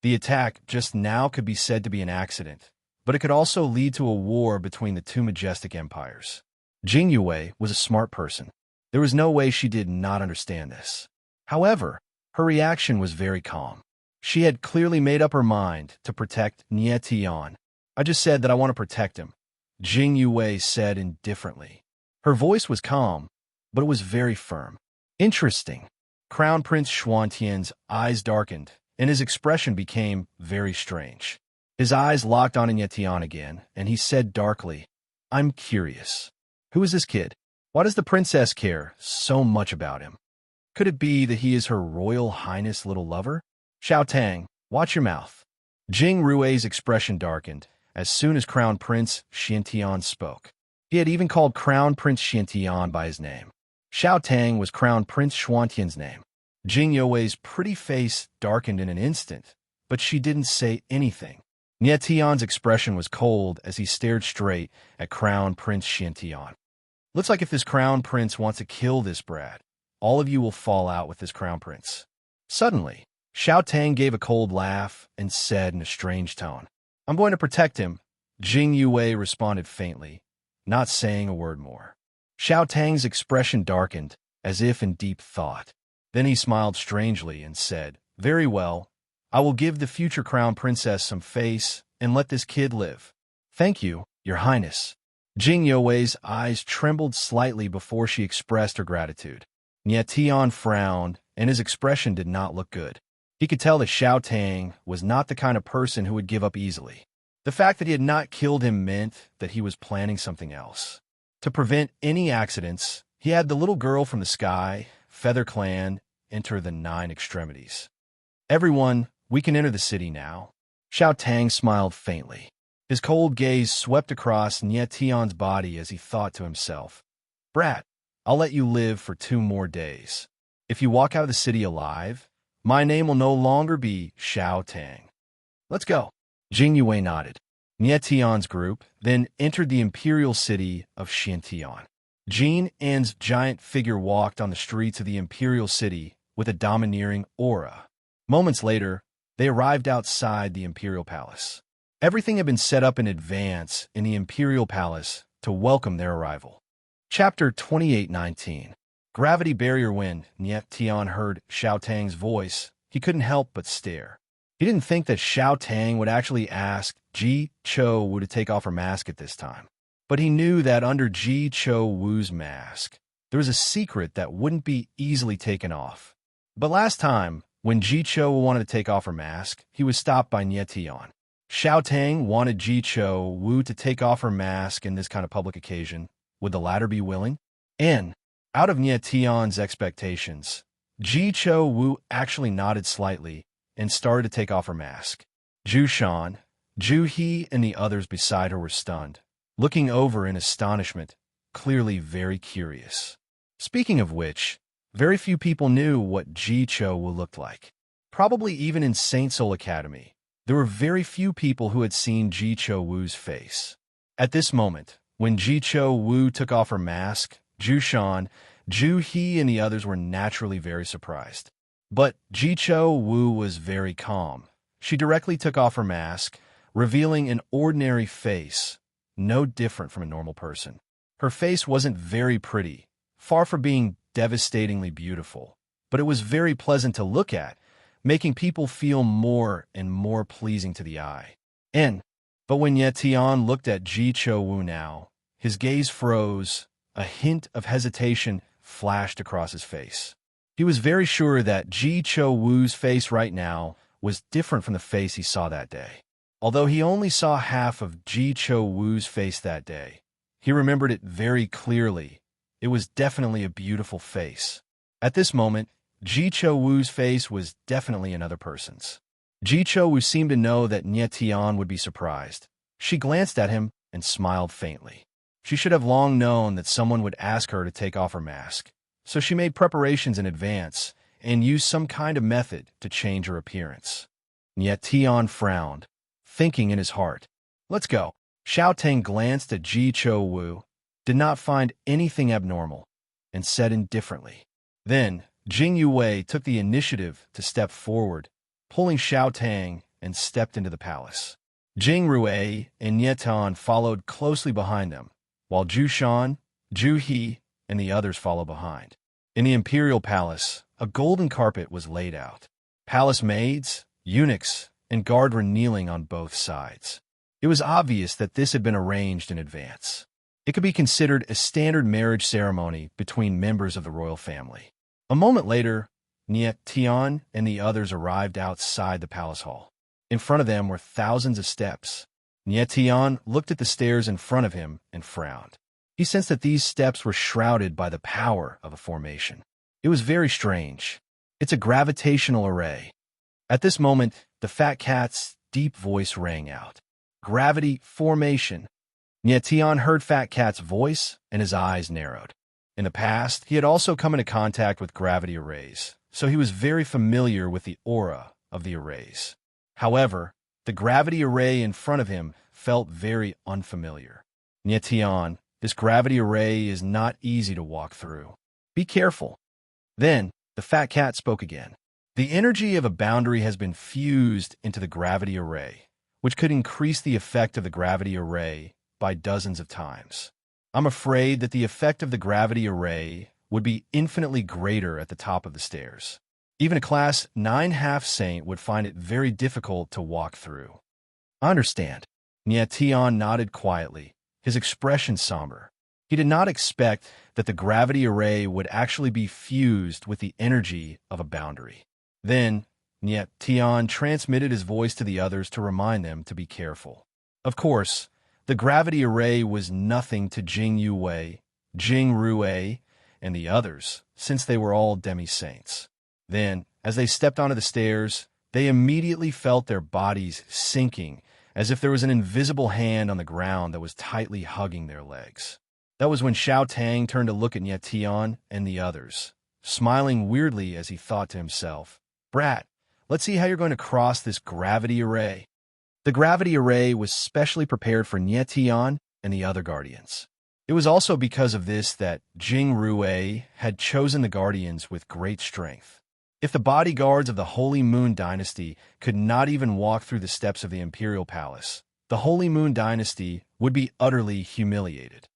The attack just now could be said to be an accident, but it could also lead to a war between the two majestic empires. Jing Yue was a smart person. There was no way she did not understand this. However, her reaction was very calm. She had clearly made up her mind to protect Nie Tian. I just said that I want to protect him, Jing Yue said indifferently. Her voice was calm, but it was very firm. Interesting. Crown Prince Xuantian's eyes darkened, and his expression became very strange. His eyes locked on Nie Tian again, and he said darkly, I'm curious. Who is this kid? Why does the princess care so much about him? Could it be that he is her royal highness' little lover? Xiao Tang, watch your mouth. Jing Rui's expression darkened as soon as Crown Prince Xiantian spoke. He had even called Crown Prince Xiantian by his name. Xiao Tang was Crown Prince Xuantian's name. Jing Yue's pretty face darkened in an instant, but she didn't say anything. Nie Tian's expression was cold as he stared straight at Crown Prince Xiantian. Looks like if this Crown Prince wants to kill this brat, all of you will fall out with this Crown Prince. Suddenly, Xiao Tang gave a cold laugh and said in a strange tone, I'm going to protect him. Jing Yue responded faintly, not saying a word more. Xiao Tang's expression darkened, as if in deep thought. Then he smiled strangely and said, Very well. I will give the future crown princess some face and let this kid live. Thank you, Your Highness. Jing Yue's eyes trembled slightly before she expressed her gratitude. Nie Tian frowned, and his expression did not look good. He could tell that Xiao Tang was not the kind of person who would give up easily. The fact that he had not killed him meant that he was planning something else. To prevent any accidents, he had the little girl from the sky, Feather Clan, enter the 9 extremities. Everyone, we can enter the city now. Xiao Tang smiled faintly. His cold gaze swept across Nie Tian's body as he thought to himself, Brat, I'll let you live for 2 more days. If you walk out of the city alive, my name will no longer be Xiao Tang. Let's go. Jing Yue nodded. Nie Tian's group then entered the imperial city of Xiantian. Jin An's giant figure walked on the streets of the imperial city with a domineering aura. Moments later, they arrived outside the imperial palace. Everything had been set up in advance in the imperial palace to welcome their arrival. Chapter 28:19. Gravity barrier. When Nie Tian heard Xiao Tang's voice, he couldn't help but stare. He didn't think that Xiao Tang would actually ask Ji Cho Wu to take off her mask at this time. But he knew that under Ji Cho Wu's mask, there was a secret that wouldn't be easily taken off. But last time, when Ji Cho Wu wanted to take off her mask, he was stopped by Nie Tian. Xiao Tang wanted Ji Cho Wu to take off her mask in this kind of public occasion. Would the latter be willing? And, out of Nie Tian's expectations, Ji Cho Wu actually nodded slightly and started to take off her mask. Zhu Shan, Zhu He, and the others beside her were stunned, looking over in astonishment, clearly very curious. Speaking of which, very few people knew what Ji Cho Wu looked like. Probably even in Saint Soul Academy, there were very few people who had seen Ji Cho Wu's face. At this moment, when Ji Cho Wu took off her mask, Zhu Shan, Zhu He, and the others were naturally very surprised. But Ji Cho Wu was very calm. She directly took off her mask, revealing an ordinary face, no different from a normal person. Her face wasn't very pretty, far from being devastatingly beautiful, but it was very pleasant to look at, making people feel more and more pleasing to the eye. But when Nie Tian looked at Ji Cho Wu now, his gaze froze, a hint of hesitation flashed across his face. He was very sure that Ji Cho Wu's face right now was different from the face he saw that day. Although he only saw half of Ji Cho Wu's face that day, he remembered it very clearly. It was definitely a beautiful face. At this moment, Ji Cho Wu's face was definitely another person's. Ji Cho Wu seemed to know that Nie Tian would be surprised. She glanced at him and smiled faintly. She should have long known that someone would ask her to take off her mask, so she made preparations in advance and used some kind of method to change her appearance. Nie Tian frowned, thinking in his heart, Let's go. Xiao Tang glanced at Ji Cho Wu, did not find anything abnormal, and said indifferently. Then, Jing Yue took the initiative to step forward, pulling Xiao Tang, and stepped into the palace. Jing Rue and Nie Tian followed closely behind them, while Zhu Shan, Zhu He, and the others followed behind. In the imperial palace, a golden carpet was laid out. Palace maids, eunuchs, and guard were kneeling on both sides. It was obvious that this had been arranged in advance. It could be considered a standard marriage ceremony between members of the royal family. A moment later, Nie Tian and the others arrived outside the palace hall. In front of them were thousands of steps. Nie Tian looked at the stairs in front of him and frowned. He sensed that these steps were shrouded by the power of a formation. It was very strange. It's a gravitational array. At this moment, the fat cat's deep voice rang out. Gravity formation. Nie Tian heard Fat Cat's voice, and his eyes narrowed. In the past, he had also come into contact with gravity arrays, so he was very familiar with the aura of the arrays. However, the gravity array in front of him felt very unfamiliar. Nie Tian, this gravity array is not easy to walk through. Be careful. Then, the Fat Cat spoke again. The energy of a boundary has been fused into the gravity array, which could increase the effect of the gravity array by dozens of times. I'm afraid that the effect of the gravity array would be infinitely greater at the top of the stairs. Even a class 9 half-saint would find it very difficult to walk through. I understand. Nie Tian nodded quietly, his expression somber. He did not expect that the gravity array would actually be fused with the energy of a boundary. Then, Nie Tian transmitted his voice to the others to remind them to be careful. Of course, the gravity array was nothing to Jing Yue, Jing Rue, and the others, since they were all demi-saints. Then, as they stepped onto the stairs, they immediately felt their bodies sinking, as if there was an invisible hand on the ground that was tightly hugging their legs. That was when Xiao Tang turned to look at Nie Tian and the others, smiling weirdly as he thought to himself, "Brat, let's see how you're going to cross this gravity array." The gravity array was specially prepared for Nie Tian and the other guardians. It was also because of this that Jing Rue had chosen the guardians with great strength. If the bodyguards of the Holy Moon Dynasty could not even walk through the steps of the Imperial Palace, the Holy Moon Dynasty would be utterly humiliated.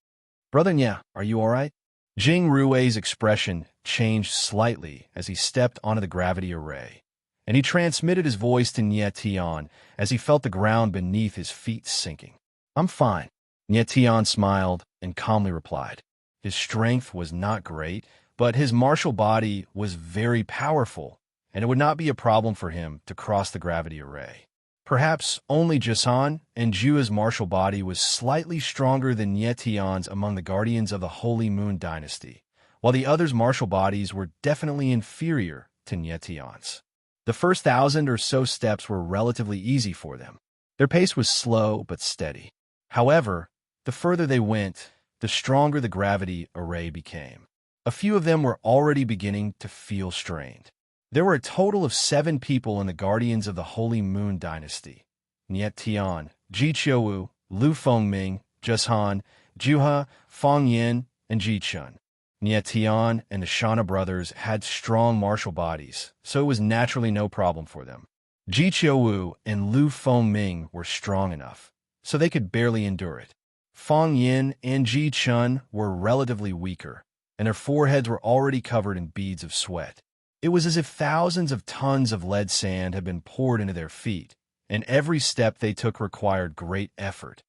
"Brother Nya, are you all right?" Jing Rue's expression changed slightly as he stepped onto the gravity array, and he transmitted his voice to Nie Tian as he felt the ground beneath his feet sinking. "I'm fine." Nie Tian smiled and calmly replied. His strength was not great, but his martial body was very powerful, and it would not be a problem for him to cross the gravity array. Perhaps only Jason and Jua's martial body was slightly stronger than Nie Tian's among the guardians of the Holy Moon Dynasty, while the others' martial bodies were definitely inferior to Nie Tian's. The first 1,000 or so steps were relatively easy for them. Their pace was slow but steady. However, the further they went, the stronger the gravity array became. A few of them were already beginning to feel strained. There were a total of 7 people in the Guardians of the Holy Moon Dynasty: Nie Tian, Ji Qiuwu, Lu Fengming, Jushan, Juha, Fang Yin, and Ji Chun. Nie Tian and the Shana brothers had strong martial bodies, so it was naturally no problem for them. Ji Qiuwu and Lu Fengming were strong enough, so they could barely endure it. Fang Yin and Ji Chun were relatively weaker, and their foreheads were already covered in beads of sweat. It was as if thousands of tons of lead sand had been poured into their feet, and every step they took required great effort.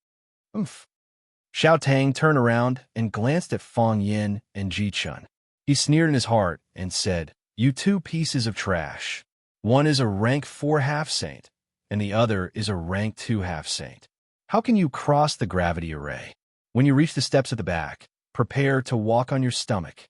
Oomph. Xiao Tang turned around and glanced at Fang Yin and Ji Chun. He sneered in his heart and said, "You 2 pieces of trash. One is a rank 4 half-saint, and the other is a rank 2 half-saint. How can you cross the gravity array? When you reach the steps at the back, prepare to walk on your stomach."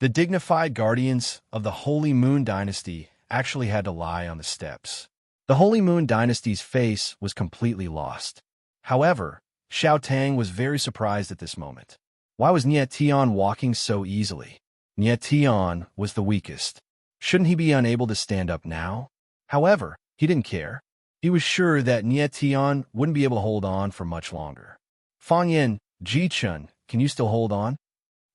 The dignified guardians of the Holy Moon Dynasty actually had to lie on the steps. The Holy Moon Dynasty's face was completely lost. However, Xiao Tang was very surprised at this moment. Why was Nie Tian walking so easily? Nie Tian was the weakest. Shouldn't he be unable to stand up now? However, he didn't care. He was sure that Nie Tian wouldn't be able to hold on for much longer. "Fang Yin, Ji Chun, can you still hold on?"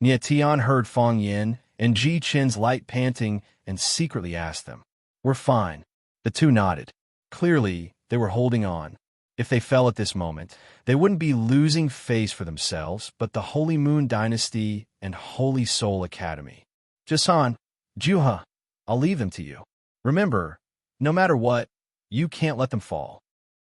Nie Tian heard Fang Yin and Ji Chun's light panting and secretly asked them. "We're fine." The 2 nodded. Clearly, they were holding on. If they fell at this moment, they wouldn't be losing face for themselves, but the Holy Moon Dynasty and Holy Soul Academy. "Jason, Juha, I'll leave them to you. Remember, no matter what, you can't let them fall.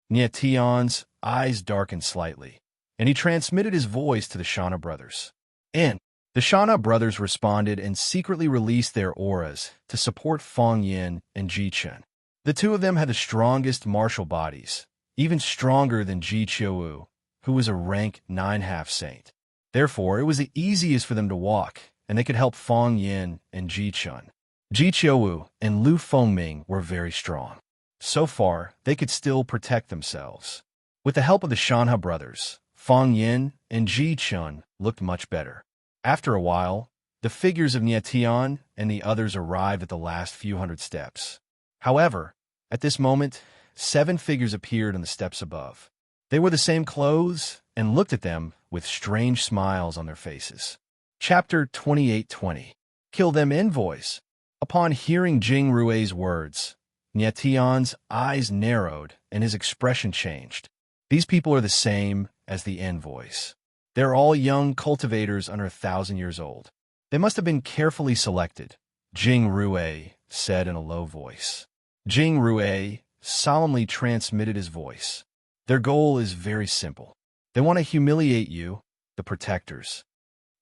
Nietion's eyes darkened slightly, and he transmitted his voice to the Shana brothers. And the Shana brothers responded and secretly released their auras to support Feng Yin and Ji Chen. The two of them had the strongest martial bodies, even stronger than Ji Qiuwu, who was a rank 9 half-saint. Therefore, it was the easiest for them to walk, and they could help Feng Yin and Ji Chen. Ji Qiuwu and Lu Fengming were very strong. So far, they could still protect themselves. With the help of the Shanha brothers, Feng Yin and Ji Chen looked much better. After a while, the figures of Nietion and the others arrived at the last few hundred steps. However, at this moment, 7 figures appeared on the steps above. They wore the same clothes and looked at them with strange smiles on their faces. Chapter 28:20. Kill them envoys. Upon hearing Jing Rui's words, Nietion's eyes narrowed and his expression changed. These people are the same as the envoys. They're all young cultivators under 1,000 years old. They must have been carefully selected, Jing Rui said in a low voice. Jing Rui solemnly transmitted his voice. Their goal is very simple. They want to humiliate you, the protectors.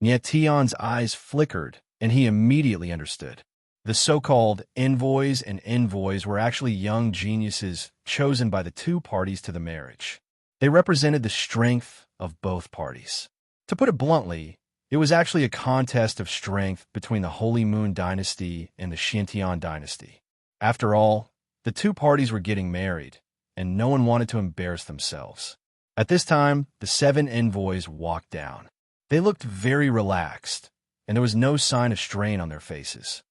Nietion's eyes flickered, and he immediately understood. The so-called envoys and envoys were actually young geniuses chosen by the two parties to the marriage. They represented the strength of both parties. To put it bluntly, it was actually a contest of strength between the Holy Moon Dynasty and the Xintian Dynasty. After all, the two parties were getting married, and no one wanted to embarrass themselves. At this time, the 7 envoys walked down. They looked very relaxed, and there was no sign of strain on their faces.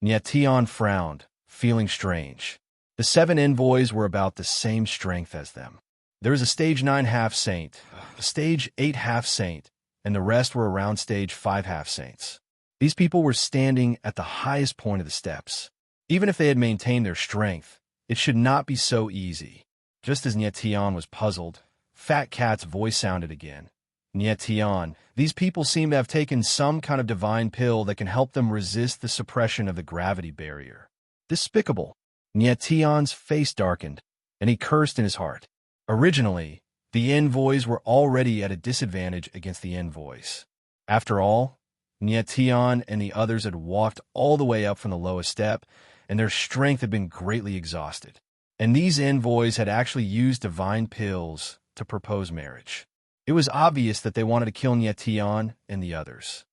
Nietion frowned, feeling strange. The 7 envoys were about the same strength as them. There was a stage 9 half-saint, a stage 8 half-saint, and the rest were around stage 5 half-saints. These people were standing at the highest point of the steps. Even if they had maintained their strength, it should not be so easy. Just as Nietion was puzzled, Fat Cat's voice sounded again. Nietion, these people seem to have taken some kind of divine pill that can help them resist the suppression of the gravity barrier. Despicable. Nietion's face darkened, and he cursed in his heart. Originally, the envoys were already at a disadvantage against the envoys. After all, Nietion and the others had walked all the way up from the lowest step, and their strength had been greatly exhausted. And these envoys had actually used divine pills to propose marriage. It was obvious that they wanted to kill Nietion and the others.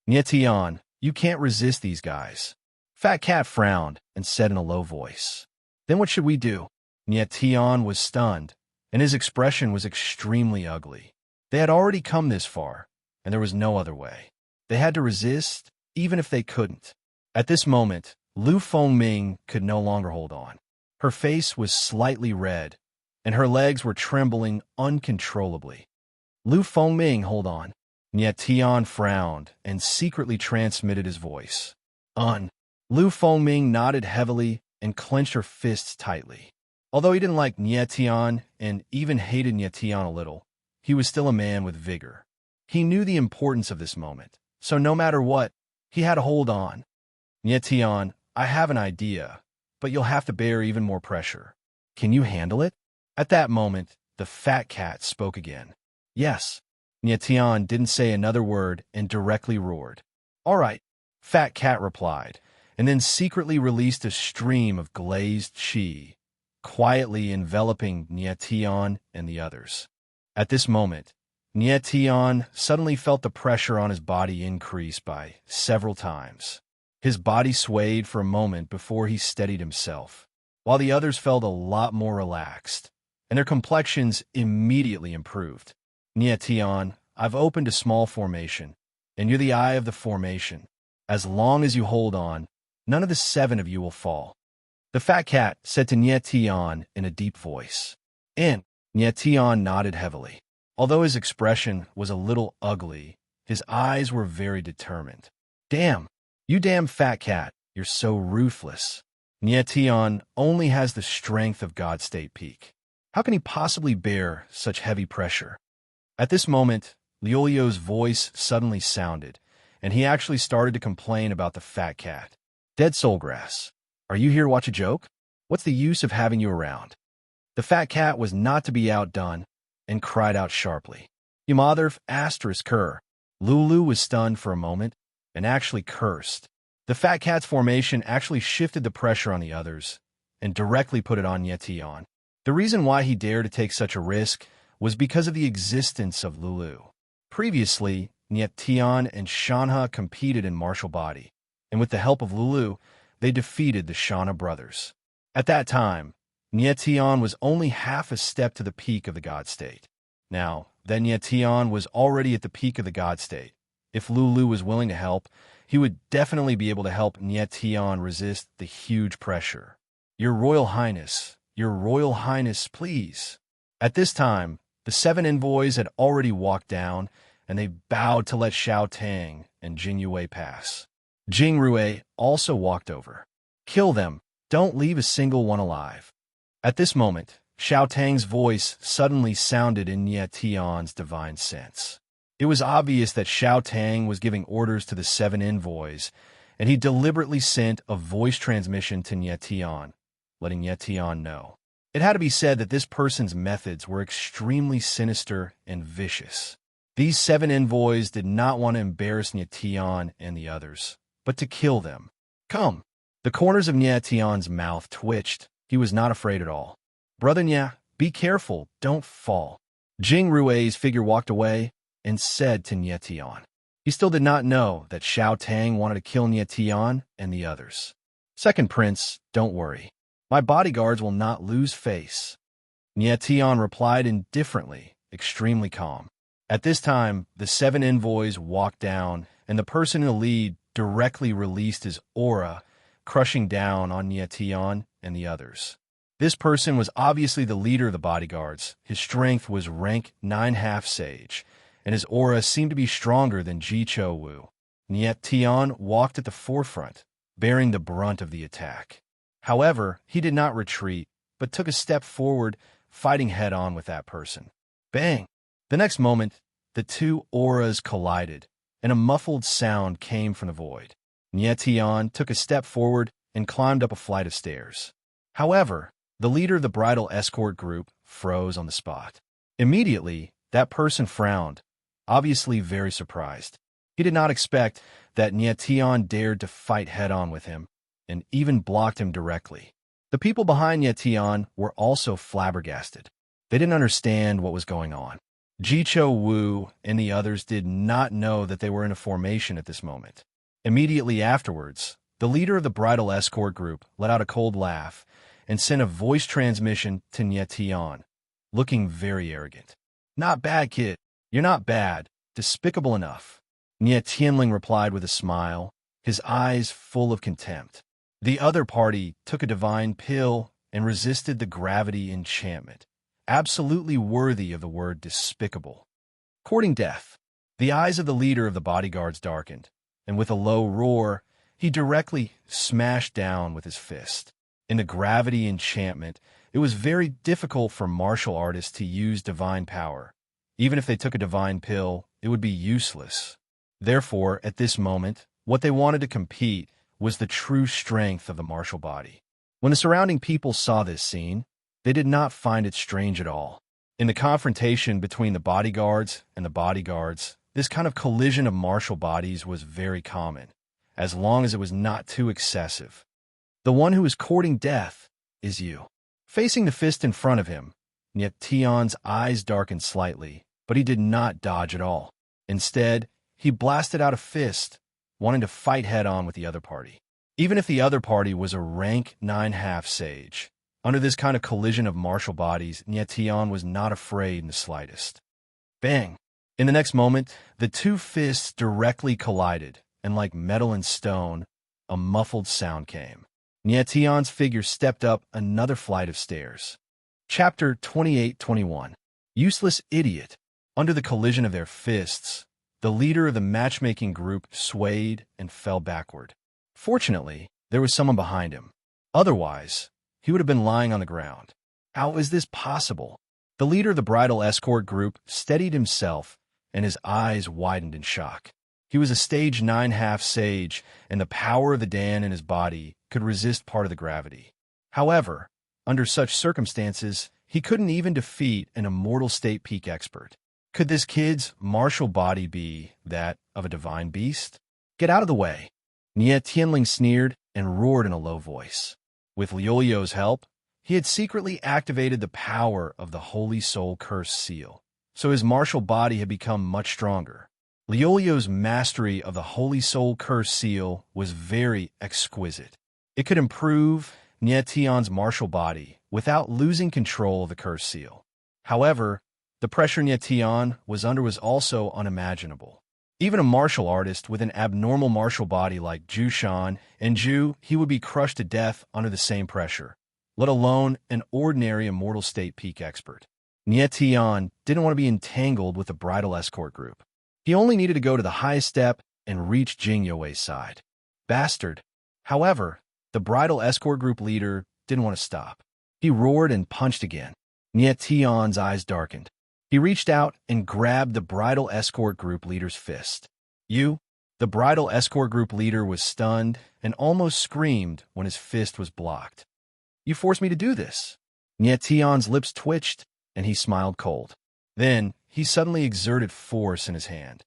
Nietion, you can't resist these guys. Fat Cat frowned and said in a low voice. Then what should we do? Nietion was stunned, and his expression was extremely ugly. They had already come this far, and there was no other way. They had to resist, even if they couldn't. At this moment, Lu Fengming could no longer hold on. Her face was slightly red, and her legs were trembling uncontrollably. Lu Fengming, hold on. Nietion frowned and secretly transmitted his voice. Lu Fengming nodded heavily and clenched her fists tightly. Although he didn't like Nietion and even hated Nietion a little, he was still a man with vigor. He knew the importance of this moment, so no matter what, he had to hold on. Nietion, I have an idea, but you'll have to bear even more pressure. Can you handle it? At that moment, the Fat Cat spoke again. Yes. Nietion didn't say another word and directly roared. All right, Fat Cat replied, and then secretly released a stream of glazed qi, quietly enveloping Nietion and the others. At this moment, Nietion suddenly felt the pressure on his body increase by several times. His body swayed for a moment before he steadied himself, while the others felt a lot more relaxed, and their complexions immediately improved. Nietion, I've opened a small formation, and you're the eye of the formation. As long as you hold on, none of the 7 of you will fall. The Fat Cat said to Nietion in a deep voice. And Nietion nodded heavily. Although his expression was a little ugly, his eyes were very determined. Damn, you damn Fat Cat, you're so ruthless. Nietion only has the strength of God State Peak. How can he possibly bear such heavy pressure? At this moment, Liolio's voice suddenly sounded, and he actually started to complain about the Fat Cat. Dead Soulgrass, are you here to watch a joke? What's the use of having you around? The fat cat was not to be outdone and cried out sharply. Yamadharv asterisk cur. Lulu was stunned for a moment and actually cursed. The fat cat's formation actually shifted the pressure on the others and directly put it on Yetion. The reason why he dared to take such a risk was because of the existence of Lulu. Previously, Yetion and Shanha competed in martial body, and with the help of Lulu, they defeated the Shana brothers. At that time, Yetion was only half a step to the peak of the God state. Now, then Yetion was already at the peak of the God state. If Lulu was willing to help, he would definitely be able to help Yetion resist the huge pressure. Your Royal Highness, please. At this time, the 7 envoys had already walked down, and they bowed to let Xiao Tang and Jing Yue pass. Jing Rue also walked over. Kill them. Don't leave a single one alive. At this moment, Xiao Tang's voice suddenly sounded in Yetion's divine sense. It was obvious that Xiao Tang was giving orders to the 7 envoys, and he deliberately sent a voice transmission to Yetion, letting Yetion know. It had to be said that this person's methods were extremely sinister and vicious. These 7 envoys did not want to embarrass Yetion and the others, but to kill them. Come! The corners of Yetion's mouth twitched. He was not afraid at all. Brother Nya, be careful, don't fall. Jing Rue's figure walked away and said to Yetion. He still did not know that Xiao Tang wanted to kill Yetion and the others. Second Prince, don't worry. My bodyguards will not lose face. Yetion replied indifferently, extremely calm. At this time, the 7 envoys walked down, and the person in the lead directly released his aura, crushing down on Yetion and the others. This person was obviously the leader of the bodyguards. His strength was rank 9 half-sage, and his aura seemed to be stronger than Jicho Wu. Yetion walked at the forefront, bearing the brunt of the attack. However, he did not retreat, but took a step forward, fighting head-on with that person. Bang! The next moment, the 2 auras collided, and a muffled sound came from the void. Yetion took a step forward and climbed up a flight of stairs. However, the leader of the bridal escort group froze on the spot. Immediately, that person frowned, obviously very surprised. He did not expect that Yetion dared to fight head-on with him, and even blocked him directly. The people behind Yetion were also flabbergasted. They didn't understand what was going on. Jicho Wu and the others did not know that they were in a formation at this moment. Immediately afterwards, the leader of the bridal escort group let out a cold laugh and sent a voice transmission to Yetion, looking very arrogant. Not bad, kid. You're not bad. Despicable enough. Tianling replied with a smile, his eyes full of contempt. The other party took a divine pill and resisted the gravity enchantment, absolutely worthy of the word despicable. Courting death. The eyes of the leader of the bodyguards darkened, and with a low roar, he directly smashed down with his fist. In the gravity enchantment, it was very difficult for martial artists to use divine power. Even if they took a divine pill, it would be useless. Therefore, at this moment, what they wanted to compete was the true strength of the martial body. When the surrounding people saw this scene, they did not find it strange at all. In the confrontation between the bodyguards, this kind of collision of martial bodies was very common, as long as it was not too excessive. The one who is courting death is you. Facing the fist in front of him, Yetion's eyes darkened slightly, but he did not dodge at all. Instead, he blasted out a fist, wanting to fight head-on with the other party. Even if the other party was a rank 9 half-sage, under this kind of collision of martial bodies, Yetion was not afraid in the slightest. Bang! In the next moment, the 2 fists directly collided, and like metal and stone, a muffled sound came. Yetion's figure stepped up another flight of stairs. Chapter 28-21. Useless idiot. Under the collision of their fists, the leader of the matchmaking group swayed and fell backward. Fortunately, there was someone behind him. Otherwise, he would have been lying on the ground. How is this possible? The leader of the bridal escort group steadied himself, and his eyes widened in shock. He was a stage 9 half-sage, and the power of the Dan in his body could resist part of the gravity. However, under such circumstances, he couldn't even defeat an immortal state peak expert. Could this kid's martial body be that of a divine beast? Get out of the way. Nie Tianling sneered and roared in a low voice. With Liolio's help, he had secretly activated the power of the Holy Soul Curse seal, so his martial body had become much stronger. Liolio's mastery of the Holy Soul Curse seal was very exquisite. It could improve Nie Tian's martial body without losing control of the curse seal. However, the pressure Nie Tian was under was also unimaginable. Even a martial artist with an abnormal martial body like Zhu Shan and Zhu, he would be crushed to death under the same pressure, let alone an ordinary immortal state peak expert. Nie Tian didn't want to be entangled with the bridal escort group. He only needed to go to the highest step and reach Jing Yue's side. Bastard. However, the bridal escort group leader didn't want to stop. He roared and punched again. Nie Tian's eyes darkened. He reached out and grabbed the bridal escort group leader's fist. You? The bridal escort group leader was stunned and almost screamed when his fist was blocked. You forced me to do this. Nie Tian's lips twitched and he smiled cold. Then, he suddenly exerted force in his hand.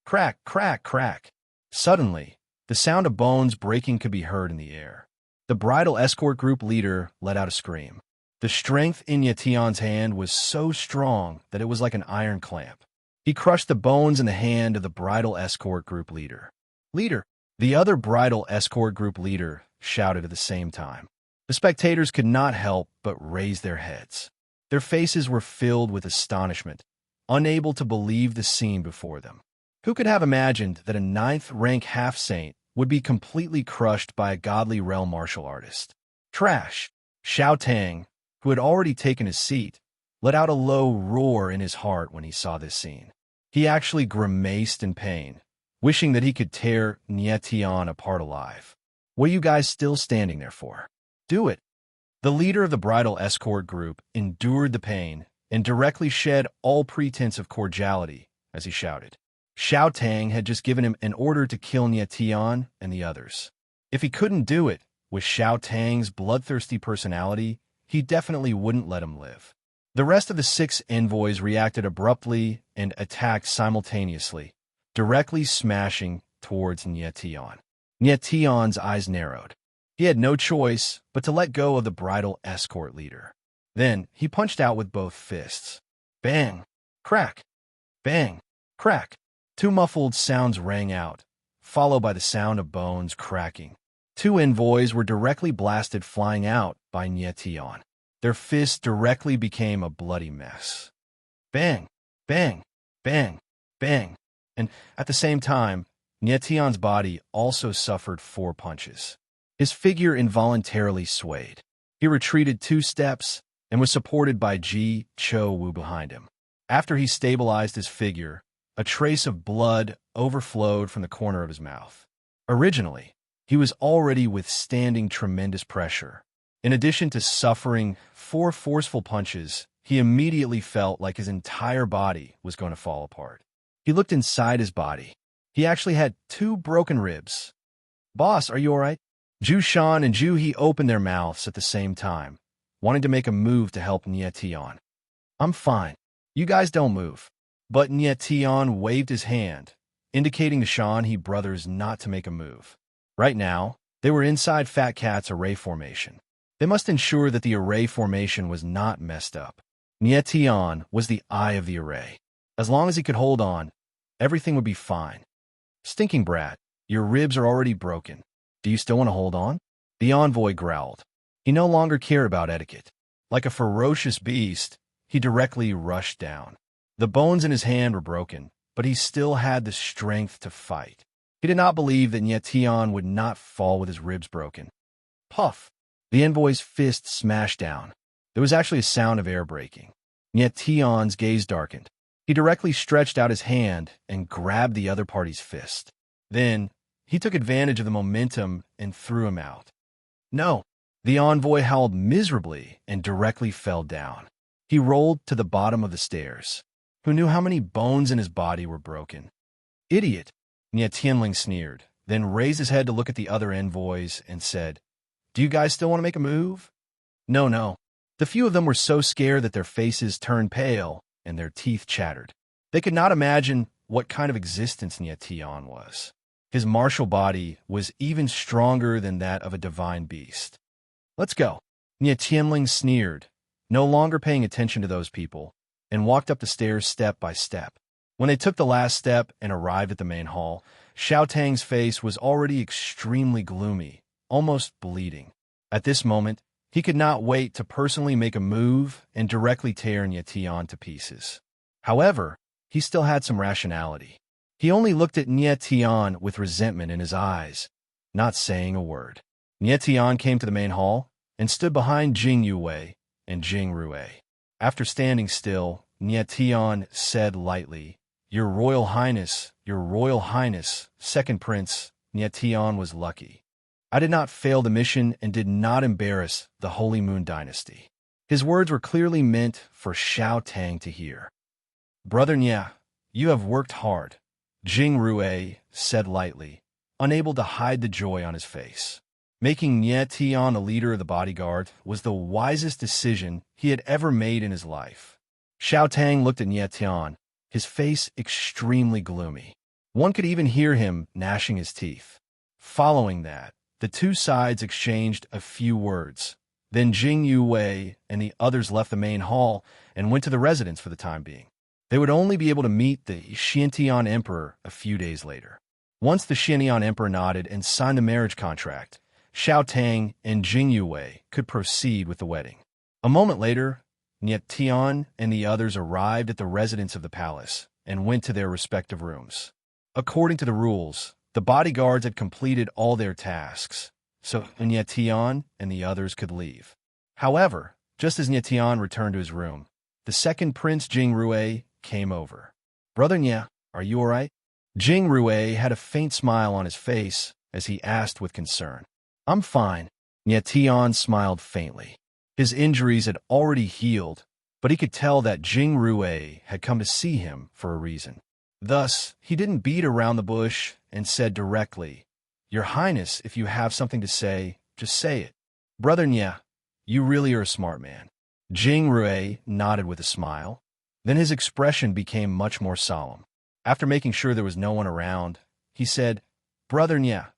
Crack, crack, crack. Suddenly, the sound of bones breaking could be heard in the air. The bridal escort group leader let out a scream. The strength in Nie Tian's hand was so strong that it was like an iron clamp. He crushed the bones in the hand of the bridal escort group leader. Leader! The other bridal escort group leader shouted at the same time. The spectators could not help but raise their heads. Their faces were filled with astonishment, unable to believe the scene before them. Who could have imagined that a 9th-rank half-saint would be completely crushed by a godly realm martial artist? Trash! Xiao Tang, who had already taken his seat, let out a low roar in his heart when he saw this scene. He actually grimaced in pain, wishing that he could tear Nie Tian apart alive. What are you guys still standing there for? Do it! The leader of the bridal escort group endured the pain and directly shed all pretense of cordiality as he shouted. Xiao Tang had just given him an order to kill Nie Tian and the others. If he couldn't do it, with Xiao Tang's bloodthirsty personality, he definitely wouldn't let him live. The rest of the 6 envoys reacted abruptly and attacked simultaneously, directly smashing towards Nie Tian. Nie Tian's eyes narrowed. He had no choice but to let go of the bridal escort leader. Then he punched out with both fists. Bang! Crack! Bang! Crack! 2 muffled sounds rang out, followed by the sound of bones cracking. 2 envoys were directly blasted flying out by Nie Tian. Their fists directly became a bloody mess. Bang! Bang! Bang! Bang! And at the same time, Nie Tian's body also suffered 4 punches. His figure involuntarily swayed. He retreated 2 steps and was supported by Ji Cho Wu behind him. After he stabilized his figure, a trace of blood overflowed from the corner of his mouth. Originally, he was already withstanding tremendous pressure. In addition to suffering 4 forceful punches, he immediately felt like his entire body was going to fall apart. He looked inside his body. He actually had 2 broken ribs. Boss, are you all right? Zhu Shan and Zhu He opened their mouths at the same time, wanting to make a move to help Nie Tian. I'm fine. You guys don't move. But Nie Tian waved his hand, indicating to Shan He brothers not to make a move. Right now, they were inside Fat Cat's array formation. They must ensure that the array formation was not messed up. Nie Tian was the eye of the array. As long as he could hold on, everything would be fine. Stinking brat, your ribs are already broken. Do you still want to hold on? The envoy growled. He no longer cared about etiquette. Like a ferocious beast, he directly rushed down. The bones in his hand were broken, but he still had the strength to fight. He did not believe that Nie Tian would not fall with his ribs broken. Puff! The envoy's fist smashed down. There was actually a sound of air breaking. Nie Tian's gaze darkened. He directly stretched out his hand and grabbed the other party's fist. Then, he took advantage of the momentum and threw him out. No! The envoy howled miserably and directly fell down. He rolled to the bottom of the stairs. Who knew how many bones in his body were broken? Idiot! Nie Tianling sneered, then raised his head to look at the other envoys and said, Do you guys still want to make a move? No, no. The few of them were so scared that their faces turned pale and their teeth chattered. They could not imagine what kind of existence Nietian was. His martial body was even stronger than that of a divine beast. Let's go. Nietianling sneered, no longer paying attention to those people, and walked up the stairs step by step. When they took the last step and arrived at the main hall, Xiao Tang's face was already extremely gloomy, almost bleeding. At this moment, he could not wait to personally make a move and directly tear Nietian to pieces. However, he still had some rationality. He only looked at Nietian with resentment in his eyes, not saying a word. Nietian came to the main hall and stood behind Jing Yue and Jing Rue. After standing still, Nietian said lightly, Your Royal Highness, Second Prince, Nietian was lucky. I did not fail the mission and did not embarrass the Holy Moon Dynasty. His words were clearly meant for Xiao Tang to hear. Brother Nia, you have worked hard, Jing Rue said lightly, unable to hide the joy on his face. Making Nietian a leader of the bodyguard was the wisest decision he had ever made in his life. Xiao Tang looked at Nietian, his face extremely gloomy. One could even hear him gnashing his teeth. Following that, the two sides exchanged a few words. Then Jing Yue and the others left the main hall and went to the residence for the time being. They would only be able to meet the Xiantian Emperor a few days later. Once the Xiantian Emperor nodded and signed the marriage contract, Xiao Tang and Jing Yue could proceed with the wedding. A moment later, Nietian and the others arrived at the residence of the palace and went to their respective rooms. According to the rules, the bodyguards had completed all their tasks, so Nietian and the others could leave. However, just as Nietian returned to his room, the second Prince Jing Rue came over. Brother Nia, are you all right? Jing Rue had a faint smile on his face as he asked with concern. I'm fine. Nietian smiled faintly. His injuries had already healed, but he could tell that Jing Rue had come to see him for a reason. Thus, he didn't beat around the bush and said directly, Your Highness, if you have something to say, just say it. Brother Nia, you really are a smart man. Jing Rue nodded with a smile. Then his expression became much more solemn. After making sure there was no one around, he said, Brother Nia,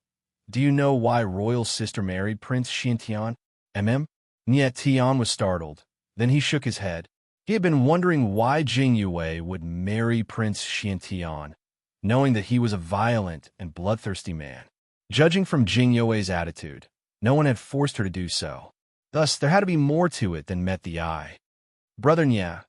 do you know why Royal Sister married Prince Xiantian? Nietian was startled. Then he shook his head. He had been wondering why Jing Yue would marry Prince Xiantian, knowing that he was a violent and bloodthirsty man. Judging from Jing Yue's attitude, no one had forced her to do so. Thus, there had to be more to it than met the eye. Brother Nia,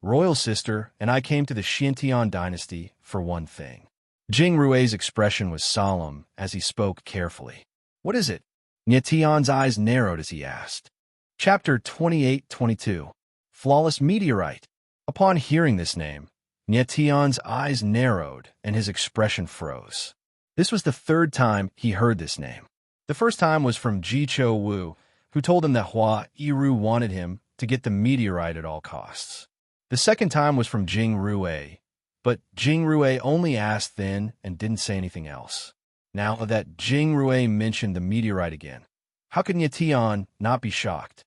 Royal Sister, and I came to the Xiantian dynasty for one thing. Jing Rue's expression was solemn as he spoke carefully. What is it? Nietian's eyes narrowed as he asked. Chapter 28-22. Flawless Meteorite. Upon hearing this name, Nietian's eyes narrowed and his expression froze. This was the third time he heard this name. The first time was from Ji Cho Wu, who told him that Hua Yiru wanted him to get the meteorite at all costs. The second time was from Jing Rue, but Jing Rue only asked then and didn't say anything else. Now that Jing Rue mentioned the meteorite again, how could Nietian not be shocked?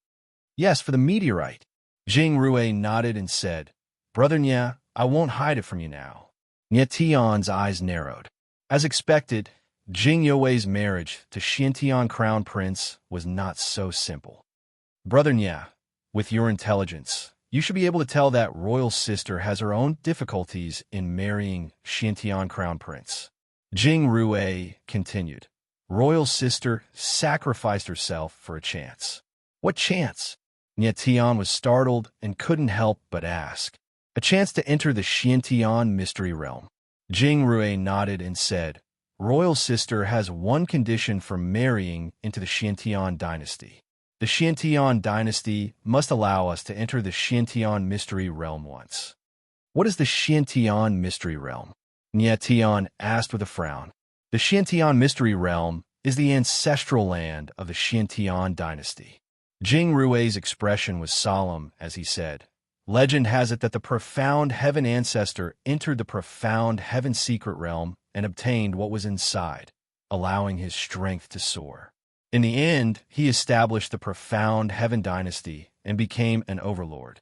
Yes, for the meteorite. Jing Rue nodded and said, Brother Nia, I won't hide it from you now. Nietian's eyes narrowed. As expected, Jing Yue's marriage to Xiantian Crown Prince was not so simple. Brother Nia, with your intelligence, you should be able to tell that Royal Sister has her own difficulties in marrying Xiantian Crown Prince. Jing Rue continued. Royal Sister sacrificed herself for a chance. What chance? Nietian was startled and couldn't help but ask. A chance to enter the Xiantian mystery realm. Jing Rue nodded and said, Royal Sister has one condition for marrying into the Xiantian dynasty. The Xiantian dynasty must allow us to enter the Xiantian mystery realm once. What is the Xiantian mystery realm? Nietian asked with a frown. The Xiantian mystery realm is the ancestral land of the Xiantian dynasty. Jing Rue's expression was solemn as he said, Legend has it that the profound heaven ancestor entered the profound heaven secret realm and obtained what was inside, allowing his strength to soar. In the end, he established the profound Heaven Dynasty and became an overlord.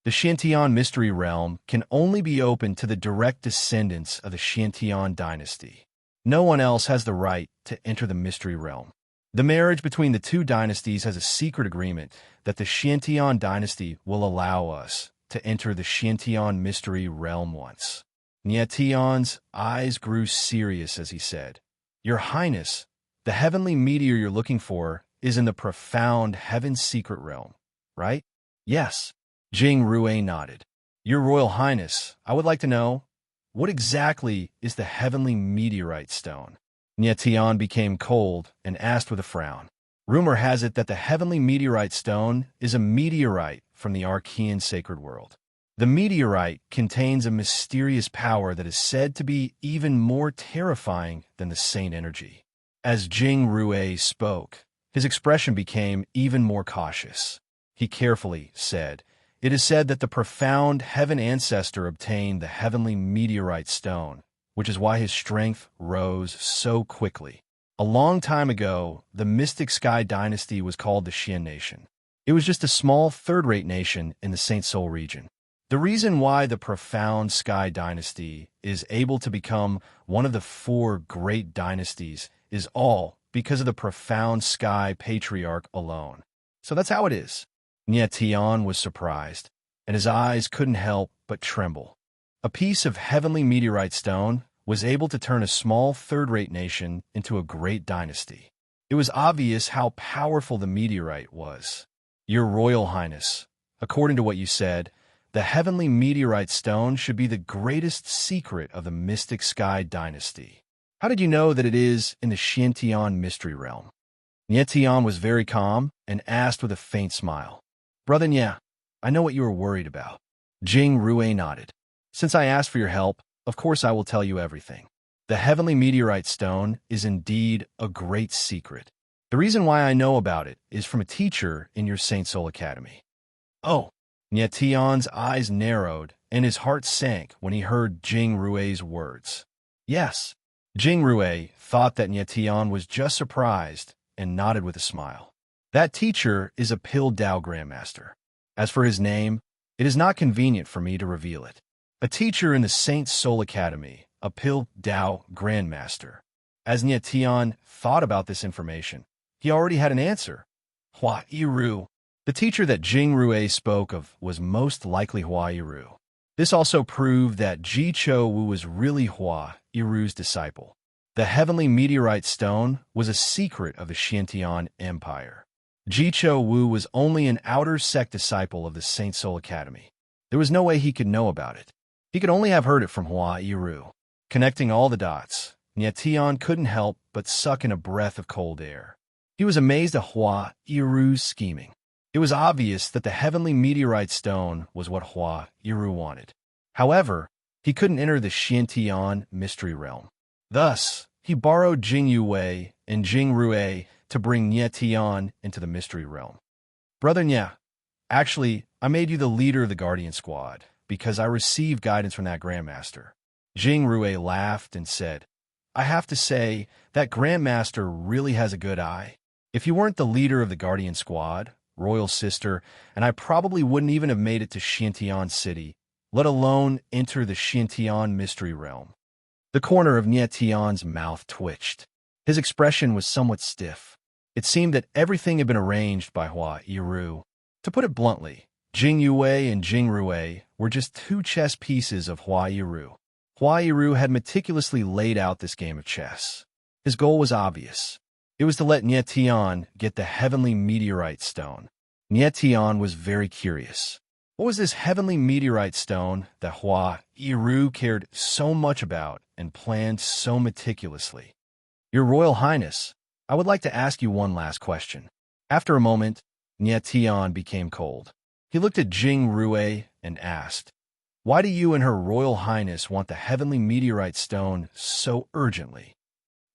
The Xiantian mystery realm can only be open to the direct descendants of the Xiantian dynasty. No one else has the right to enter the mystery realm. The marriage between the two dynasties has a secret agreement that the Xiantian dynasty will allow us to enter the Xiantian mystery realm once. Nietian's eyes grew serious as he said, "Your Highness, the heavenly meteor you're looking for is in the profound heaven's secret realm, right?" "Yes." Jing Rue nodded. "Your Royal Highness, I would like to know, what exactly is the heavenly meteorite stone?" Nietian became cold and asked with a frown. "Rumor has it that the heavenly meteorite stone is a meteorite from the Archean sacred world. The meteorite contains a mysterious power that is said to be even more terrifying than the saint energy." As Jing Rue spoke, his expression became even more cautious. He carefully said, "It is said that the profound heaven ancestor obtained the heavenly meteorite stone, which is why his strength rose so quickly. A long time ago, the mystic sky dynasty was called the Xian nation. It was just a small third-rate nation in the Saint Soul region. The reason why the profound sky dynasty is able to become one of the 4 great dynasties is all because of the profound sky patriarch alone. So that's how it is." Nietian was surprised, and his eyes couldn't help but tremble. A piece of heavenly meteorite stone was able to turn a small third-rate nation into a great dynasty. It was obvious how powerful the meteorite was. "Your Royal Highness, according to what you said, the heavenly meteorite stone should be the greatest secret of the mystic sky dynasty. How did you know that it is in the Xiantian mystery realm?" Nietian was very calm and asked with a faint smile, "Brother Nye, I know what you are worried about." Jing Rue nodded. "Since I asked for your help, of course I will tell you everything. The heavenly meteorite stone is indeed a great secret. The reason why I know about it is from a teacher in your Saint Soul Academy." "Oh." Nietian's eyes narrowed and his heart sank when he heard Jing Rue's words. "Yes." Jing Rue thought that Nietian was just surprised and nodded with a smile. "That teacher is a Pill Dao Grandmaster. As for his name, it is not convenient for me to reveal it. A teacher in the Saint Soul Academy, a Pill Dao Grandmaster." As Nietian thought about this information, he already had an answer. Hua Yiru. The teacher that Jing Rue spoke of was most likely Hua Yiru. This also proved that Ji Cho Wu was really Hua Yiru's disciple. The heavenly meteorite stone was a secret of the Xiantian Empire. Ji Cho Wu was only an outer sect disciple of the Saint Soul Academy. There was no way he could know about it. He could only have heard it from Hua Yiru. Connecting all the dots, Nietian couldn't help but suck in a breath of cold air. He was amazed at Hua Yiru's scheming. It was obvious that the heavenly meteorite stone was what Hua Yiru wanted. However, he couldn't enter the Xiantian mystery realm. Thus, he borrowed Jing Yue and Jing Rue to bring Nietian into the mystery realm. "Brother Nye, actually, I made you the leader of the Guardian Squad because I received guidance from that Grandmaster." Jing Rue laughed and said, "I have to say, that Grandmaster really has a good eye. If you weren't the leader of the Guardian Squad, Royal Sister, and I probably wouldn't even have made it to Xiantian City, let alone enter the Xiantian mystery realm." The corner of Nietian's mouth twitched. His expression was somewhat stiff. It seemed that everything had been arranged by Hua Yiru. To put it bluntly, Jing Yue and Jing Rue were just 2 chess pieces of Hua Yiru. Hua Yiru had meticulously laid out this game of chess. His goal was obvious. It was to let Nietian get the heavenly meteorite stone. Nietian was very curious. What was this heavenly meteorite stone that Hua Yiru cared so much about and planned so meticulously? "Your Royal Highness, I would like to ask you one last question." After a moment, Nietian became cold. He looked at Jing Rue and asked, "Why do you and Her Royal Highness want the heavenly meteorite stone so urgently?"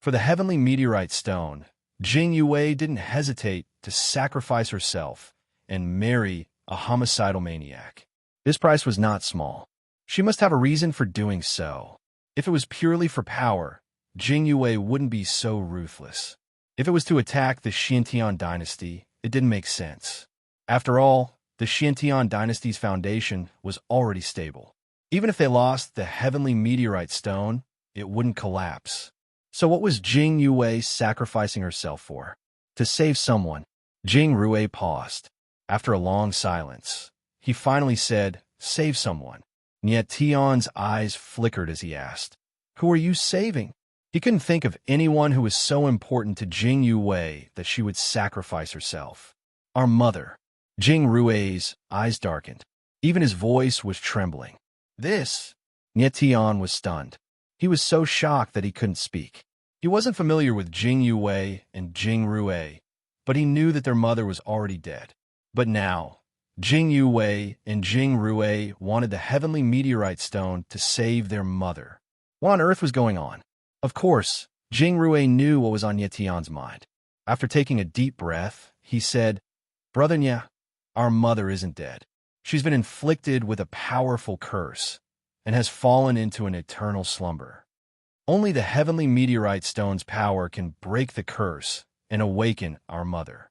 For the heavenly meteorite stone, Jing Yue didn't hesitate to sacrifice herself and marry a homicidal maniac. This price was not small. She must have a reason for doing so. If it was purely for power, Jing Yue wouldn't be so ruthless. If it was to attack the Xiantian dynasty, it didn't make sense. After all, the Xiantian dynasty's foundation was already stable. Even if they lost the heavenly meteorite stone, it wouldn't collapse. So what was Jing Yue sacrificing herself for? To save someone. Jing Rue paused. After a long silence, he finally said, "Save someone." Nie Tian's eyes flickered as he asked, "Who are you saving?" He couldn't think of anyone who was so important to Jing Yue that she would sacrifice herself. "Our mother." Jing Rue's eyes darkened. Even his voice was trembling. "This?" Nie Tian was stunned. He was so shocked that he couldn't speak. He wasn't familiar with Jing Yue and Jing Rue, but he knew that their mother was already dead. But now, Jing Yue and Jing Rue wanted the heavenly meteorite stone to save their mother. What on earth was going on? Of course, Jing Rue knew what was on Nie Tian's mind. After taking a deep breath, he said, "Brother Nie, our mother isn't dead. She's been inflicted with a powerful curse and has fallen into an eternal slumber. Only the heavenly meteorite stone's power can break the curse and awaken our mother."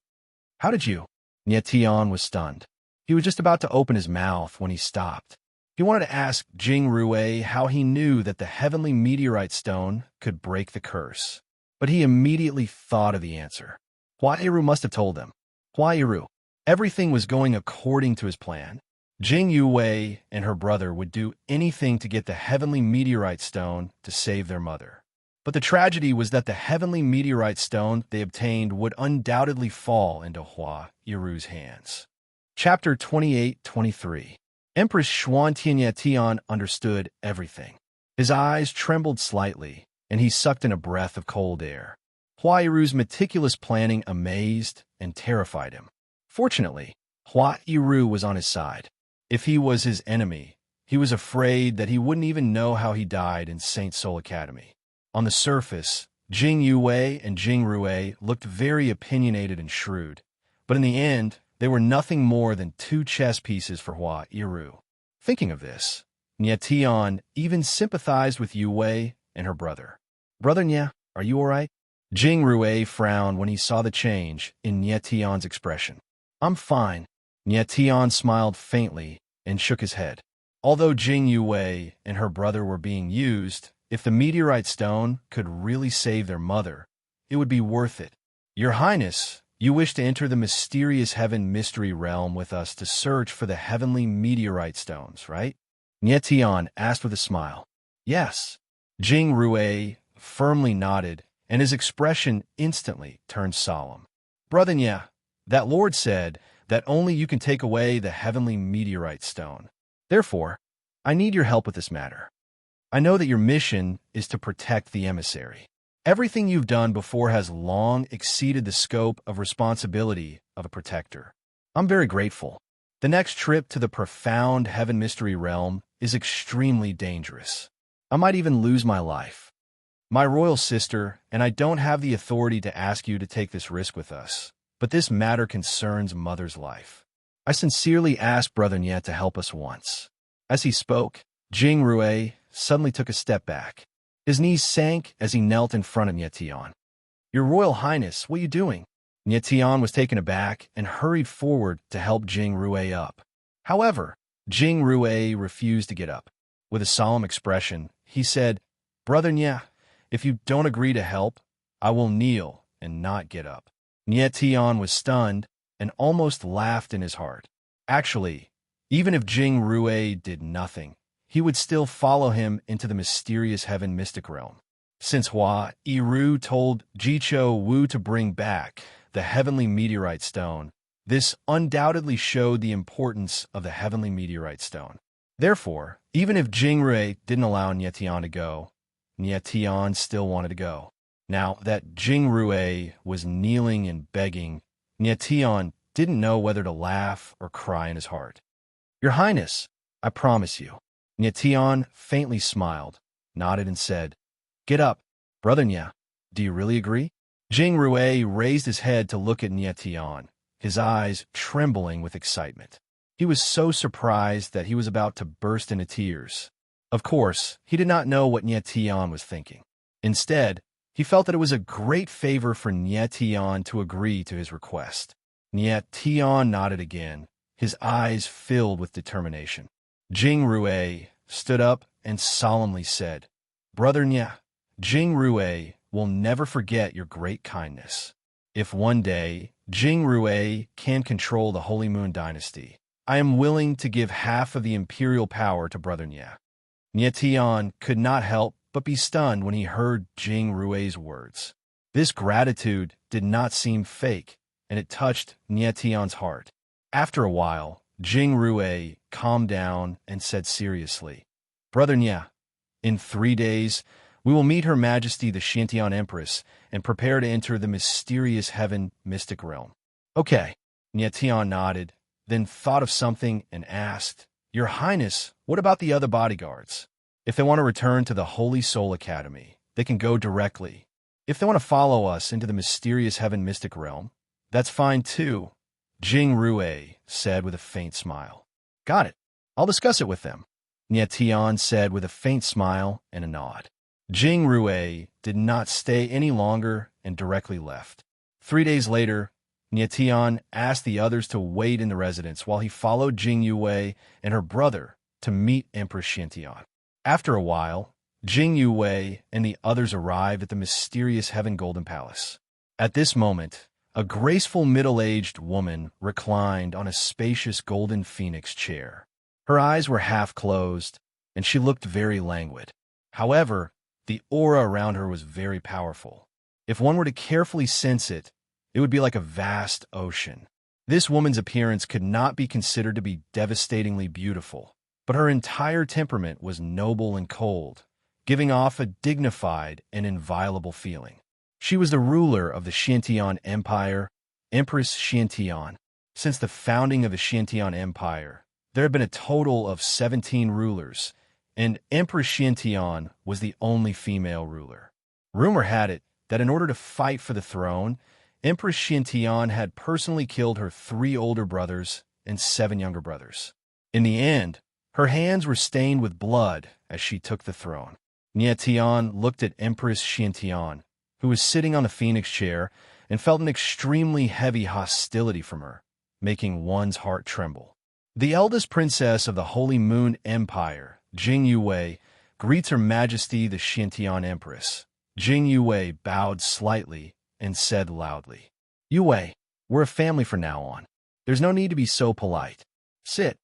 "How did you?" Nie Tian was stunned. He was just about to open his mouth when he stopped. He wanted to ask Jing Rue how he knew that the heavenly meteorite stone could break the curse. But he immediately thought of the answer. Huairu must have told them. Huairu. Everything was going according to his plan. Jing Yue and her brother would do anything to get the heavenly meteorite stone to save their mother. But the tragedy was that the heavenly meteorite stone they obtained would undoubtedly fall into Huairu's hands. Chapter 28-23. Empress Xuantian understood everything. His eyes trembled slightly, and he sucked in a breath of cold air. Huairu's meticulous planning amazed and terrified him. Fortunately, Huairu was on his side. If he was his enemy, he was afraid that he wouldn't even know how he died in Saint Soul Academy. On the surface, Jing Yue and Jing Rue looked very opinionated and shrewd, but in the end, they were nothing more than two chess pieces for Huairu. Thinking of this, Nie Tian even sympathized with Yue and her brother. "Brother Nie, are you all right?" Jing Rue frowned when he saw the change in Nie Tian's expression. "I'm fine." Nie Tian smiled faintly and shook his head. Although Jing Yue and her brother were being used, if the meteorite stone could really save their mother, it would be worth it. "Your Highness, you wish to enter the mysterious heaven mystery realm with us to search for the heavenly meteorite stones, right?" Nie Tian asked with a smile. "Yes." Jing Rue firmly nodded, and his expression instantly turned solemn. "Brother Nie, that Lord said that only you can take away the heavenly meteorite stone. Therefore, I need your help with this matter. I know that your mission is to protect the emissary. Everything you've done before has long exceeded the scope of responsibility of a protector. I'm very grateful. The next trip to the profound heaven mystery realm is extremely dangerous. I might even lose my life. My royal sister and I don't have the authority to ask you to take this risk with us, but this matter concerns Mother's life. I sincerely ask Brother Nie to help us once." As he spoke, Jing Rue suddenly took a step back. His knees sank as he knelt in front of Nie Tian. "Your Royal Highness, what are you doing?" Nie Tian was taken aback and hurried forward to help Jing Rue up. However, Jing Rue refused to get up. With a solemn expression, he said, "Brother Nie, if you don't agree to help, I will kneel and not get up." Nie Tian was stunned and almost laughed in his heart. Actually, even if Jing Rue did nothing, he would still follow him into the mysterious heaven mystic realm. Since Huairu told Jiqiu Wu to bring back the heavenly meteorite stone, this undoubtedly showed the importance of the heavenly meteorite stone. Therefore, even if Jing Rue didn't allow Nie Tian to go, Nie Tian still wanted to go. Now that Jing Rue was kneeling and begging, Nie Tian didn't know whether to laugh or cry in his heart. "Your Highness, I promise you." Nie Tian faintly smiled, nodded and said, "Get up, Brother Nie. Do you really agree?" Jing Rue raised his head to look at Nie Tian, his eyes trembling with excitement. He was so surprised that he was about to burst into tears. Of course, he did not know what Nie Tian was thinking. Instead, He felt that it was a great favor for Nie Tian to agree to his request. Nie Tian nodded again, his eyes filled with determination. Jing Rue stood up and solemnly said, "Brother Nie, Jing Rue will never forget your great kindness. If one day Jing Rue can control the Holy Moon Dynasty, I am willing to give half of the imperial power to Brother Nie." Nie Tian could not help but be stunned when he heard Jing Rue's words. This gratitude did not seem fake, and it touched Nie Tian's heart. After a while, Jing Rue calmed down and said seriously, "Brother Nie, in 3 days, we will meet Her Majesty the Xiantian Empress and prepare to enter the mysterious heaven mystic realm." "Okay," Nie Tian nodded, then thought of something and asked, "Your Highness, what about the other bodyguards? If they want to return to the Holy Soul Academy, they can go directly. If they want to follow us into the mysterious heaven mystic realm, that's fine too," Jing Rue said with a faint smile. "Got it. I'll discuss it with them," Nie Tian said with a faint smile and a nod. Jing Rue did not stay any longer and directly left. 3 days later, Nie Tian asked the others to wait in the residence while he followed Jing Yue and her brother to meet Empress Xiantian. After a while, Jing Yue and the others arrived at the mysterious Heaven Golden Palace. At this moment, a graceful middle-aged woman reclined on a spacious golden phoenix chair. Her eyes were half closed, and she looked very languid. However, the aura around her was very powerful. If one were to carefully sense it, it would be like a vast ocean. This woman's appearance could not be considered to be devastatingly beautiful, but her entire temperament was noble and cold, giving off a dignified and inviolable feeling. She was the ruler of the Xiantian Empire, Empress Xiantian. Since the founding of the Xiantian Empire, there had been a total of 17 rulers, and Empress Xiantian was the only female ruler. Rumor had it that in order to fight for the throne, Empress Xiantian had personally killed her 3 older brothers and 7 younger brothers. In the end, her hands were stained with blood as she took the throne. Nie Tian looked at Empress Xiantian, who was sitting on the phoenix chair, and felt an extremely heavy hostility from her, making one's heart tremble. The eldest princess of the Holy Moon Empire, Jing Yue, greets Her Majesty the Xiantian Empress. Jing Yue bowed slightly and said loudly, "Yue, we're a family from now on. There's no need to be so polite. Sit."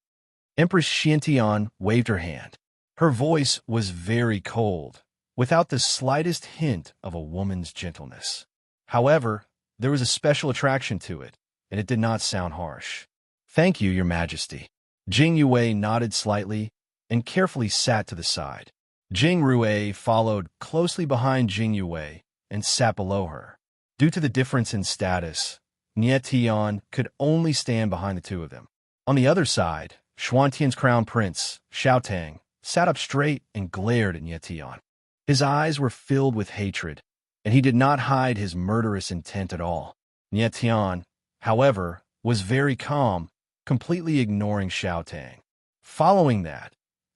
Empress Xiantian waved her hand. Her voice was very cold, without the slightest hint of a woman's gentleness. However, there was a special attraction to it, and it did not sound harsh. "Thank you, Your Majesty." Jing Yue nodded slightly and carefully sat to the side. Jing Rue followed closely behind Jing Yue and sat below her. Due to the difference in status, Nie Tian could only stand behind the two of them. On the other side, Xuantian's crown prince, Xiaotang, sat up straight and glared at Nie Tian. His eyes were filled with hatred, and he did not hide his murderous intent at all. Nie Tian, however, was very calm, completely ignoring Xiaotang. Following that,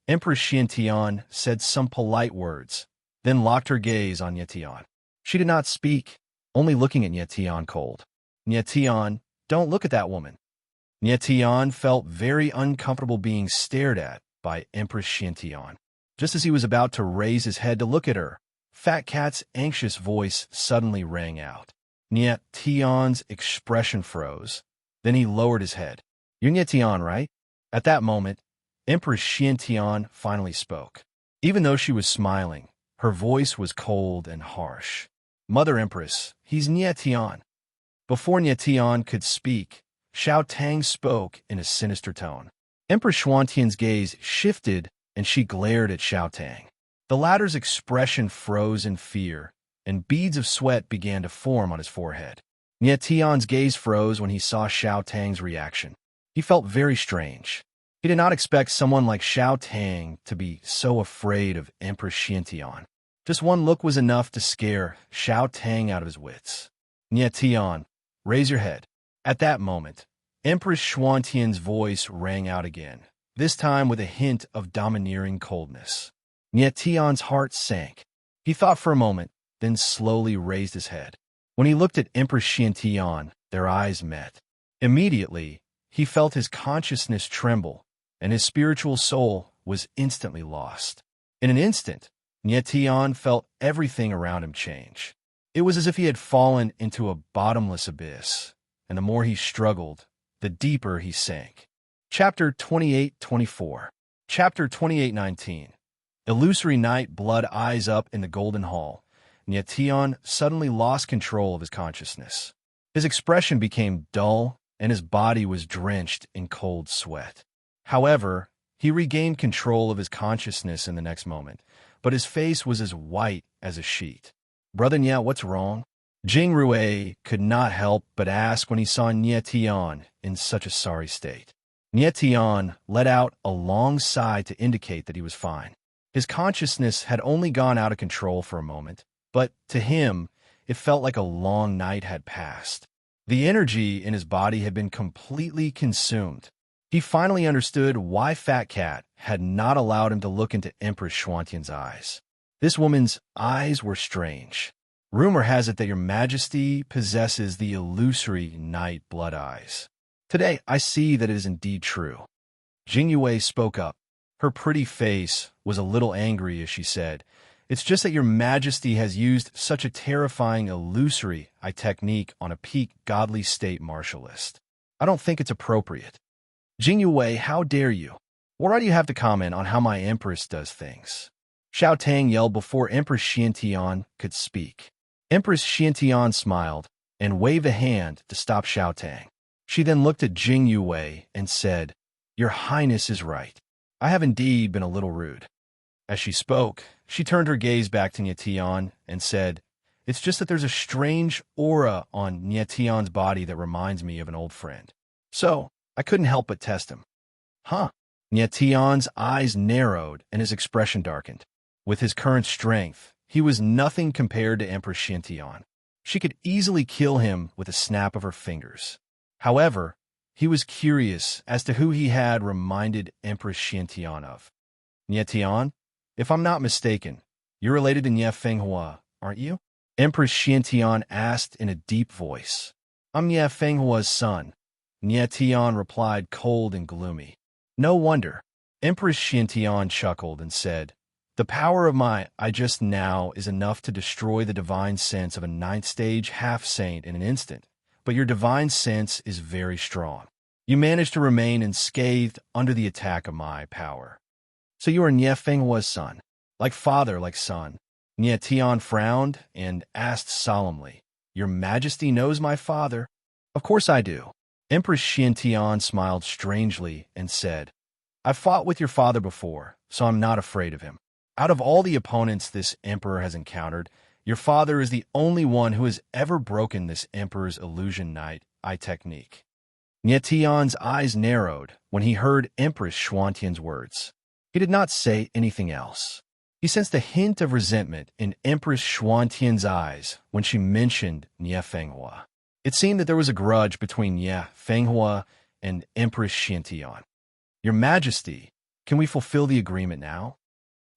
Empress Xiantian said some polite words, then locked her gaze on Nie Tian. She did not speak, only looking at Nie Tian cold. "Nie Tian, don't look at that woman." Nie Tian felt very uncomfortable being stared at by Empress Xiantian. Just as he was about to raise his head to look at her, Fat Cat's anxious voice suddenly rang out. Nie Tian's expression froze. Then he lowered his head. "You're Nie Tian, right?" At that moment, Empress Xiantian finally spoke. Even though she was smiling, her voice was cold and harsh. "Mother Empress, he's Nie Tian." Before Nie Tian could speak, Xiaotang spoke in a sinister tone. Empress Xuantian's gaze shifted, and she glared at Xiaotang. The latter's expression froze in fear, and beads of sweat began to form on his forehead. Nie Tian's gaze froze when he saw Xiaotang's reaction. He felt very strange. He did not expect someone like Xiaotang to be so afraid of Empress Xiantian. Just one look was enough to scare Xiaotang out of his wits. "Nie Tian, raise your head." At that moment, Empress Xuantian's voice rang out again, this time with a hint of domineering coldness. Nie Tian's heart sank. He thought for a moment, then slowly raised his head. When he looked at Empress Xiantian, their eyes met. Immediately, he felt his consciousness tremble, and his spiritual soul was instantly lost. In an instant, Nietian felt everything around him change. It was as if he had fallen into a bottomless abyss, and the more he struggled, the deeper he sank. Chapter 28-24. Chapter 28-19. Illusory night, blood eyes up in the golden hall. Nietian suddenly lost control of his consciousness. His expression became dull, and his body was drenched in cold sweat. However, he regained control of his consciousness in the next moment, but his face was as white as a sheet. "Brother Nye, what's wrong?" Jing Rue could not help but ask when he saw Nietian in such a sorry state. Nietian let out a long sigh to indicate that he was fine. His consciousness had only gone out of control for a moment, but to him, it felt like a long night had passed. The energy in his body had been completely consumed. He finally understood why Fat Cat had not allowed him to look into Empress Xuantian's eyes. This woman's eyes were strange. Rumor has it that your majesty possesses the illusory night blood eyes. Today, I see that it is indeed true. Jing Yue spoke up. Her pretty face was a little angry as she said, "It's just that your majesty has used such a terrifying illusory technique on a peak godly state martialist. I don't think it's appropriate." "Jing Yue, how dare you? Why do you have to comment on how my empress does things?" Xiao Tang yelled before Empress Xiantian could speak. Empress Xiantian smiled and waved a hand to stop Xiao Tang. She then looked at Jing Yue and said, "Your Highness is right. I have indeed been a little rude." As she spoke, she turned her gaze back to Nietian and said, "It's just that there's a strange aura on Nietian's body that reminds me of an old friend. So, I couldn't help but test him." "Huh?" Nietian's eyes narrowed and his expression darkened. With his current strength, he was nothing compared to Empress Xiantian. She could easily kill him with a snap of her fingers. However, he was curious as to who he had reminded Empress Xiantian of. "Nietian, if I'm not mistaken, you're related to Nye Fenghua, aren't you?" Empress Xiantian asked in a deep voice. "I'm Nye Fenghua's son," Nietian replied, cold and gloomy. "No wonder." Empress Xiantian chuckled and said, "The power of my I just now is enough to destroy the divine sense of a ninth-stage half-saint in an instant, but your divine sense is very strong. You managed to remain unscathed under the attack of my power. So you are Nye Fenghua's son, like father, like son." Nietian frowned and asked solemnly, "Your majesty knows my father?" "Of course I do." Empress Xiantian smiled strangely and said, "I've fought with your father before, so I'm not afraid of him. Out of all the opponents this emperor has encountered, your father is the only one who has ever broken this emperor's illusion night technique." Nietian's eyes narrowed when he heard Empress Xuantian's words. He did not say anything else. He sensed a hint of resentment in Empress Xuantian's eyes when she mentioned Nye Fenghua. It seemed that there was a grudge between Nye Fenghua and Empress Xiantian. "Your Majesty, can we fulfill the agreement now?"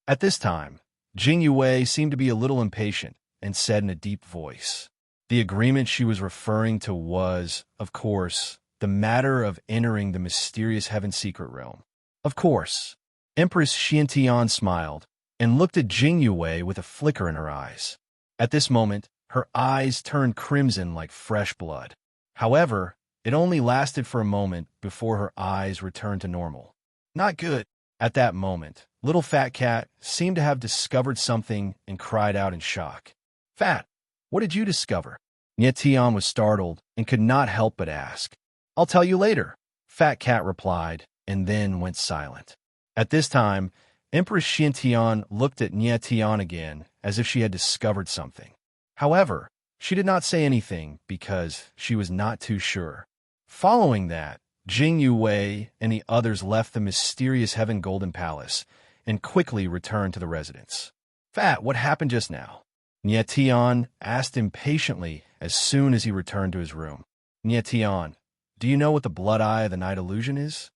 At this time, Jing Yue seemed to be a little impatient and said in a deep voice. The agreement she was referring to was, of course, the matter of entering the mysterious Heaven Secret Realm. "Of course." Empress Xiantian smiled and looked at Jing Yue with a flicker in her eyes. At this moment, her eyes turned crimson like fresh blood. However, it only lasted for a moment before her eyes returned to normal. "Not good." At that moment, little Fat Cat seemed to have discovered something and cried out in shock. "Fat, what did you discover?" Nietian was startled and could not help but ask. "I'll tell you later," Fat Cat replied, and then went silent. At this time, Empress Xiantian looked at Nietian again as if she had discovered something. However, she did not say anything because she was not too sure. Following that, Jing Yue and the others left the mysterious Heaven Golden Palace and quickly returned to the residence. "Fat, what happened just now?" Nietian asked impatiently as soon as he returned to his room. "Nietian, do you know what the blood eye of the night illusion is?"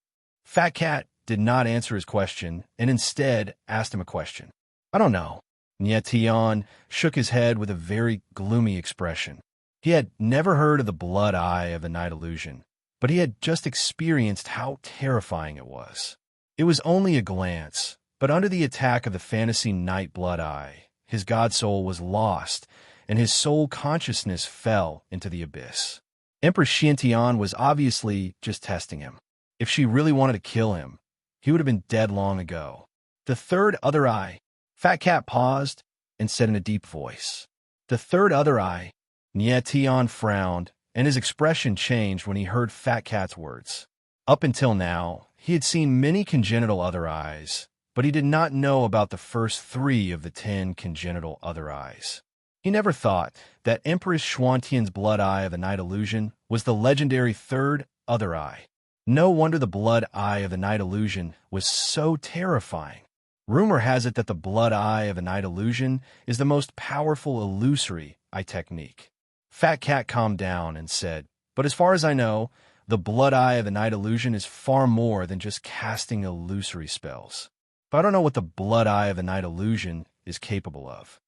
Fat Cat did not answer his question and instead asked him a question. "I don't know. Nyetian shook his head with a very gloomy expression. He had never heard of the blood eye of the night illusion, but he had just experienced how terrifying it was. It was only a glance, but under the attack of the fantasy night blood eye, his god soul was lost, and his soul consciousness fell into the abyss. Empress Xiantian was obviously just testing him. If she really wanted to kill him, he would have been dead long ago. The third other eye. Fat Cat paused and said in a deep voice, "The third other eye." Nyetian frowned, and his expression changed when he heard Fat Cat's words. Up until now, he had seen many congenital other eyes, but he did not know about the first 3 of the 10 congenital other eyes. He never thought that Empress Xuantian's blood eye of the night illusion was the legendary third other eye. No wonder the blood eye of the night illusion was so terrifying. Rumor has it that the blood eye of a night illusion is the most powerful illusory eye technique. Fat Cat calmed down and said, "But as far as I know, the blood eye of the night illusion is far more than just casting illusory spells. But I don't know what the blood eye of the night illusion is capable of."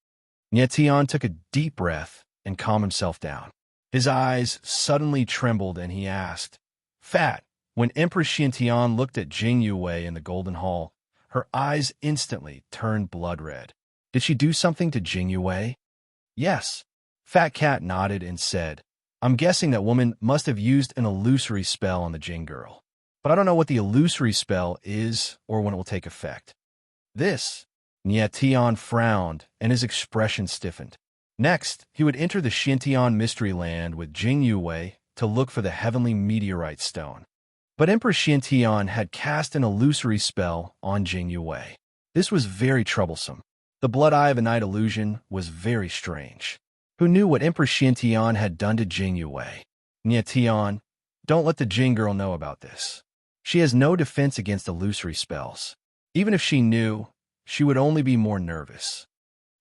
Nyetian took a deep breath and calmed himself down. His eyes suddenly trembled and he asked, "Fat, when Empress Xiantian looked at Jing Yue in the Golden Hall, her eyes instantly turned blood red. Did she do something to Jing Yue?" "Yes." Fat Cat nodded and said, "I'm guessing that woman must have used an illusory spell on the Jing girl. But I don't know what the illusory spell is or when it will take effect." "This." Nyetian frowned and his expression stiffened. Next, he would enter the Xiantian mystery land with Jing Yue to look for the heavenly meteorite stone. But Empress Xiantian had cast an illusory spell on Jing Yue. This was very troublesome. The blood eye of a night illusion was very strange. Who knew what Empress Xiantian had done to Jing Yue? "Nyetian, don't let the Jing girl know about this. She has no defense against illusory spells. Even if she knew, she would only be more nervous."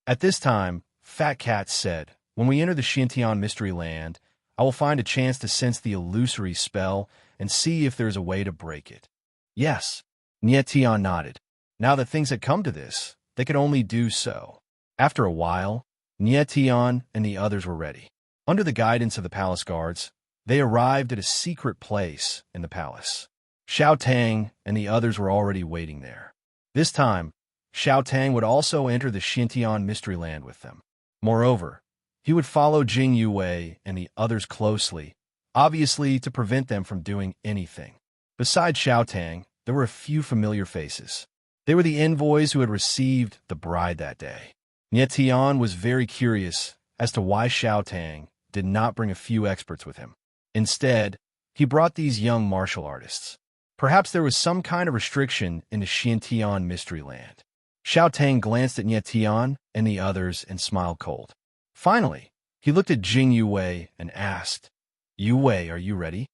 At this time, Fat Cat said, "When we enter the Xiantian mystery land, I will find a chance to sense the illusory spell and see if there is a way to break it." "Yes." Nyetian nodded. Now that things had come to this, they could only do so. After a while, Nyetian and the others were ready. Under the guidance of the palace guards, they arrived at a secret place in the palace. Xiao Tang and the others were already waiting there. This time, Xiao Tang would also enter the Xiantian mystery land with them. Moreover, he would follow Jing Yue and the others closely, obviously to prevent them from doing anything. Besides Xiao Tang, there were a few familiar faces. They were the envoys who had received the bride that day. Nyetian was very curious as to why Xiao Tang did not bring a few experts with him. Instead, he brought these young martial artists. Perhaps there was some kind of restriction in the Xiantian mystery land. Xiao Tang glanced at Nyetian and the others and smiled cold. Finally, he looked at Jing Yue and asked, "Yue, are you ready?"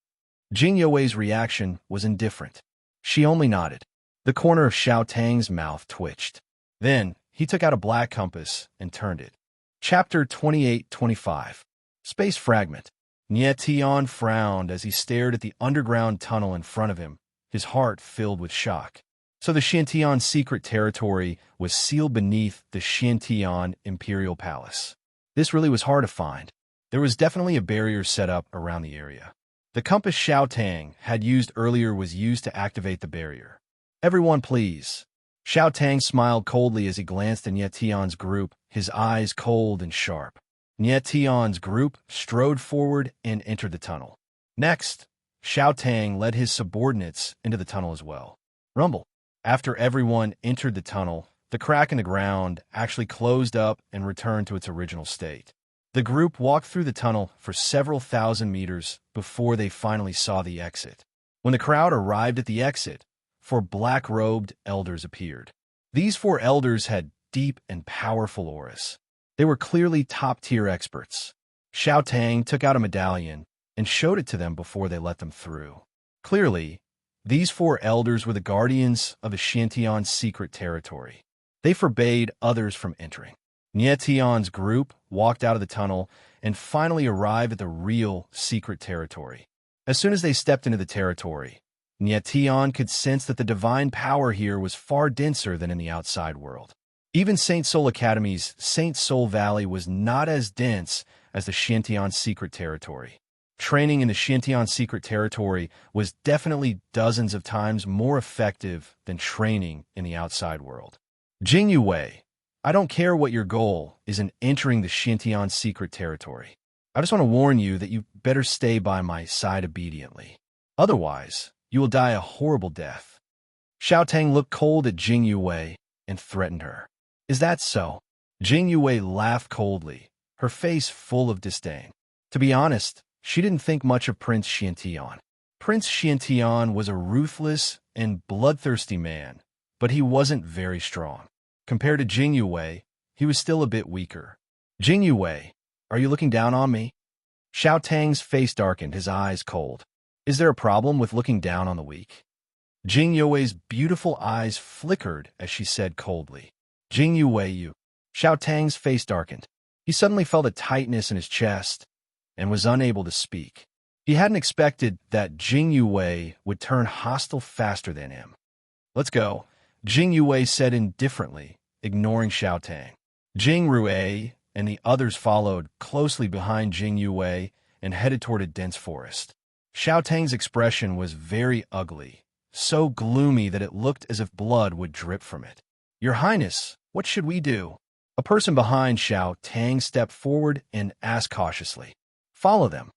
Jing Yue's reaction was indifferent. She only nodded. The corner of Xiao Tang's mouth twitched. Then, he took out a black compass and turned it. Chapter 28-25. Space Fragment. Nyetian frowned as he stared at the underground tunnel in front of him, his heart filled with shock. So the Xiantian secret territory was sealed beneath the Xiantian Imperial Palace. This really was hard to find. There was definitely a barrier set up around the area. The compass Xiao Tang had used earlier was used to activate the barrier. "Everyone, please." Xiao Tang smiled coldly as he glanced at Nyetian's group, his eyes cold and sharp. Nyetian's group strode forward and entered the tunnel. Next, Xiao Tang led his subordinates into the tunnel as well. Rumble. After everyone entered the tunnel, the crack in the ground actually closed up and returned to its original state. The group walked through the tunnel for several thousand meters before they finally saw the exit. When the crowd arrived at the exit, 4 black-robed elders appeared. These 4 elders had deep and powerful auras. They were clearly top-tier experts. Xiao Tang took out a medallion and showed it to them before they let them through. Clearly, these 4 elders were the guardians of the Xiantian secret territory. They forbade others from entering. Nyetian's group walked out of the tunnel and finally arrived at the real secret territory. As soon as they stepped into the territory, Nyetian could sense that the divine power here was far denser than in the outside world. Even Saint Soul Academy's Saint Soul Valley was not as dense as the Shintian Secret Territory. Training in the Shintian Secret Territory was definitely dozens of times more effective than training in the outside world. Jing Wei, I don't care what your goal is in entering the Shintian Secret Territory. I just want to warn you that you better stay by my side obediently. Otherwise, you will die a horrible death. Xiao Tang looked cold at Jing Wei and threatened her. Is that so? Jing Wei laughed coldly, her face full of disdain. To be honest, she didn't think much of Prince Xiantian. Prince Xiantian was a ruthless and bloodthirsty man, but he wasn't very strong. Compared to Jing Wei, he was still a bit weaker. Jing Wei, are you looking down on me? Xiao Tang's face darkened, his eyes cold. Is there a problem with looking down on the weak? Jing Wei's beautiful eyes flickered as she said coldly, Jing Wei, you. Xiao Tang's face darkened. He suddenly felt a tightness in his chest and was unable to speak. He hadn't expected that Jing Wei would turn hostile faster than him. Let's go, Jing Wei said indifferently, ignoring Xiao Tang. Jing Rui and the others followed closely behind Jing Wei and headed toward a dense forest. Xiao Tang's expression was very ugly, so gloomy that it looked as if blood would drip from it. Your Highness, what should we do? A person behind Xiao Tang stepped forward and asked cautiously. Follow them.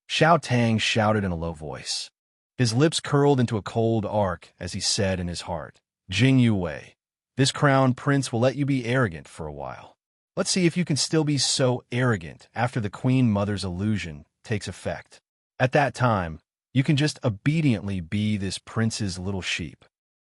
Xiao Tang shouted in a low voice. His lips curled into a cold arc as he said in his heart, Jing Wei, this crown prince will let you be arrogant for a while. Let's see if you can still be so arrogant after the Queen Mother's illusion takes effect. At that time, you can just obediently be this prince's little sheep.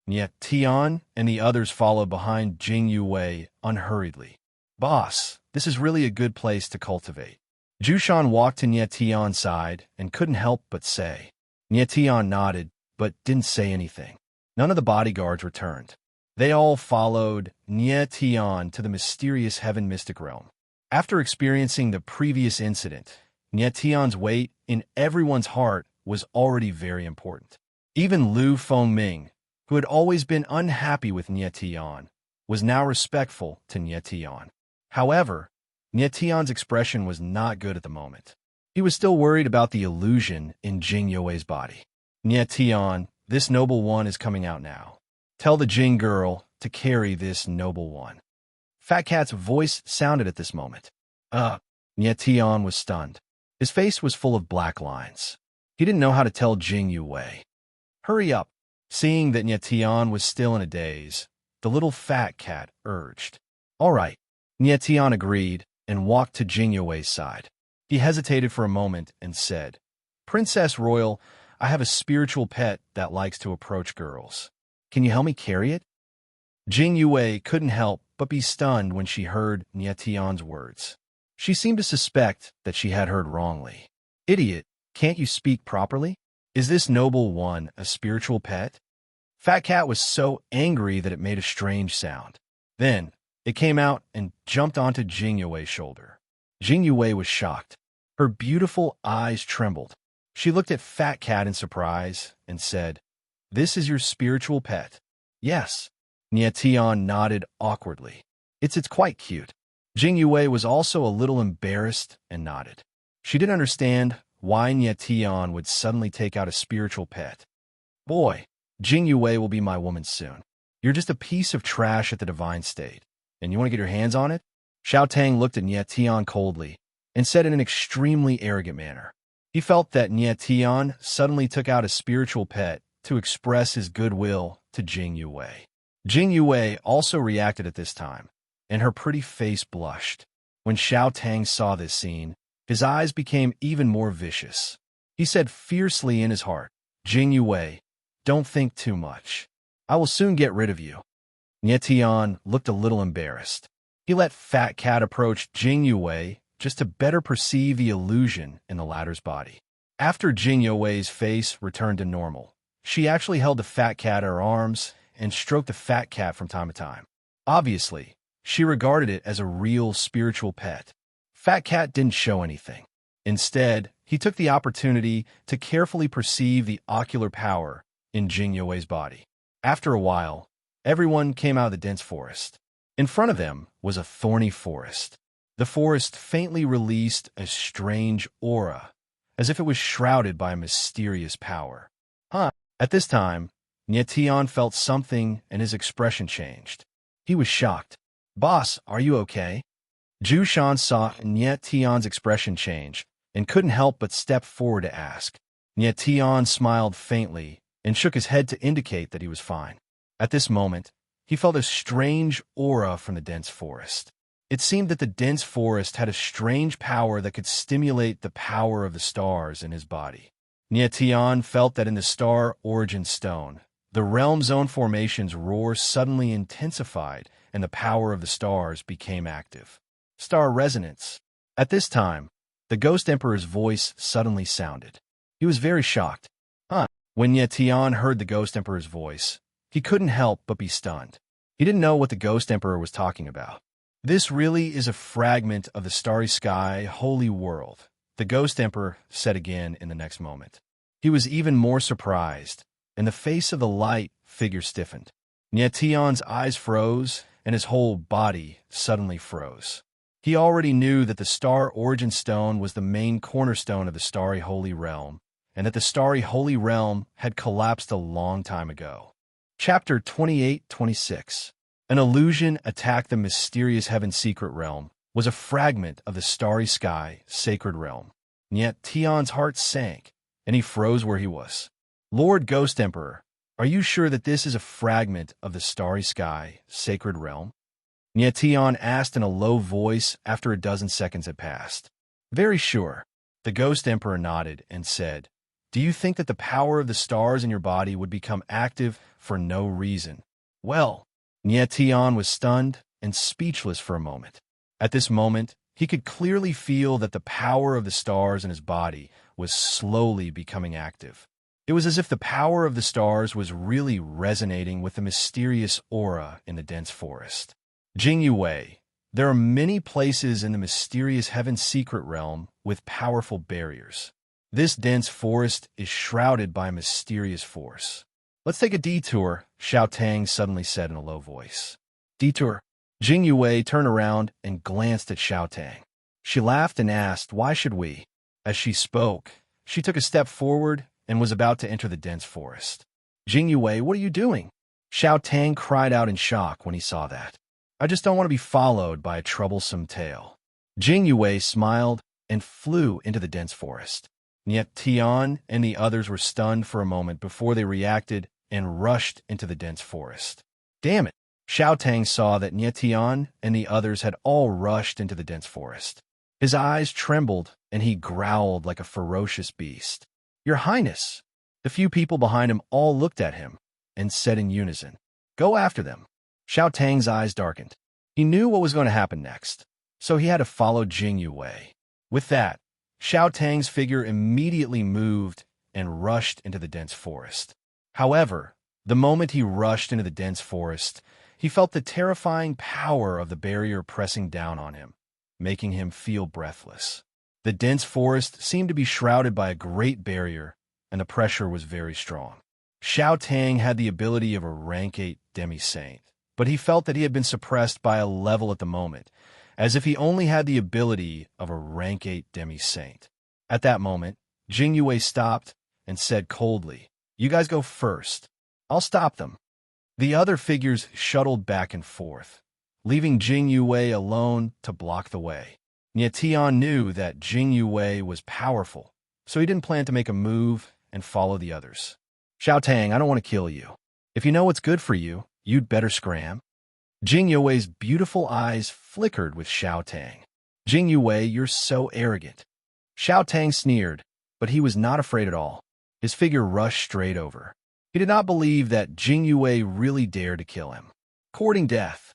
And yet Tian and the others followed behind Jing Wei unhurriedly. Boss, this is really a good place to cultivate. Jushan walked to Nie Tian's side and couldn't help but say. Nie Tian nodded, but didn't say anything. None of the bodyguards returned. They all followed Nie Tian to the mysterious heaven mystic realm. After experiencing the previous incident, Nie Tian's weight in everyone's heart was already very important. Even Lu Fengming, who had always been unhappy with Nie Tian, was now respectful to Nie Tian. However, Nie Tian's expression was not good at the moment. He was still worried about the illusion in Jing Wei's body. Nie Tian, this noble one is coming out now. Tell the Jing girl to carry this noble one. Fat Cat's voice sounded at this moment. Nie Tian was stunned. His face was full of black lines. He didn't know how to tell Jing Wei. Hurry up. Seeing that Nie Tian was still in a daze, the little Fat Cat urged. All right. Nie Tian agreed and walked to Jing Wei's side. He hesitated for a moment and said, Princess Royal, I have a spiritual pet that likes to approach girls. Can you help me carry it? Jing Wei couldn't help but be stunned when she heard Nie Tian's words. She seemed to suspect that she had heard wrongly. Idiot, can't you speak properly? Is this noble one a spiritual pet? Fat Cat was so angry that it made a strange sound. Then, it came out and jumped onto Jing Wei's shoulder. Jing Wei was shocked. Her beautiful eyes trembled. She looked at Fat Cat in surprise and said, This is your spiritual pet? Yes. Nie Tian nodded awkwardly. It's quite cute. Jing Wei was also a little embarrassed and nodded. She didn't understand why Nie Tian would suddenly take out a spiritual pet. Boy, Jing Wei will be my woman soon. You're just a piece of trash at the divine state, and you want to get your hands on it? Xiao Tang looked at Nie Tian coldly and said in an extremely arrogant manner. He felt that Nie Tian suddenly took out a spiritual pet to express his goodwill to Jing Wei. Jing Wei also reacted at this time, and her pretty face blushed. When Xiao Tang saw this scene, his eyes became even more vicious. He said fiercely in his heart, Jing Wei, don't think too much. I will soon get rid of you. Nie Tian looked a little embarrassed. He let Fat Cat approach Jing Wei just to better perceive the illusion in the latter's body. After Jing Wei's face returned to normal, she actually held the Fat Cat in her arms and stroked the Fat Cat from time to time. Obviously, she regarded it as a real spiritual pet. Fat Cat didn't show anything. Instead, he took the opportunity to carefully perceive the ocular power in Jing Wei's body. After a while, everyone came out of the dense forest. In front of them was a thorny forest. The forest faintly released a strange aura, as if it was shrouded by a mysterious power. At this time, Nyetian felt something and his expression changed. He was shocked. "Boss, are you okay?" Zhu Shan saw Nyetian's expression change and couldn't help but step forward to ask. Nyetian smiled faintly and shook his head to indicate that he was fine. At this moment, he felt a strange aura from the dense forest. It seemed that the dense forest had a strange power that could stimulate the power of the stars in his body. Nyetian felt that in the star origin stone, the realm's own formation's roar suddenly intensified and the power of the stars became active. Star resonance. At this time, the Ghost Emperor's voice suddenly sounded. He was very shocked. When Nyetian heard the Ghost Emperor's voice, he couldn't help but be stunned. He didn't know what the Ghost Emperor was talking about. "This really is a fragment of the starry sky, holy world," the Ghost Emperor said again in the next moment. He was even more surprised, and the face of the light figure stiffened. Nyetian's eyes froze, and his whole body suddenly froze. He already knew that the star origin stone was the main cornerstone of the starry holy realm, and that the starry holy realm had collapsed a long time ago. Chapter 28-26. An illusion attacked the mysterious heaven's secret realm was a fragment of the starry sky sacred realm. Yet Tian's heart sank, and he froze where he was. "Lord Ghost Emperor, are you sure that this is a fragment of the starry sky sacred realm?" Nyetian asked in a low voice after a dozen seconds had passed. "Very sure." The Ghost Emperor nodded and said, "Do you think that the power of the stars in your body would become active for no reason?" "Well," Nyetian was stunned and speechless for a moment. At this moment, he could clearly feel that the power of the stars in his body was slowly becoming active. It was as if the power of the stars was really resonating with the mysterious aura in the dense forest. Jingyue, there are many places in the mysterious heaven's secret realm with powerful barriers. This dense forest is shrouded by a mysterious force. "Let's take a detour," Xiao Tang suddenly said in a low voice. "Detour?" Jingyue turned around and glanced at Xiao Tang. She laughed and asked, "Why should we?" As she spoke, she took a step forward and was about to enter the dense forest. "Jingyue, what are you doing?" Xiao Tang cried out in shock when he saw that. "I just don't want to be followed by a troublesome tail." Jingyue smiled and flew into the dense forest. Yet Tian and the others were stunned for a moment before they reacted and rushed into the dense forest. "Damn it!" Xiao Tang saw that Nyetian and the others had all rushed into the dense forest. His eyes trembled, and he growled like a ferocious beast. "Your Highness!" The few people behind him all looked at him and said in unison, "Go after them." Xiao Tang's eyes darkened. He knew what was going to happen next, so he had to follow Jingyue. With that, Xiao Tang's figure immediately moved and rushed into the dense forest. However, the moment he rushed into the dense forest, he felt the terrifying power of the barrier pressing down on him, making him feel breathless. The dense forest seemed to be shrouded by a great barrier, and the pressure was very strong. Xiao Tang had the ability of a rank 8 demi-saint, but he felt that he had been suppressed by a level at the moment, as if he only had the ability of a rank 8 demi-saint. At that moment, Jingyue stopped and said coldly, "You guys go first. I'll stop them." The other figures shuttled back and forth, leaving Jingyue alone to block the way. Nyetian knew that Jingyue was powerful, so he didn't plan to make a move and follow the others. "Xiao Tang, I don't want to kill you. If you know what's good for you, you'd better scram." Jingyue's beautiful eyes flickered with Xiao Tang. "Jingyue, you're so arrogant." Xiao Tang sneered, but he was not afraid at all. His figure rushed straight over. He did not believe that Jingyue really dared to kill him. Courting death.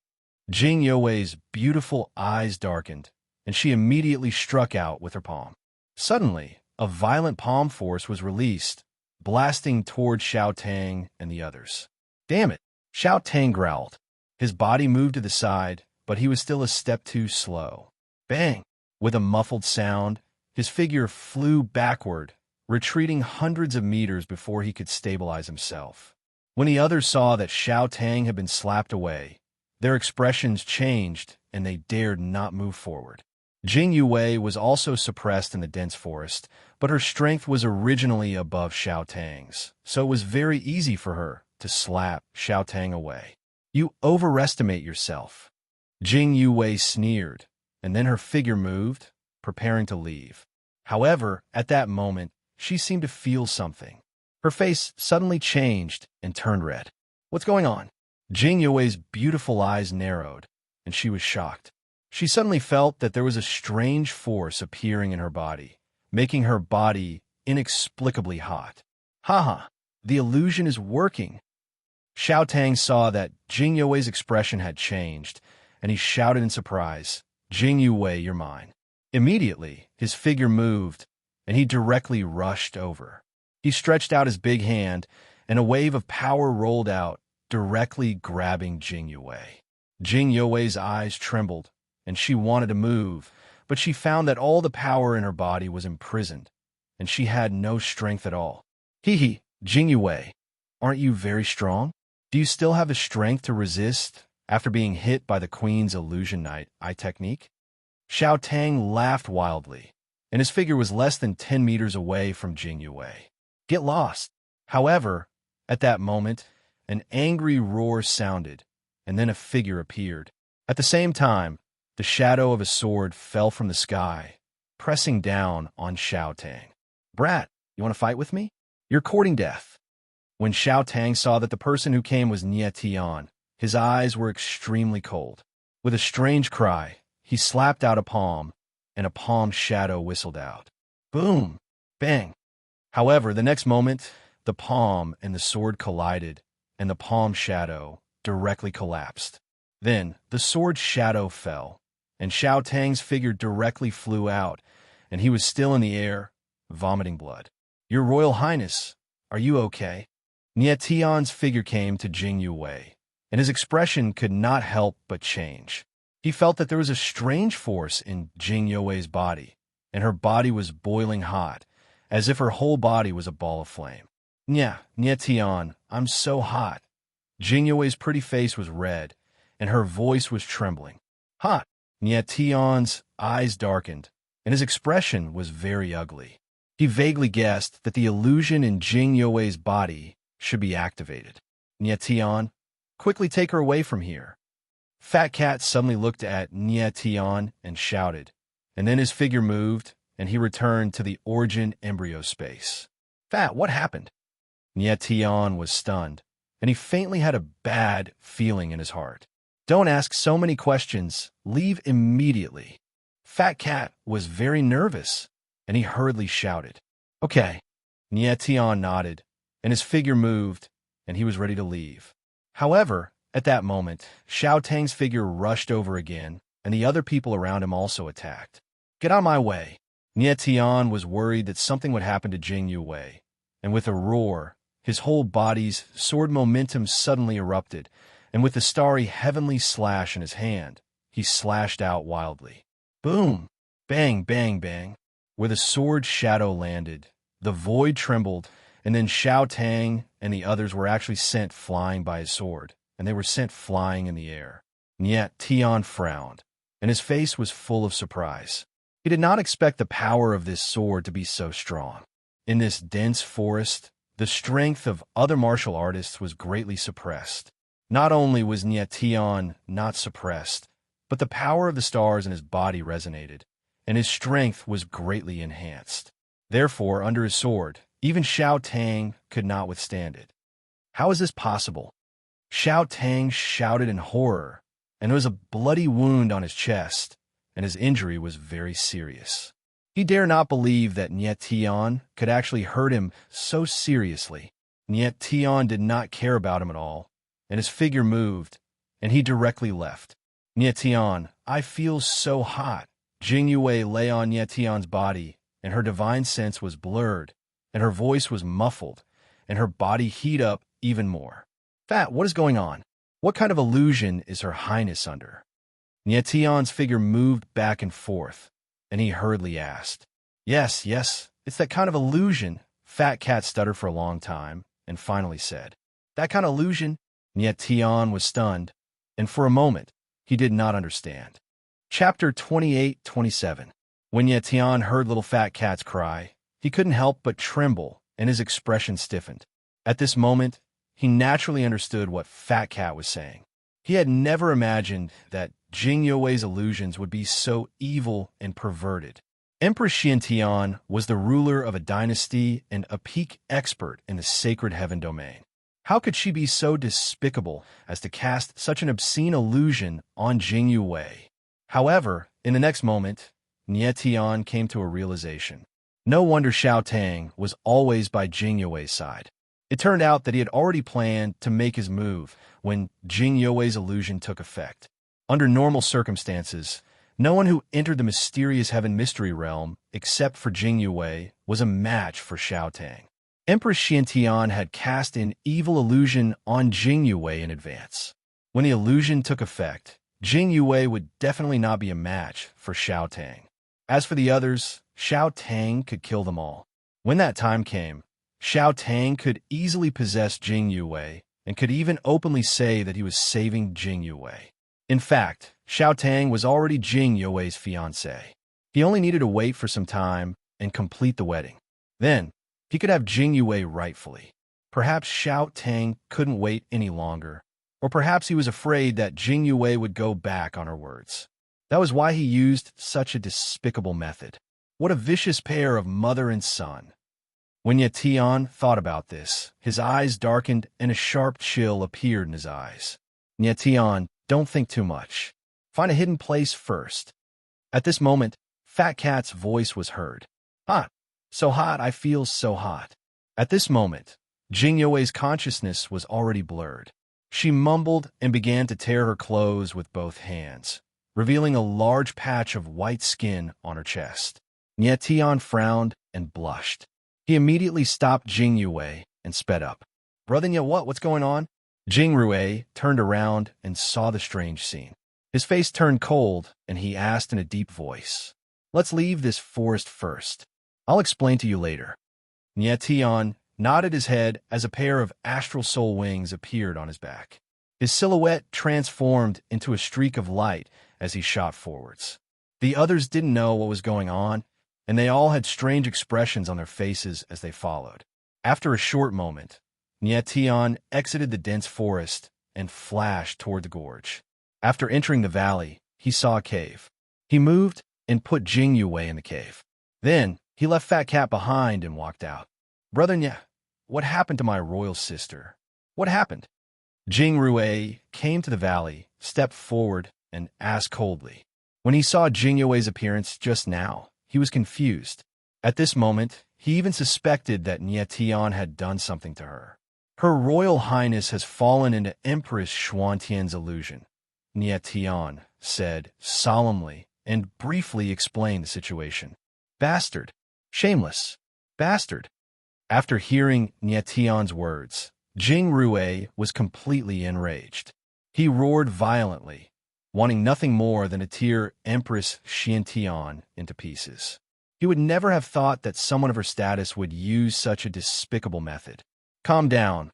Jingyue's beautiful eyes darkened, and she immediately struck out with her palm. Suddenly, a violent palm force was released, blasting toward Xiao Tang and the others. "Damn it!" Xiao Tang growled. His body moved to the side, but he was still a step too slow. Bang! With a muffled sound, his figure flew backward, retreating hundreds of meters before he could stabilize himself. When the others saw that Xiao Tang had been slapped away, Their expressions changed, and they dared not move forward. Jing Yue was also suppressed in the dense forest, but her strength was originally above Xiao Tang's, so it was very easy for her to slap Xiao Tang away. You overestimate yourself. Jing Yue sneered, and then her figure moved, preparing to leave. However, at that moment, she seemed to feel something. Her face suddenly changed and turned red. What's going on? Jing Yue's beautiful eyes narrowed, and she was shocked. She suddenly felt that there was a strange force appearing in her body, making her body inexplicably hot. Haha, the illusion is working. Xiao Tang saw that Jing Yue's expression had changed, and he shouted in surprise, Jing Yue, you're mine. Immediately, his figure moved, and he directly rushed over. He stretched out his big hand, and a wave of power rolled out, directly grabbing Jing Yue. Jing Yue's eyes trembled, and she wanted to move, but she found that all the power in her body was imprisoned, and she had no strength at all. Hee, Jing Yue, aren't you very strong? Do you still have the strength to resist after being hit by the Queen's Illusion Night eye technique? Xiao Tang laughed wildly, and his figure was less than 10 meters away from Jing Yue. Get lost. However, at that moment, an angry roar sounded, and then a figure appeared. At the same time, the shadow of a sword fell from the sky, pressing down on Xiao Tang. Brat, you want to fight with me? You're courting death. When Xiao Tang saw that the person who came was Nie Tian, his eyes were extremely cold. With a strange cry, he slapped out a palm, and a palm shadow whistled out. Boom! Bang! However, the next moment, the palm and the sword collided, and the palm shadow directly collapsed. Then, the sword shadow fell, and Xiao Tang's figure directly flew out, and he was still in the air, vomiting blood. Your Royal Highness, are you okay? Nie Tian's figure came to Jing Yue, and his expression could not help but change. He felt that there was a strange force in Jing Yue's body, and her body was boiling hot, as if her whole body was a ball of flame. Nie Tian, I'm so hot. Jing Yue's pretty face was red, and her voice was trembling. Hot! Nie Tian's eyes darkened, and his expression was very ugly. He vaguely guessed that the illusion in Jing Yue's body should be activated. Nie Tian, quickly take her away from here. Fat Cat suddenly looked at Nie Tian and shouted, and then his figure moved, and he returned to the origin embryo space. Fat, what happened? Nie Tian was stunned, and he faintly had a bad feeling in his heart. Don't ask so many questions. Leave immediately. Fat Cat was very nervous, and he hurriedly shouted. Okay. Nie Tian nodded, and his figure moved, and he was ready to leave. However, at that moment, Xiao Tang's figure rushed over again, and the other people around him also attacked. Get out of my way. Nie Tian was worried that something would happen to Jing Yue, and with a roar, his whole body's sword momentum suddenly erupted, and with the starry heavenly slash in his hand, he slashed out wildly. Boom! Bang, bang, bang! Where the sword shadow landed, the void trembled, and then Xiao Tang and the others were actually sent flying by his sword, and they were sent flying in the air. And yet Tian frowned, and his face was full of surprise. He did not expect the power of this sword to be so strong. In this dense forest, the strength of other martial artists was greatly suppressed. Not only was Nie Tian not suppressed, but the power of the stars in his body resonated, and his strength was greatly enhanced. Therefore, under his sword, even Xiao Tang could not withstand it. How is this possible? Xiao Tang shouted in horror, and there was a bloody wound on his chest, and his injury was very serious. He dare not believe that Nie Tian could actually hurt him so seriously. Nie Tian did not care about him at all, and his figure moved, and he directly left. Nie Tian, I feel so hot. Jing Yue lay on Nie Tian's body, and her divine sense was blurred, and her voice was muffled, and her body heat up even more. Fat, what is going on? What kind of illusion is Her Highness under? Nie Tian's figure moved back and forth, and he hurriedly asked. Yes, it's that kind of illusion. Fat Cat stuttered for a long time, and finally said, That kind of illusion? Nie Tian was stunned, and for a moment, he did not understand. Chapter 28-27. When Yetian heard little fat cat's cry, he couldn't help but tremble, and his expression stiffened. At this moment, he naturally understood what Fat Cat was saying. He had never imagined that Jing Yue's illusions would be so evil and perverted. Empress Xiantian was the ruler of a dynasty and a peak expert in the sacred heaven domain. How could she be so despicable as to cast such an obscene illusion on Jing Yue? However, in the next moment, Nietian came to a realization. No wonder Xiao Tang was always by Jing Yue's side. It turned out that he had already planned to make his move when Jing Yue's illusion took effect. Under normal circumstances, no one who entered the mysterious heaven mystery realm, except for Jing Yue, was a match for Xiao Tang. Empress Xiantian had cast an evil illusion on Jing Yue in advance. When the illusion took effect, Jing Yue would definitely not be a match for Xiao Tang. As for the others, Xiao Tang could kill them all. When that time came, Xiao Tang could easily possess Jing Yue and could even openly say that he was saving Jing Yue. In fact, Xiao Tang was already Jing Yue's fiancé. He only needed to wait for some time and complete the wedding. Then, he could have Jing Yue rightfully. Perhaps Xiao Tang couldn't wait any longer, or perhaps he was afraid that Jing Yue would go back on her words. That was why he used such a despicable method. What a vicious pair of mother and son. When Yetian thought about this, his eyes darkened and a sharp chill appeared in his eyes. Yetian, don't think too much. Find a hidden place first. At this moment, Fat Cat's voice was heard. Hot. So hot, I feel so hot. At this moment, Jing Yue's consciousness was already blurred. She mumbled and began to tear her clothes with both hands, revealing a large patch of white skin on her chest. Nietian frowned and blushed. He immediately stopped Jing Yue and sped up. Brother Nye, what's going on? Jing Yue turned around and saw the strange scene. His face turned cold, and he asked in a deep voice, Let's leave this forest first. I'll explain to you later. Nietian nodded his head as a pair of astral soul wings appeared on his back. His silhouette transformed into a streak of light as he shot forwards. The others didn't know what was going on, and they all had strange expressions on their faces as they followed. After a short moment, Nietian exited the dense forest and flashed toward the gorge. After entering the valley, he saw a cave. He moved and put Jing Yue in the cave. Then, he left Fat Cat behind and walked out. Brother Nye, what happened to my royal sister? What happened? Jing Yue came to the valley, stepped forward, and asked coldly. When he saw Jing Yue's appearance just now, he was confused. At this moment, he even suspected that Nietian had done something to her. Her Royal Highness has fallen into Empress Xuantian's illusion, Nietian said solemnly and briefly explained the situation. Bastard. Shameless. Bastard. After hearing Nietian's words, Jing Yue was completely enraged. He roared violently, wanting nothing more than to tear Empress Xiantian into pieces. He would never have thought that someone of her status would use such a despicable method. Calm down,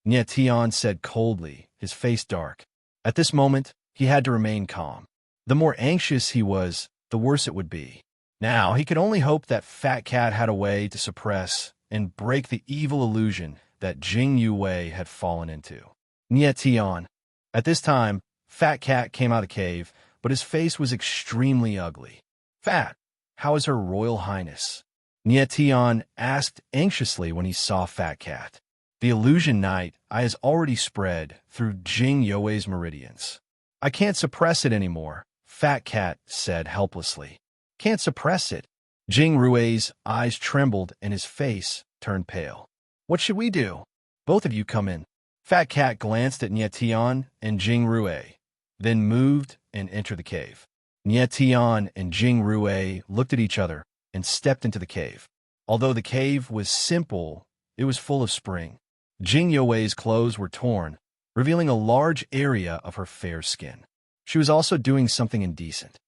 Nietian said coldly, his face dark. At this moment, he had to remain calm. The more anxious he was, the worse it would be. Now, he could only hope that Fat Cat had a way to suppress and break the evil illusion that Jing Yue had fallen into. Nietian. At this time, Fat Cat came out of the cave, but his face was extremely ugly. Fat, how is Her Royal Highness? Nietian asked anxiously when he saw Fat Cat. The illusion night has already spread through Jing Yue's meridians. I can't suppress it anymore, Fat Cat said helplessly. Can't suppress it. Jing Yue's eyes trembled and his face turned pale. What should we do? Both of you come in. Fat Cat glanced at Nietian and Jing Yue, then moved and entered the cave. Nietian and Jing Yue looked at each other and stepped into the cave. Although the cave was simple, it was full of spring. Jing Yue's clothes were torn, revealing a large area of her fair skin. She was also doing something indecent.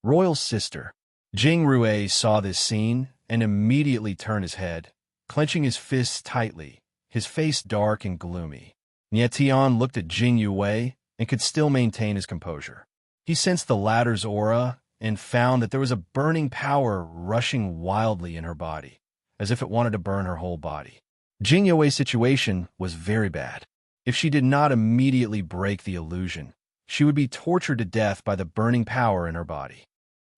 Royal sister. Jing Yue saw this scene and immediately turned his head, clenching his fists tightly, his face dark and gloomy. Nietian looked at Jing Yue and could still maintain his composure. He sensed the latter's aura and found that there was a burning power rushing wildly in her body, as if it wanted to burn her whole body. Jing Yue's situation was very bad. If she did not immediately break the illusion, she would be tortured to death by the burning power in her body.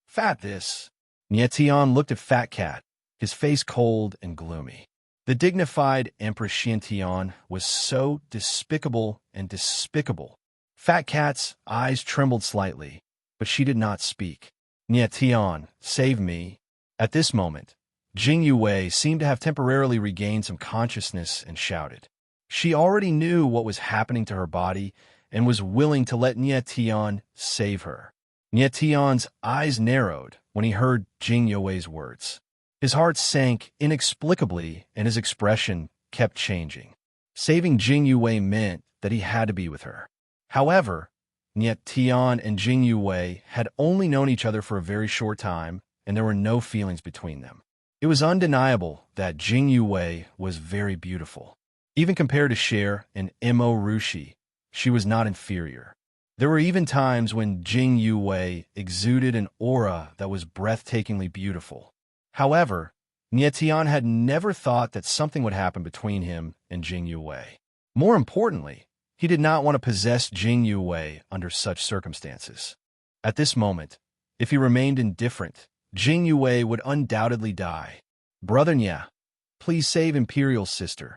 Fat this. Nie Tian looked at Fat Cat, his face cold and gloomy. The dignified Empress Xiantian was so despicable and despicable. Fat Cat's eyes trembled slightly, but she did not speak. Nie Tian, save me. At this moment, Jing Yue seemed to have temporarily regained some consciousness and shouted. She already knew what was happening to her body and was willing to let Nie Tian save her. Nie Tian's eyes narrowed when he heard Jing Yue's words. His heart sank inexplicably and his expression kept changing. Saving Jing Yue meant that he had to be with her. However, Nie Tian and Jing Yue had only known each other for a very short time, and there were no feelings between them. It was undeniable that Jing Yue was very beautiful. Even compared to Cher and Mo Rushi, she was not inferior. There were even times when Jing Yue exuded an aura that was breathtakingly beautiful. However, Nie Tian had never thought that something would happen between him and Jing Yue. More importantly, he did not want to possess Jing Yue under such circumstances. At this moment, if he remained indifferent, Jing Yue would undoubtedly die. Brother Nya, please save Imperial's sister.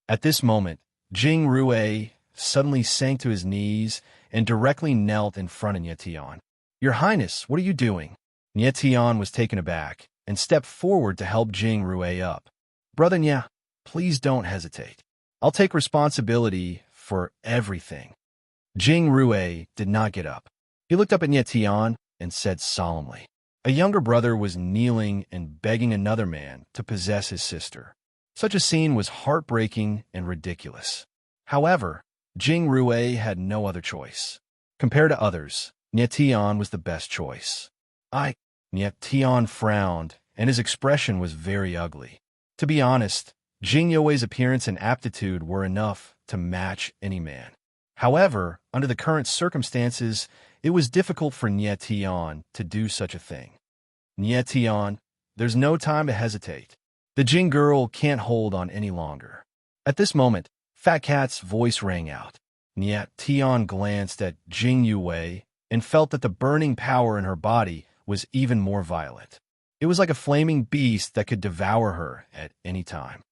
At this moment, Jing Rue suddenly sank to his knees and directly knelt in front of Nie Tian. Your Highness, what are you doing? Nie Tian was taken aback and stepped forward to help Jing Rue up. Brother Nya, please don't hesitate. I'll take responsibility for everything. Jing Rue did not get up. He looked up at Nie Tian and said solemnly. A younger brother was kneeling and begging another man to possess his sister. Such a scene was heartbreaking and ridiculous. However, Jing Rue had no other choice. Compared to others, Nie Tian was the best choice. Nie Tian frowned, and his expression was very ugly. To be honest, Jing Yue's appearance and aptitude were enough to match any man. However, under the current circumstances, it was difficult for Nie Tian to do such a thing. Nie Tian, there's no time to hesitate. The Jing girl can't hold on any longer. At this moment, Fat Cat's voice rang out. Nie Tian glanced at Jing Yue and felt that the burning power in her body was even more violent. It was like a flaming beast that could devour her at any time.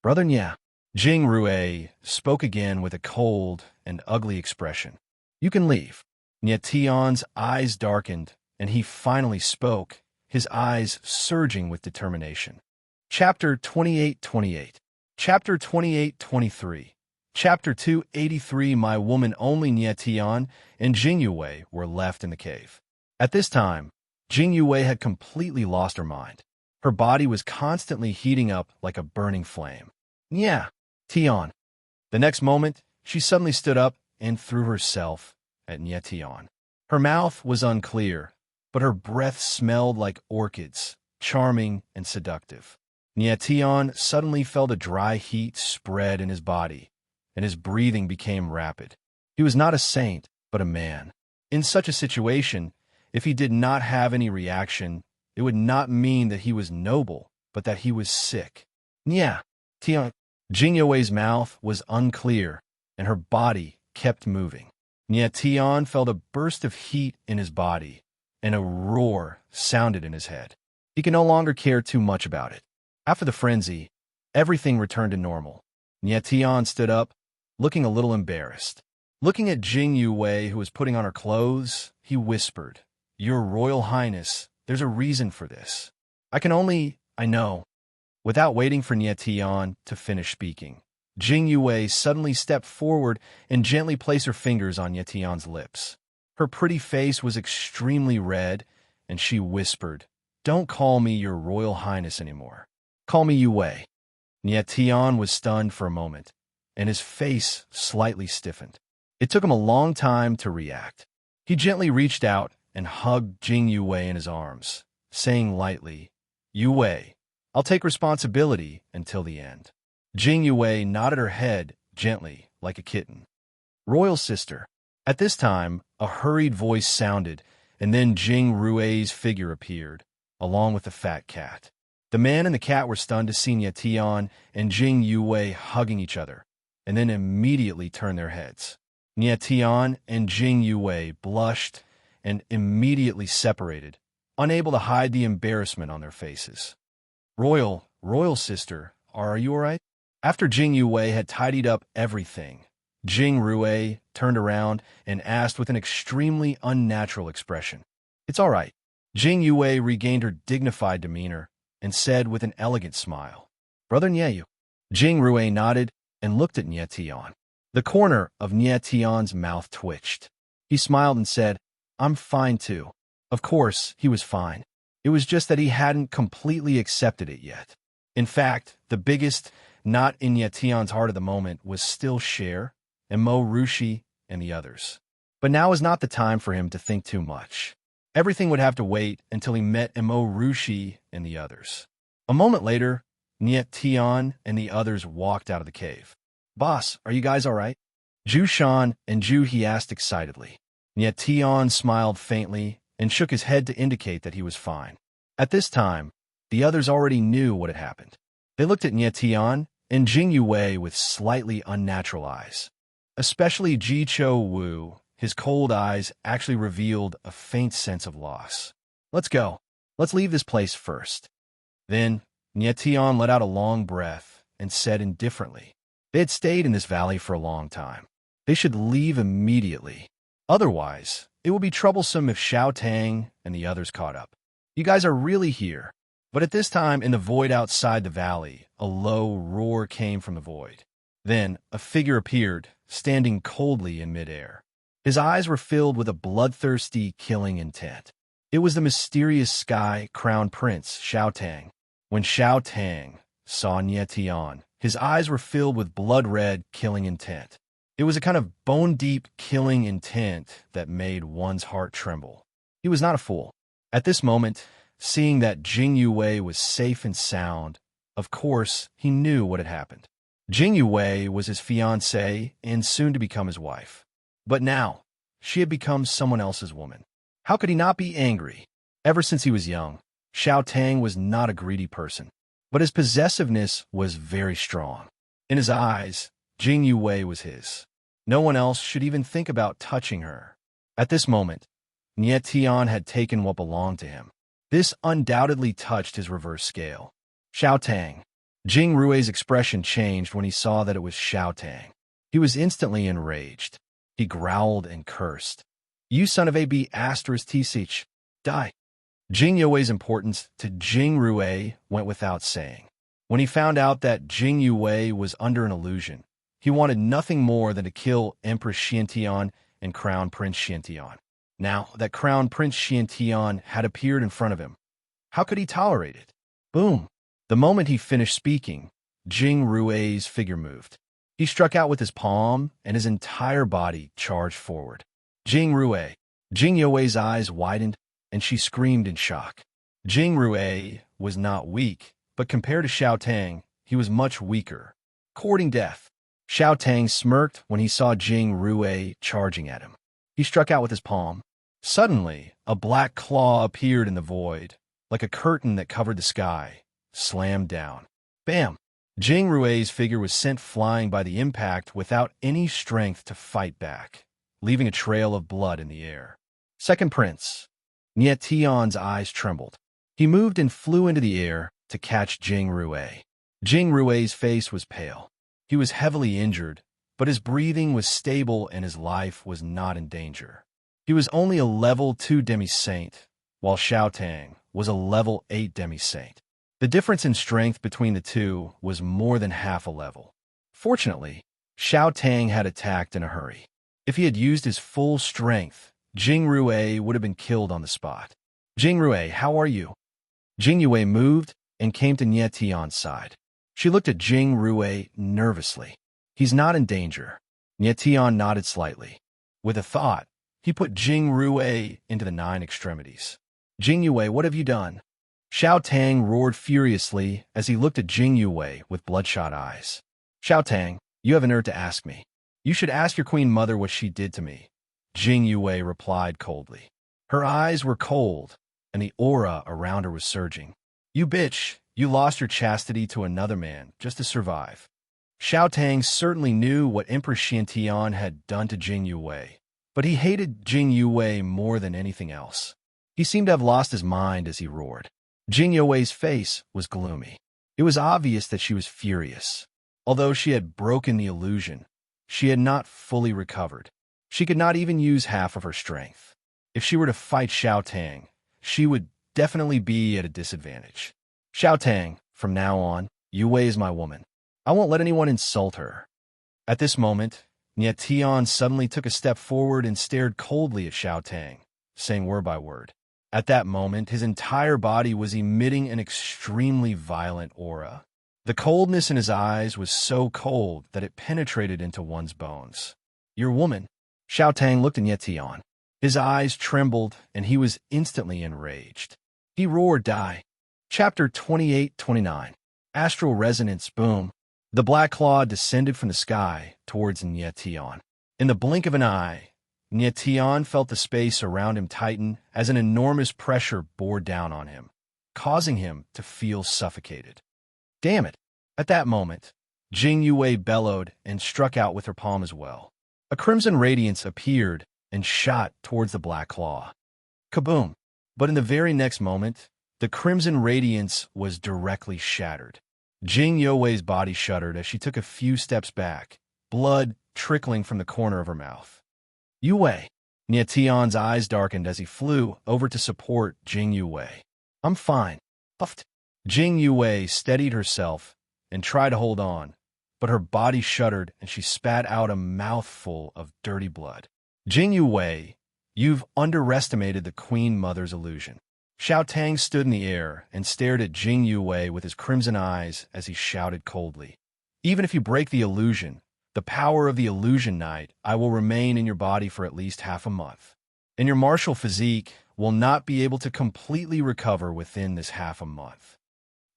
Brother Nya, Jing Rue spoke again with a cold and ugly expression. You can leave. Nie Tian's eyes darkened, and he finally spoke, his eyes surging with determination. Chapter 28:28. Chapter 28:23. Chapter 283. My woman only Nie Tian and Jing Yue were left in the cave. At this time, Jing Yue had completely lost her mind. Her body was constantly heating up like a burning flame. Nie Tian. The next moment, she suddenly stood up and threw herself at Nie Tian. Her mouth was unclear, but her breath smelled like orchids, charming and seductive. Nie Tian suddenly felt a dry heat spread in his body, and his breathing became rapid. He was not a saint, but a man. In such a situation, if he did not have any reaction, it would not mean that he was noble, but that he was sick. Nie Tian. Jing Yue's mouth was unclear, and her body kept moving. Nie Tian felt a burst of heat in his body, and a roar sounded in his head. He could no longer care too much about it. After the frenzy, everything returned to normal. Nie Tian stood up, looking a little embarrassed. Looking at Jing Yue, who was putting on her clothes, he whispered, Your Royal Highness, there's a reason for this. I know. Without waiting for Nie Tian to finish speaking, Jing Yue suddenly stepped forward and gently placed her fingers on Nie Tian's lips. Her pretty face was extremely red, and she whispered, Don't call me Your Royal Highness anymore. Call me Yue. Nie Tian was stunned for a moment, and his face slightly stiffened. It took him a long time to react. He gently reached out and hugged Jing Yue in his arms, saying lightly, Yue, I'll take responsibility until the end. Jing Yue nodded her head gently, like a kitten. Royal sister, At this time, a hurried voice sounded, and then Jing Rui's figure appeared, along with the fat cat. The man and the cat were stunned to see Nie Tian and Jing Yue hugging each other, and then immediately turned their heads. Nie Tian and Jing Yue blushed and immediately separated, unable to hide the embarrassment on their faces. Royal sister, are you all right? After Jing Yue had tidied up everything, Jing Rue turned around and asked with an extremely unnatural expression. It's all right. Jing Yue regained her dignified demeanor and said with an elegant smile, Brother Nieyu. Jing Rue nodded and looked at Nie Tian. The corner of Nie Tian's mouth twitched. He smiled and said, I'm fine too. Of course, he was fine. It was just that he hadn't completely accepted it yet. In fact, the biggest knot in Nie Tian's heart at the moment was still Cher and Mo Rushi and the others. But now was not the time for him to think too much. Everything would have to wait until he met Mo Rushi and the others. A moment later, Nie Tian and the others walked out of the cave. Boss, are you guys all right? Zhu Shan and Zhu He asked excitedly. Nie Tian smiled faintly and shook his head to indicate that he was fine. At this time, the others already knew what had happened. They looked at Nie Tian and Jing Yue with slightly unnatural eyes. Especially Ji Cho Wu, his cold eyes actually revealed a faint sense of loss. Let's go. Let's leave this place first. Then, Nie Tian let out a long breath and said indifferently, they had stayed in this valley for a long time. They should leave immediately. Otherwise, it would be troublesome if Xiao Tang and the others caught up. You guys are really here. But at this time, in the void outside the valley, a low roar came from the void. Then, a figure appeared, standing coldly in midair. His eyes were filled with a bloodthirsty, killing intent. It was the mysterious Sky Crown Prince, Xiao Tang. When Xiao Tang saw Nie Tian, his eyes were filled with blood-red, killing intent. It was a kind of bone-deep, killing intent that made one's heart tremble. He was not a fool. At this moment, seeing that Jing Yue was safe and sound, of course, he knew what had happened. Jing Yue was his fiancée and soon to become his wife. But now, she had become someone else's woman. How could he not be angry? Ever since he was young, Xiao Tang was not a greedy person, but his possessiveness was very strong. In his eyes, Jing Yue was his. No one else should even think about touching her. At this moment, Nie Tian had taken what belonged to him. This undoubtedly touched his reverse scale. Xiao Tang. Jing Rui's expression changed when he saw that it was Xiao Tang. He was instantly enraged. He growled and cursed. You son of a b****, die. Jing Yue's importance to Jing Rue went without saying. When he found out that Jing Yue was under an illusion, he wanted nothing more than to kill Empress Xiantian and Crown Prince Xiantian. Now that Crown Prince Xiantian had appeared in front of him, how could he tolerate it? Boom! The moment he finished speaking, Jing Rui's figure moved. He struck out with his palm, and his entire body charged forward. Jing Rue. Jing Yue's eyes widened, and she screamed in shock. Jing Rue was not weak, but compared to Xiao Tang, he was much weaker. Courting death. Xiao Tang smirked when he saw Jing Rue charging at him. He struck out with his palm. Suddenly, a black claw appeared in the void, like a curtain that covered the sky, slammed down. Bam! Jing Rui's figure was sent flying by the impact without any strength to fight back, leaving a trail of blood in the air. Second Prince. Nie Tian's eyes trembled. He moved and flew into the air to catch Jing Rue. Jing Rui's face was pale. He was heavily injured, but his breathing was stable and his life was not in danger. He was only a level 2 demi-saint, while Xiao Tang was a level 8 demi-saint. The difference in strength between the two was more than half a level. Fortunately, Xiao Tang had attacked in a hurry. If he had used his full strength, Jing Rue would have been killed on the spot. Jing Rue, how are you? Jing Yue moved and came to Nie Tian's side. She looked at Jing Rue nervously. He's not in danger. Nie Tian nodded slightly. With a thought, he put Jing Rue into the 9 extremities. Jing Yue, what have you done? Xiao Tang roared furiously as he looked at Jing Yue with bloodshot eyes. Xiao Tang, you have a nerve to ask me. You should ask your queen mother what she did to me. Jing Yue replied coldly. Her eyes were cold, and the aura around her was surging. You bitch, you lost your chastity to another man just to survive. Xiao Tang certainly knew what Empress Xiantian had done to Jing Yue, but he hated Jing Yue more than anything else. He seemed to have lost his mind as he roared. Jing Yue's face was gloomy. It was obvious that she was furious. Although she had broken the illusion, she had not fully recovered. She could not even use half of her strength. If she were to fight Xiao Tang, she would definitely be at a disadvantage. Xiao Tang, from now on, Yue is my woman. I won't let anyone insult her. At this moment, Nie Tian suddenly took a step forward and stared coldly at Xiao Tang, saying word by word. At that moment, his entire body was emitting an extremely violent aura. The coldness in his eyes was so cold that it penetrated into one's bones. Your woman? Xiao Tang looked at Nie Tian. His eyes trembled, and he was instantly enraged. He roared, die. Chapter 28-29. Astral Resonance, boom. The black claw descended from the sky towards Nie Tian. In the blink of an eye, Nie Tian felt the space around him tighten as an enormous pressure bore down on him, causing him to feel suffocated. Damn it! At that moment, Jing Yue bellowed and struck out with her palm as well. A crimson radiance appeared and shot towards the black claw. Kaboom! But in the very next moment, the crimson radiance was directly shattered. Jing Yue's body shuddered as she took a few steps back, blood trickling from the corner of her mouth. Yue! Nie Tian's eyes darkened as he flew over to support Jing Yue. I'm fine. Puffed. Jing Yue steadied herself and tried to hold on, but her body shuddered and she spat out a mouthful of dirty blood. Jing Yue, you've underestimated the Queen Mother's illusion. Xiao Tang stood in the air and stared at Jing Yue with his crimson eyes as he shouted coldly. Even if you break the illusion, the power of the illusion knight, I will remain in your body for at least half a month. And your martial physique will not be able to completely recover within this half a month.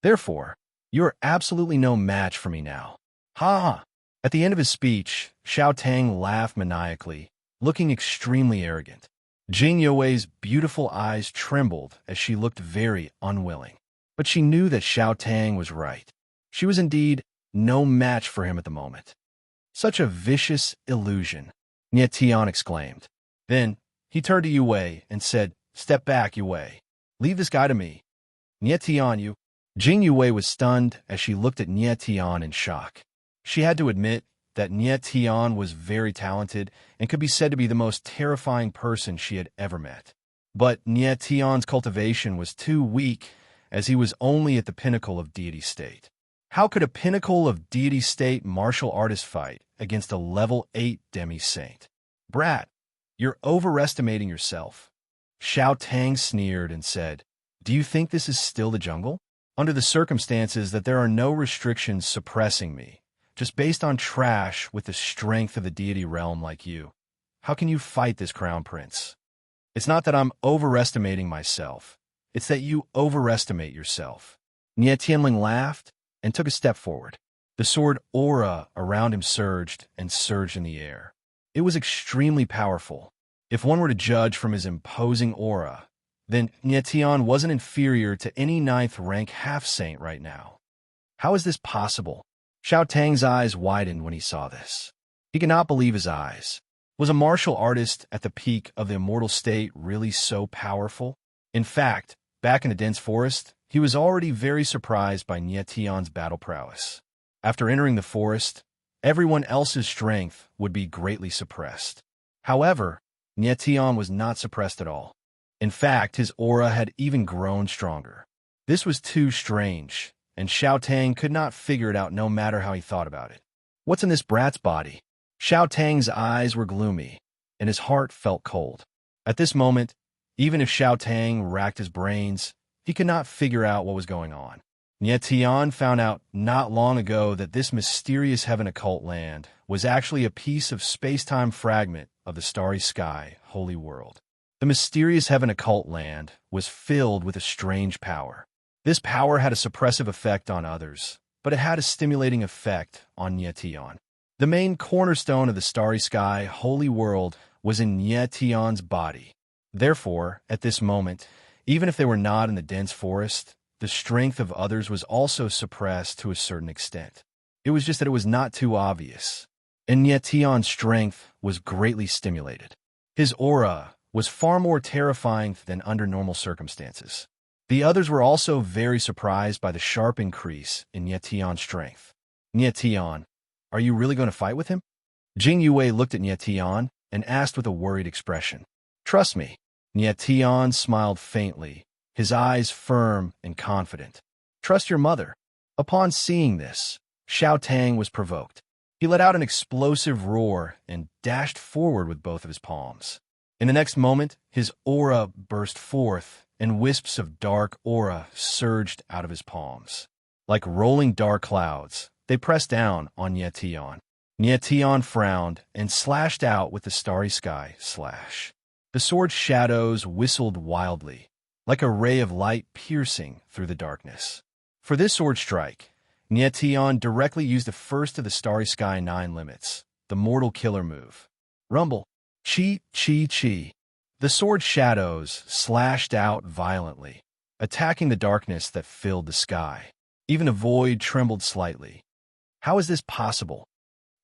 Therefore, you are absolutely no match for me now. Ha ha! At the end of his speech, Xiao Tang laughed maniacally, looking extremely arrogant. Jing Yue's beautiful eyes trembled as she looked very unwilling. But she knew that Xiao Tang was right. She was indeed no match for him at the moment. Such a vicious illusion, Nie Tian exclaimed. Then, he turned to Yue and said, Step back, Yue. Leave this guy to me. Nie Tian, you. Jing Yue was stunned as she looked at Nie Tian in shock. She had to admit that Nie Tian was very talented and could be said to be the most terrifying person she had ever met. But Nie Tian's cultivation was too weak, as he was only at the pinnacle of deity state. How could a pinnacle of deity state martial artist fight against a level 8 demi-saint? Brat, you're overestimating yourself. Xiao Tang sneered and said, Do you think this is still the jungle? Under the circumstances that there are no restrictions suppressing me, just based on trash with the strength of the deity realm like you, how can you fight this crown prince? It's not that I'm overestimating myself. It's that you overestimate yourself. Nie Tianling laughed and took a step forward. The sword aura around him surged and surged in the air. It was extremely powerful. If one were to judge from his imposing aura, then Nie Tian wasn't inferior to any 9th rank half-saint right now. How is this possible? Xiao Tang's eyes widened when he saw this. He could not believe his eyes. Was a martial artist at the peak of the immortal state really so powerful? In fact, back in the dense forest, he was already very surprised by Nie Tian's battle prowess. After entering the forest, everyone else's strength would be greatly suppressed. However, Nie Tian was not suppressed at all. In fact, his aura had even grown stronger. This was too strange, and Xiao Tang could not figure it out no matter how he thought about it. What's in this brat's body? Xiao Tang's eyes were gloomy, and his heart felt cold. At this moment, even if Xiao Tang racked his brains, he could not figure out what was going on. Nie Tian found out not long ago that this mysterious heaven occult land was actually a piece of space-time fragment of the starry sky, holy world. The mysterious heaven occult land was filled with a strange power. This power had a suppressive effect on others, but it had a stimulating effect on Nie Tian. The main cornerstone of the starry sky, holy world, was in Nietion's body. Therefore, at this moment, even if they were not in the dense forest, the strength of others was also suppressed to a certain extent. It was just that it was not too obvious. And Nietion's strength was greatly stimulated. His aura was far more terrifying than under normal circumstances. The others were also very surprised by the sharp increase in Nietion's strength. Nietion, are you really going to fight with him? Jing Yue looked at Nietion and asked with a worried expression. Trust me. Nietion smiled faintly, his eyes firm and confident. Trust your mother. Upon seeing this, Xiao Tang was provoked. He let out an explosive roar and dashed forward with both of his palms. In the next moment, his aura burst forth, and wisps of dark aura surged out of his palms. Like rolling dark clouds, they pressed down on Nietion. Nietion frowned and slashed out with the starry sky slash. The sword's shadows whistled wildly, like a ray of light piercing through the darkness. For this sword strike, Nietion directly used the first of the Starry Sky 9 limits, the Mortal Killer move. Rumble. Chi, chi, chi. The sword's shadows slashed out violently, attacking the darkness that filled the sky. Even the void trembled slightly. How is this possible?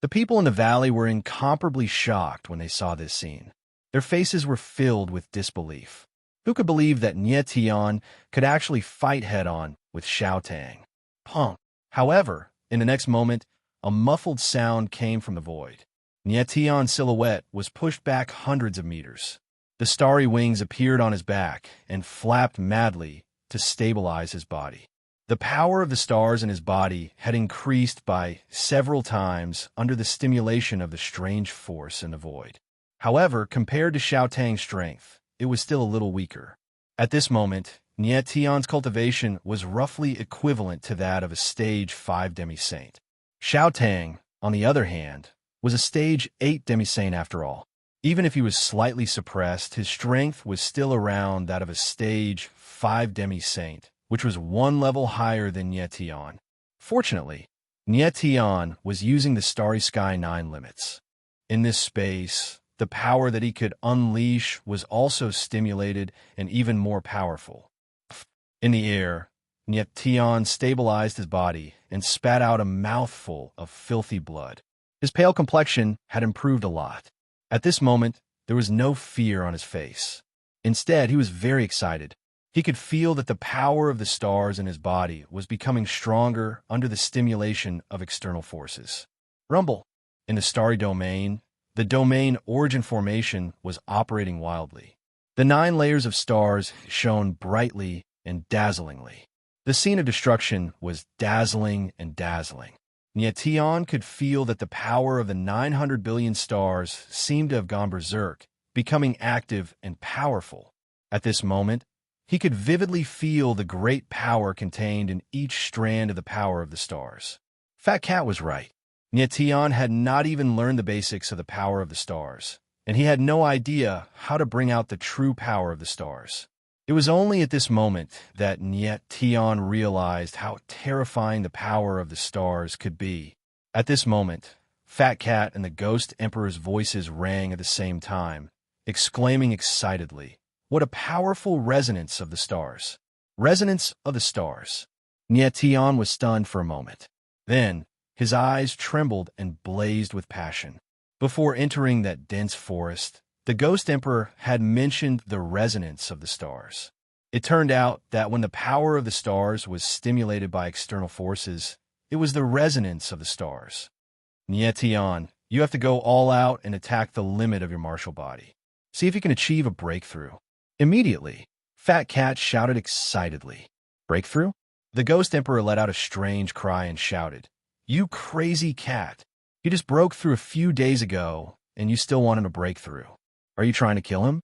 The people in the valley were incomparably shocked when they saw this scene. Their faces were filled with disbelief. Who could believe that Nietion could actually fight head-on with Xiao Tang? Punk. However, in the next moment, a muffled sound came from the void. Nietion's silhouette was pushed back hundreds of meters. The starry wings appeared on his back and flapped madly to stabilize his body. The power of the stars in his body had increased by several times under the stimulation of the strange force in the void. However, compared to Xiao Tang's strength, it was still a little weaker. At this moment, Nietion's cultivation was roughly equivalent to that of a stage 5 demi-saint. Xiao Tang, on the other hand, was a stage 8 demi-saint after all. Even if he was slightly suppressed, his strength was still around that of a stage 5 demi-saint, which was one level higher than Nietion. Fortunately, Nietion was using the Starry Sky 9 limits. In this space, the power that he could unleash was also stimulated and even more powerful. In the air, Nietion stabilized his body and spat out a mouthful of filthy blood. His pale complexion had improved a lot. At this moment, there was no fear on his face. Instead, he was very excited. He could feel that the power of the stars in his body was becoming stronger under the stimulation of external forces. Rumble. In the starry domain, the domain origin formation was operating wildly. The 9 layers of stars shone brightly and dazzlingly. The scene of destruction was dazzling and dazzling. Nietion could feel that the power of the 900 billion stars seemed to have gone berserk, becoming active and powerful. At this moment, he could vividly feel the great power contained in each strand of the power of the stars. Fat Cat was right. Nietion had not even learned the basics of the power of the stars, and he had no idea how to bring out the true power of the stars. It was only at this moment that Nietion realized how terrifying the power of the stars could be. At this moment, Fat Cat and the Ghost Emperor's voices rang at the same time, exclaiming excitedly, "What a powerful resonance of the stars! Resonance of the stars!" Nietion was stunned for a moment. Then, his eyes trembled and blazed with passion. Before entering that dense forest, the Ghost Emperor had mentioned the resonance of the stars. It turned out that when the power of the stars was stimulated by external forces, it was the resonance of the stars. Nietion, you have to go all out and attack the limit of your martial body. See if you can achieve a breakthrough. Immediately, Fat Cat shouted excitedly. Breakthrough? The Ghost Emperor let out a strange cry and shouted, "You crazy cat! You just broke through a few days ago, and you still want him to break through. Are you trying to kill him?"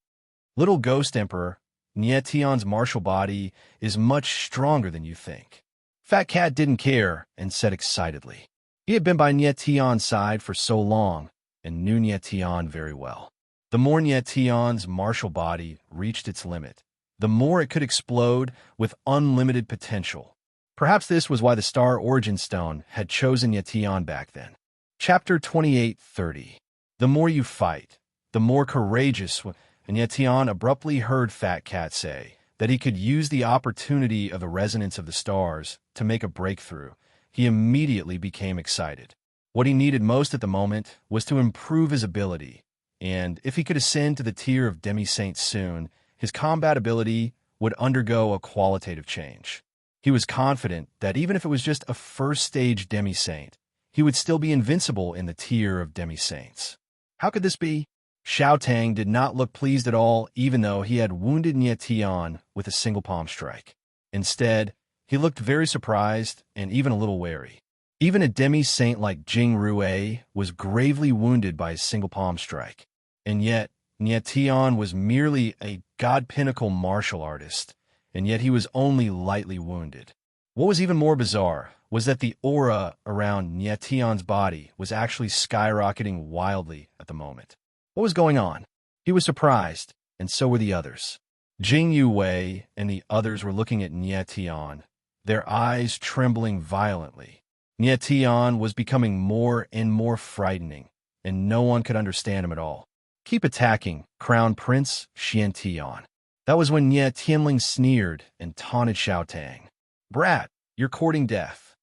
Little Ghost Emperor, Nietion's martial body is much stronger than you think. Fat Cat didn't care and said excitedly. He had been by Nietion's side for so long and knew Nietion very well. The more Nietion's martial body reached its limit, the more it could explode with unlimited potential. Perhaps this was why the Star Origin Stone had chosen Nietion back then. Chapter 28:30. The more you fight, the more courageous. And yet Tian abruptly heard Fat Cat say that he could use the opportunity of the resonance of the stars to make a breakthrough. He immediately became excited. What he needed most at the moment was to improve his ability, and if he could ascend to the tier of demi-saint soon, his combat ability would undergo a qualitative change. He was confident that even if it was just a first-stage demi-saint, he would still be invincible in the tier of demi-saints. How could this be? Xiao Tang did not look pleased at all, even though he had wounded Nie Tian with a single palm strike. Instead, he looked very surprised and even a little wary. Even a demi-saint like Jing Rue was gravely wounded by a single palm strike. And yet, Nie Tian was merely a god-pinnacle martial artist, and yet he was only lightly wounded. What was even more bizarre was that the aura around Nie Tian's body was actually skyrocketing wildly at the moment. What was going on? He was surprised, and so were the others. Jing Yue and the others were looking at Nie Tian, their eyes trembling violently. Nie Tian was becoming more and more frightening, and no one could understand him at all. Keep attacking, Crown Prince Xian Tian. That was when Nie Tianling sneered and taunted Xiao Tang. Brat, you're courting death.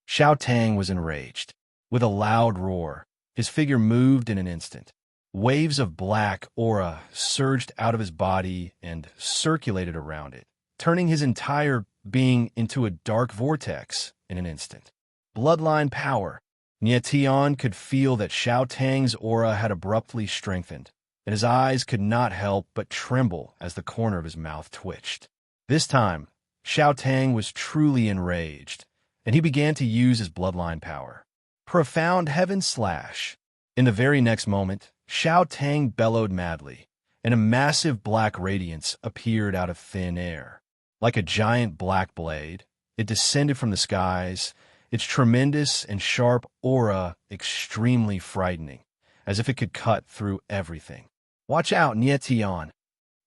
Xiao Tang was enraged. With a loud roar, his figure moved in an instant. Waves of black aura surged out of his body and circulated around it, turning his entire being into a dark vortex in an instant. Bloodline power. Nie Tian could feel that Xiao Tang's aura had abruptly strengthened, and his eyes could not help but tremble as the corner of his mouth twitched. This time, Xiao Tang was truly enraged, and he began to use his bloodline power. Profound Heaven Slash. In the very next moment, Xiao Tang bellowed madly, and a massive black radiance appeared out of thin air. Like a giant black blade, it descended from the skies, its tremendous and sharp aura extremely frightening, as if it could cut through everything. Watch out, Nie Tian!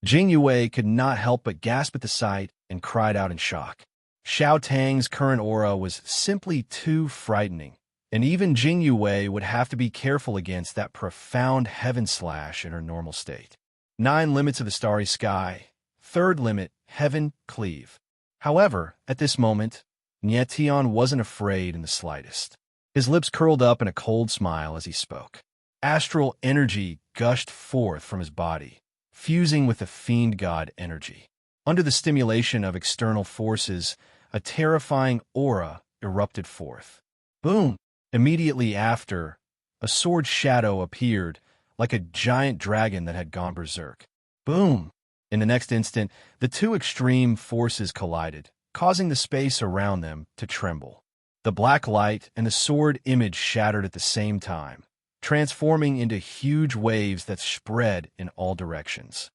Jing Yue could not help but gasp at the sight and cried out in shock. Xiao Tang's current aura was simply too frightening, and even Jing Yue would have to be careful against that profound heaven slash in her normal state. 9 limits of the starry sky. 3rd limit, heaven, cleave. However, at this moment, Nie Tian wasn't afraid in the slightest. His lips curled up in a cold smile as he spoke. Astral energy gushed forth from his body, fusing with the fiend god energy. Under the stimulation of external forces, a terrifying aura erupted forth. Boom! Immediately after, a sword shadow appeared, like a giant dragon that had gone berserk. Boom! In the next instant, the two extreme forces collided, causing the space around them to tremble. The black light and the sword image shattered at the same time, transforming into huge waves that spread in all directions.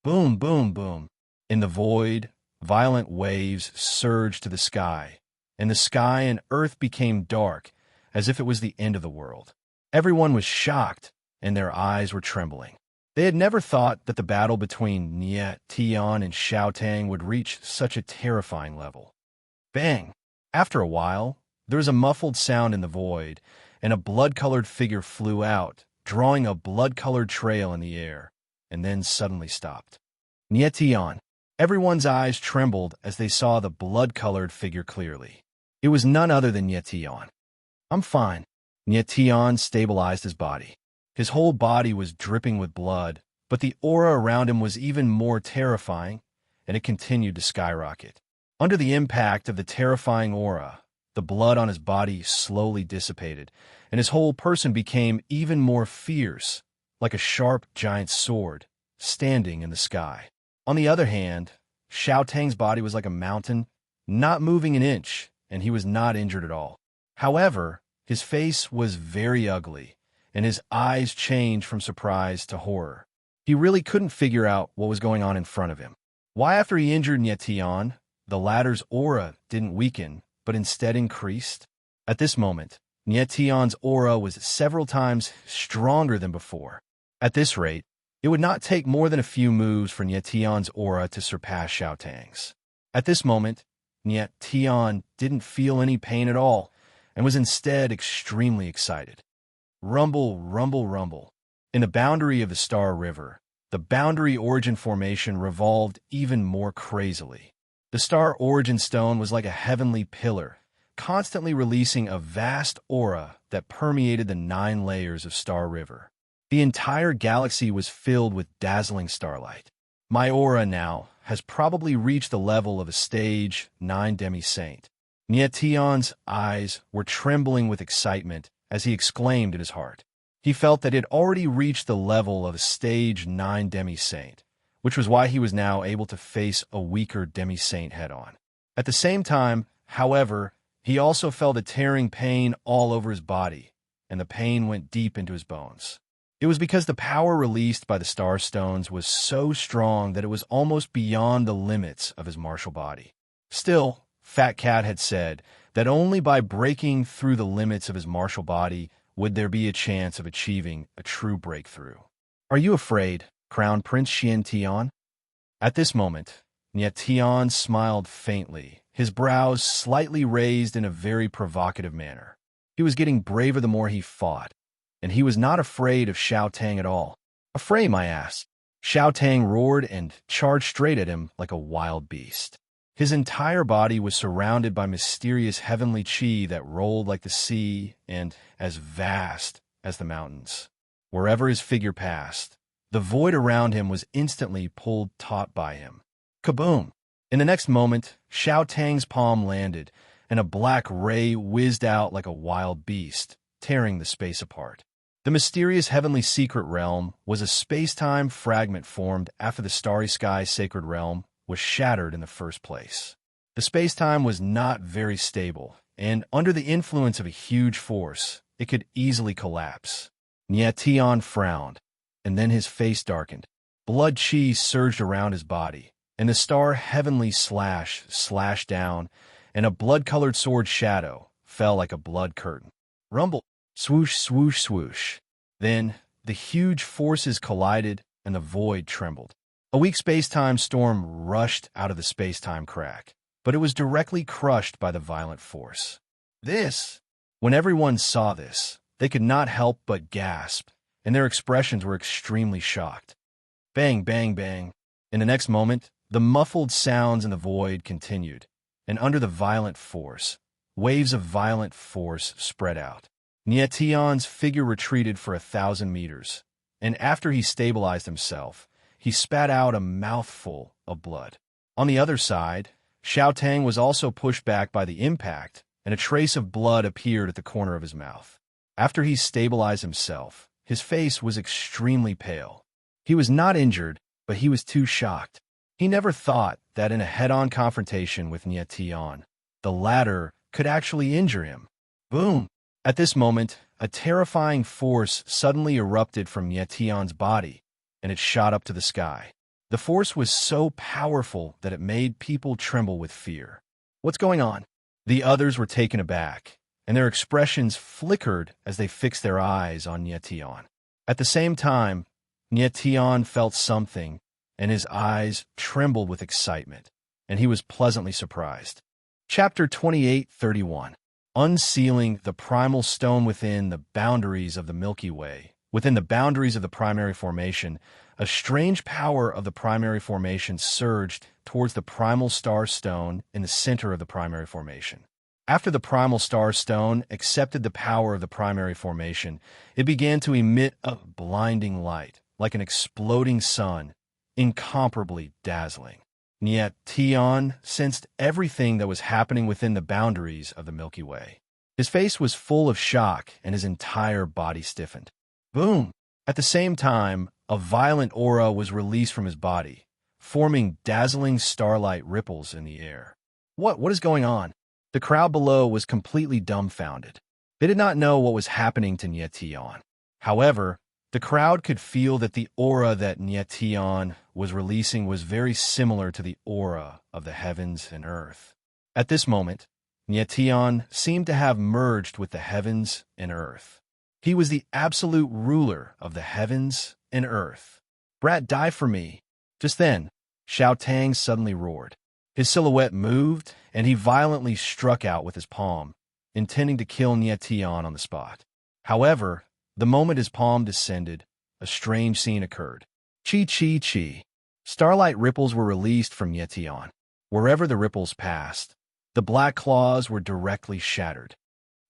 Boom, boom, boom. In the void, violent waves surged to the sky, and the sky and earth became dark, as if it was the end of the world. Everyone was shocked, and their eyes were trembling. They had never thought that the battle between Nie Tian and Xiao Tang would reach such a terrifying level. Bang! After a while, there was a muffled sound in the void, and a blood-colored figure flew out, drawing a blood-colored trail in the air, and then suddenly stopped. Nie Tian. Everyone's eyes trembled as they saw the blood-colored figure clearly. It was none other than Nie Tian. I'm fine. Nie Tian stabilized his body. His whole body was dripping with blood, but the aura around him was even more terrifying, and it continued to skyrocket. Under the impact of the terrifying aura, the blood on his body slowly dissipated, and his whole person became even more fierce, like a sharp giant sword, standing in the sky. On the other hand, Xiao Tang's body was like a mountain, not moving an inch, and he was not injured at all. However, his face was very ugly, and his eyes changed from surprise to horror. He really couldn't figure out what was going on in front of him. Why, after he injured Nie Tian, the latter's aura didn't weaken, but instead increased? At this moment, Nie Tian's aura was several times stronger than before. At this rate, it would not take more than a few moves for Nie Tian's aura to surpass Xiao Tang's. At this moment, Nie Tian didn't feel any pain at all, and was instead extremely excited. Rumble, rumble, rumble. In the boundary of the Star River, the boundary origin formation revolved even more crazily. The star origin stone was like a heavenly pillar, constantly releasing a vast aura that permeated the 9 layers of Star River. The entire galaxy was filled with dazzling starlight. My aura now has probably reached the level of a stage 9 demi-saint. Nietion's eyes were trembling with excitement as he exclaimed in his heart. He felt that it had already reached the level of a stage 9 demi-saint, which was why he was now able to face a weaker demi-saint head-on. At the same time, however, he also felt a tearing pain all over his body, and the pain went deep into his bones. It was because the power released by the star stones was so strong that it was almost beyond the limits of his martial body. Still, Fat Cat had said that only by breaking through the limits of his martial body would there be a chance of achieving a true breakthrough. "Are you afraid, Crown Prince Xian? At this moment, Nietion smiled faintly, his brows slightly raised in a very provocative manner. He was getting braver the more he fought, and he was not afraid of Xiao Tang at all. "Afraid, my ass!" Xiao Tang roared and charged straight at him like a wild beast. His entire body was surrounded by mysterious heavenly qi that rolled like the sea and as vast as the mountains. Wherever his figure passed, the void around him was instantly pulled taut by him. Kaboom! In the next moment, Xiao Tang's palm landed, and a black ray whizzed out like a wild beast, tearing the space apart. The mysterious heavenly secret realm was a space-time fragment formed after the starry sky sacred realm was shattered in the first place. The space-time was not very stable, and under the influence of a huge force, it could easily collapse. Nietion frowned, and then his face darkened. Blood chi surged around his body, and the star heavenly slashed down, and a blood-colored sword shadow fell like a blood curtain. Rumble, swoosh, swoosh, swoosh. Then the huge forces collided, and the void trembled. A weak space-time storm rushed out of the space-time crack, but it was directly crushed by the violent force. When everyone saw this, they could not help but gasp, and their expressions were extremely shocked. Bang, bang, bang. In the next moment, the muffled sounds in the void continued, and under the violent force, waves of violent force spread out. Nietion's figure retreated for 1,000 meters, and after he stabilized himself, he spat out a mouthful of blood. On the other side, Xiao Tang was also pushed back by the impact, and a trace of blood appeared at the corner of his mouth. After he stabilized himself, his face was extremely pale. He was not injured, but he was too shocked. He never thought that in a head-on confrontation with Nietion, the latter could actually injure him. Boom! At this moment, a terrifying force suddenly erupted from Nietion's body, and it shot up to the sky. The force was so powerful that it made people tremble with fear. "What's going on?" The others were taken aback, and their expressions flickered as they fixed their eyes on Nietion. At the same time, Nietion felt something, and his eyes trembled with excitement, and he was pleasantly surprised. Chapter 28:31. Unsealing the primal stone within the boundaries of the Milky Way. Within the boundaries of the primary formation, a strange power of the primary formation surged towards the primal star stone in the center of the primary formation. After the primal star stone accepted the power of the primary formation, it began to emit a blinding light, like an exploding sun, incomparably dazzling. Nietion sensed everything that was happening within the boundaries of the Milky Way. His face was full of shock, and his entire body stiffened. Boom! At the same time, a violent aura was released from his body, forming dazzling starlight ripples in the air. What is going on? The crowd below was completely dumbfounded. They did not know what was happening to Nietion. However, the crowd could feel that the aura that Nietion was releasing was very similar to the aura of the heavens and earth. At this moment, Nietion seemed to have merged with the heavens and earth. He was the absolute ruler of the heavens and earth. "Brat, die for me." Just then, Xiao Tang suddenly roared. His silhouette moved, and he violently struck out with his palm, intending to kill Nietion on the spot. However, the moment his palm descended, a strange scene occurred. Chi chi chi. Starlight ripples were released from Yetion. Wherever the ripples passed, the black claws were directly shattered.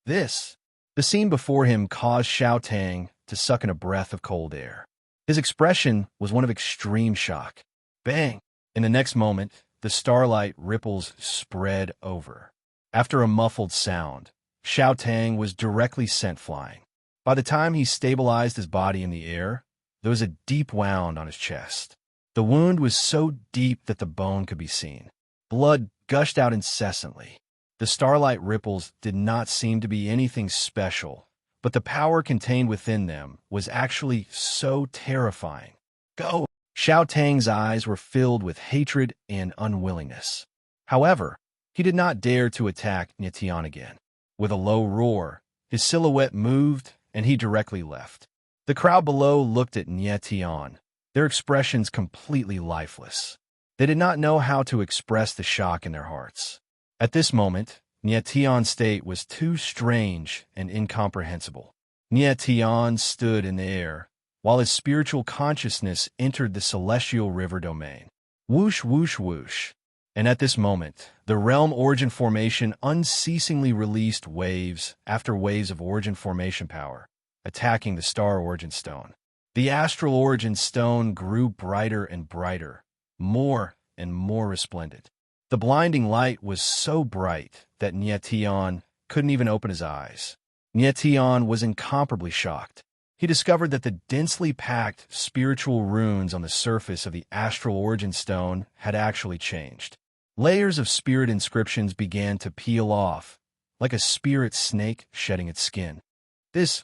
The scene before him caused Xiao Tang to suck in a breath of cold air. His expression was one of extreme shock. Bang! In the next moment, the starlight ripples spread over. After a muffled sound, Xiao Tang was directly sent flying. By the time he stabilized his body in the air, there was a deep wound on his chest. The wound was so deep that the bone could be seen. Blood gushed out incessantly. The starlight ripples did not seem to be anything special, but the power contained within them was actually so terrifying. Go! Xiao Tang's eyes were filled with hatred and unwillingness. However, he did not dare to attack Nietian again. With a low roar, his silhouette moved and he directly left. The crowd below looked at Nietian, their expressions completely lifeless. They did not know how to express the shock in their hearts. At this moment, Nietian's state was too strange and incomprehensible. Nietian stood in the air, while his spiritual consciousness entered the celestial river domain. Whoosh, whoosh, whoosh. And at this moment, the realm origin formation unceasingly released waves after waves of origin formation power, attacking the star origin stone. The astral origin stone grew brighter and brighter, more and more resplendent. The blinding light was so bright that Nietian couldn't even open his eyes. Nietian was incomparably shocked. He discovered that the densely packed spiritual runes on the surface of the astral origin stone had actually changed. Layers of spirit inscriptions began to peel off, like a spirit snake shedding its skin.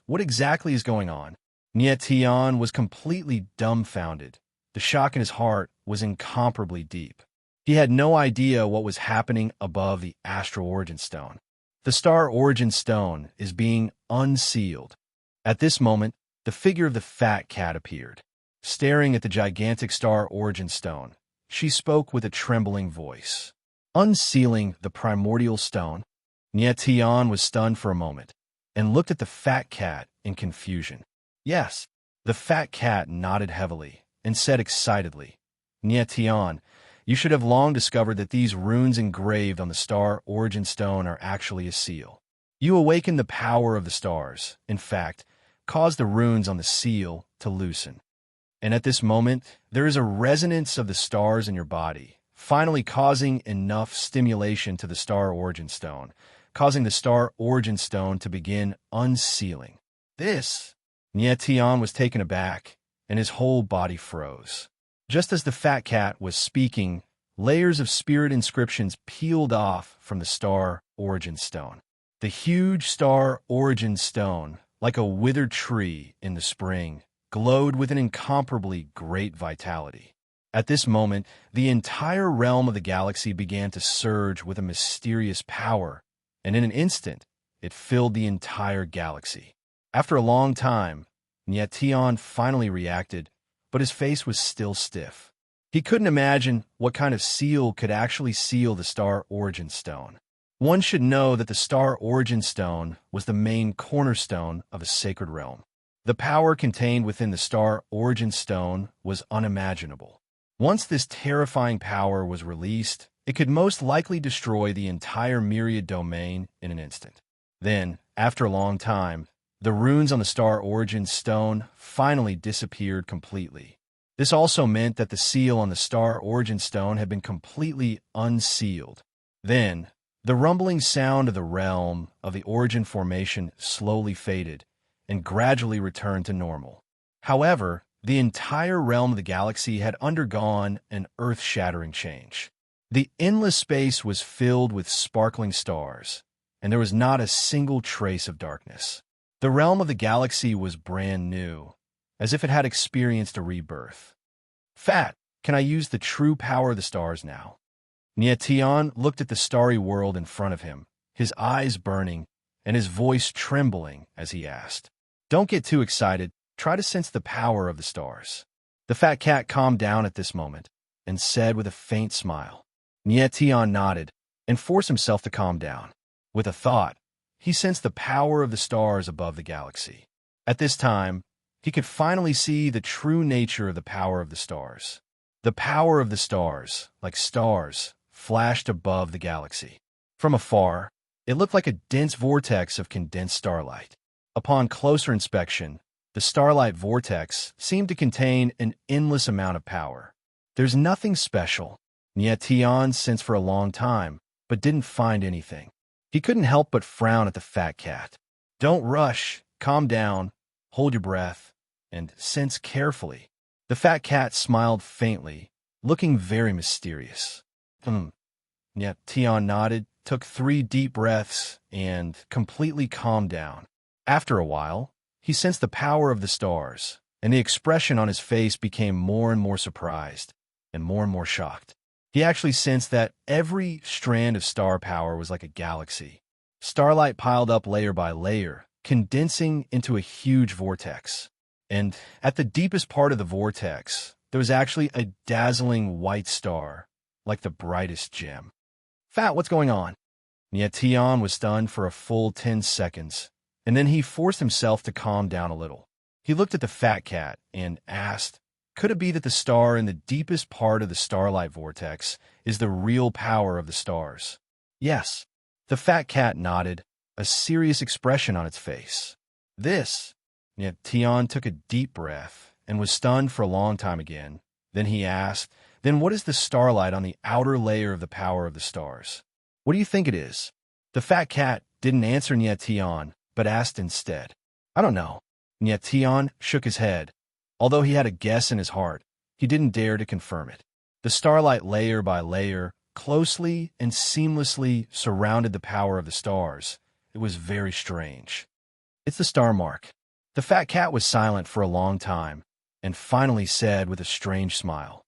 What exactly is going on? Nietian was completely dumbfounded. The shock in his heart was incomparably deep. He had no idea what was happening above the astral origin stone. The star origin stone is being unsealed. At this moment, the figure of the fat cat appeared. Staring at the gigantic star origin stone, she spoke with a trembling voice. Unsealing the primordial stone? Nietian was stunned for a moment and looked at the fat cat in confusion. Yes, the fat cat nodded heavily and said excitedly, Nietian, you should have long discovered that these runes engraved on the star origin stone are actually a seal. You awaken the power of the stars, in fact, cause the runes on the seal to loosen. And at this moment, there is a resonance of the stars in your body, finally causing enough stimulation to the star origin stone, causing the star origin stone to begin unsealing. Nietian was taken aback, and his whole body froze. Just as the fat cat was speaking, layers of spirit inscriptions peeled off from the star origin stone. The huge star origin stone, like a withered tree in the spring, glowed with an incomparably great vitality. At this moment, the entire realm of the galaxy began to surge with a mysterious power, and in an instant, it filled the entire galaxy. After a long time, Nietian finally reacted, but his face was still stiff. He couldn't imagine what kind of seal could actually seal the star origin stone. One should know that the star origin stone was the main cornerstone of a sacred realm. The power contained within the star origin stone was unimaginable. Once this terrifying power was released, it could most likely destroy the entire myriad domain in an instant. Then, after a long time, the runes on the star origin stone finally disappeared completely. This also meant that the seal on the star origin stone had been completely unsealed. Then, the rumbling sound of the realm of the origin formation slowly faded and gradually returned to normal. However, the entire realm of the galaxy had undergone an earth-shattering change. The endless space was filled with sparkling stars, and there was not a single trace of darkness. The realm of the galaxy was brand new, as if it had experienced a rebirth. Fat, can I use the true power of the stars now? Nietian looked at the starry world in front of him, his eyes burning and his voice trembling as he asked. Don't get too excited. Try to sense the power of the stars. The fat cat calmed down at this moment and said with a faint smile. Nietian nodded and forced himself to calm down. With a thought, he sensed the power of the stars above the galaxy. At this time, He could finally see the true nature of the power of the stars. The power of the stars, like stars, flashed above the galaxy. From afar, it looked like a dense vortex of condensed starlight. Upon closer inspection, the starlight vortex seemed to contain an endless amount of power. There's nothing special, and yet Tian sensed for a long time, but didn't find anything. He couldn't help but frown at the fat cat. Don't rush, calm down, hold your breath, and sense carefully. The fat cat smiled faintly, looking very mysterious. Yet Tian nodded, took 3 deep breaths, and completely calmed down. After a while, he sensed the power of the stars, and the expression on his face became more and more surprised, and more shocked. He actually sensed that every strand of star power was like a galaxy. Starlight piled up layer by layer, condensing into a huge vortex. And at the deepest part of the vortex, there was actually a dazzling white star, like the brightest gem. Fat, what's going on? And yet Tian was stunned for a full 10 seconds, and then he forced himself to calm down a little. He looked at the fat cat and asked, could it be that the star in the deepest part of the starlight vortex is the real power of the stars? Yes. The fat cat nodded, a serious expression on its face. This. Yet Tian took a deep breath and was stunned for a long time again. Then he asked, then what is the starlight on the outer layer of the power of the stars? What do you think it is? The fat cat didn't answer Nye Tian, but asked instead. I don't know. Nye Tian shook his head. Although he had a guess in his heart, he didn't dare to confirm it. The starlight layer by layer closely and seamlessly surrounded the power of the stars. It was very strange. It's the star mark. The fat cat was silent for a long time, and finally said with a strange smile.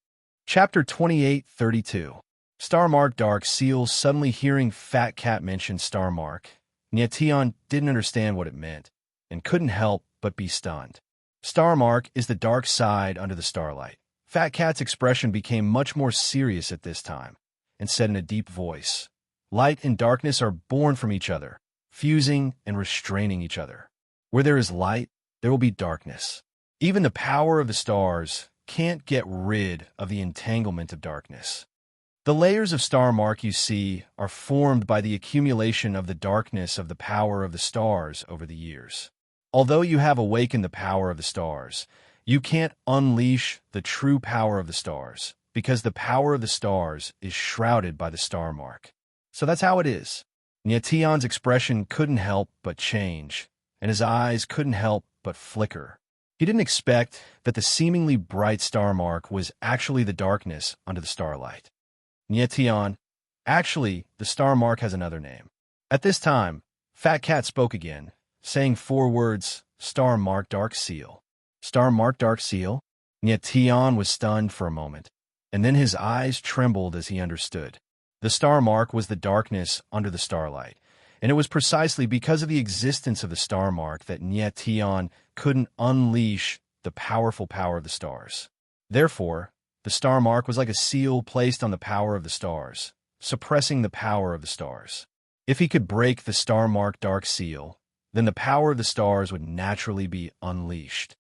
Chapter 28:32. Star mark dark seal. Suddenly hearing fat cat mention star mark, Nye Tian didn't understand what it meant, and couldn't help but be stunned. Star mark is the dark side under the starlight. Fat cat's expression became much more serious at this time, and said in a deep voice, light and darkness are born from each other, fusing and restraining each other. Where there is light, there will be darkness. Even the power of the stars can't get rid of the entanglement of darkness. The layers of star mark you see are formed by the accumulation of the darkness of the power of the stars over the years. Although you have awakened the power of the stars, you can't unleash the true power of the stars, because the power of the stars is shrouded by the star mark. So that's how it is. Nye Tian's expression couldn't help but change, and his eyes couldn't help but flicker. He didn't expect that the seemingly bright star mark was actually the darkness under the starlight. Nye Tian, actually, the star mark has another name. At this time, Fat Cat spoke again, saying 4 words, star mark dark seal. Star mark dark seal? Nye Tian was stunned for a moment, and then his eyes trembled as he understood. The star mark was the darkness under the starlight, and it was precisely because of the existence of the star mark that Nye Tian couldn't unleash the powerful power of the stars. Therefore, the star mark was like a seal placed on the power of the stars, suppressing the power of the stars. If he could break the star mark dark seal, then the power of the stars would naturally be unleashed.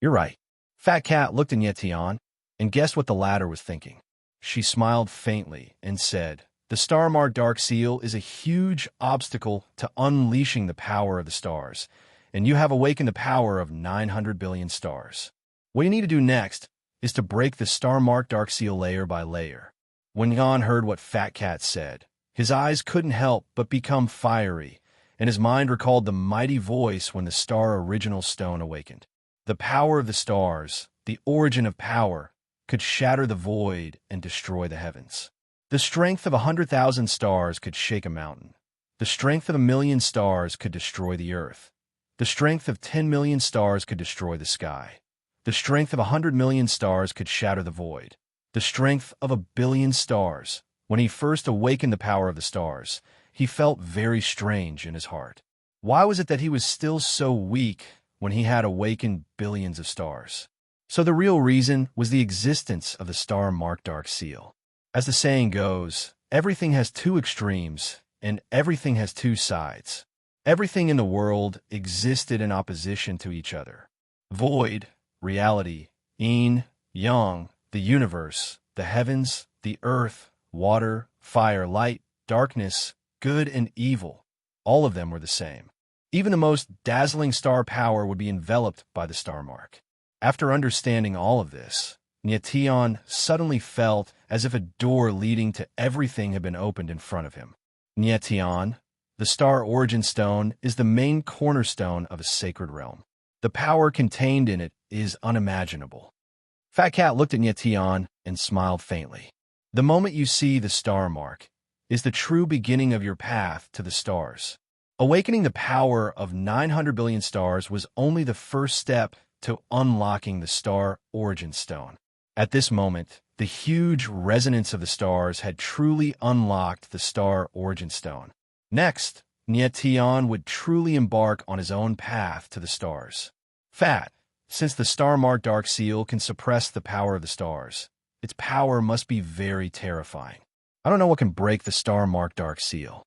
You're right. Fat Cat looked at Nye Tian and guessed what the latter was thinking. She smiled faintly and said, the star mark dark seal is a huge obstacle to unleashing the power of the stars, and you have awakened the power of 900 billion stars. What you need to do next is to break the star mark dark seal layer by layer. When Yan heard what Fat Cat said, his eyes couldn't help but become fiery, and his mind recalled the mighty voice when the star original stone awakened. The power of the stars, the origin of power, could shatter the void and destroy the heavens. The strength of 100,000 stars could shake a mountain. The strength of 1,000,000 stars could destroy the earth. The strength of 10 million stars could destroy the sky. The strength of 100 million stars could shatter the void. The strength of 1,000,000,000 stars. When he first awakened the power of the stars, he felt very strange in his heart. Why was it that he was still so weak when he had awakened billions of stars? So the real reason was the existence of the star mark dark seal. As the saying goes, everything has 2 extremes, and everything has 2 sides. Everything in the world existed in opposition to each other. Void, reality, yin, yang, the universe, the heavens, the earth, water, fire, light, darkness, good and evil. All of them were the same. Even the most dazzling star power would be enveloped by the star mark. After understanding all of this, Nyation suddenly felt as if a door leading to everything had been opened in front of him. Nyation, the star origin stone, is the main cornerstone of a sacred realm. The power contained in it is unimaginable. Fat Cat looked at Nyation and smiled faintly. The moment you see the star mark is the true beginning of your path to the stars. Awakening the power of 900 billion stars was only the first step to unlocking the star origin stone. At this moment, the huge resonance of the stars had truly unlocked the star origin stone. Next, Nyation would truly embark on his own path to the stars. Fat, since the star-marked dark seal can suppress the power of the stars, its power must be very terrifying. I don't know what can break the star-marked dark seal.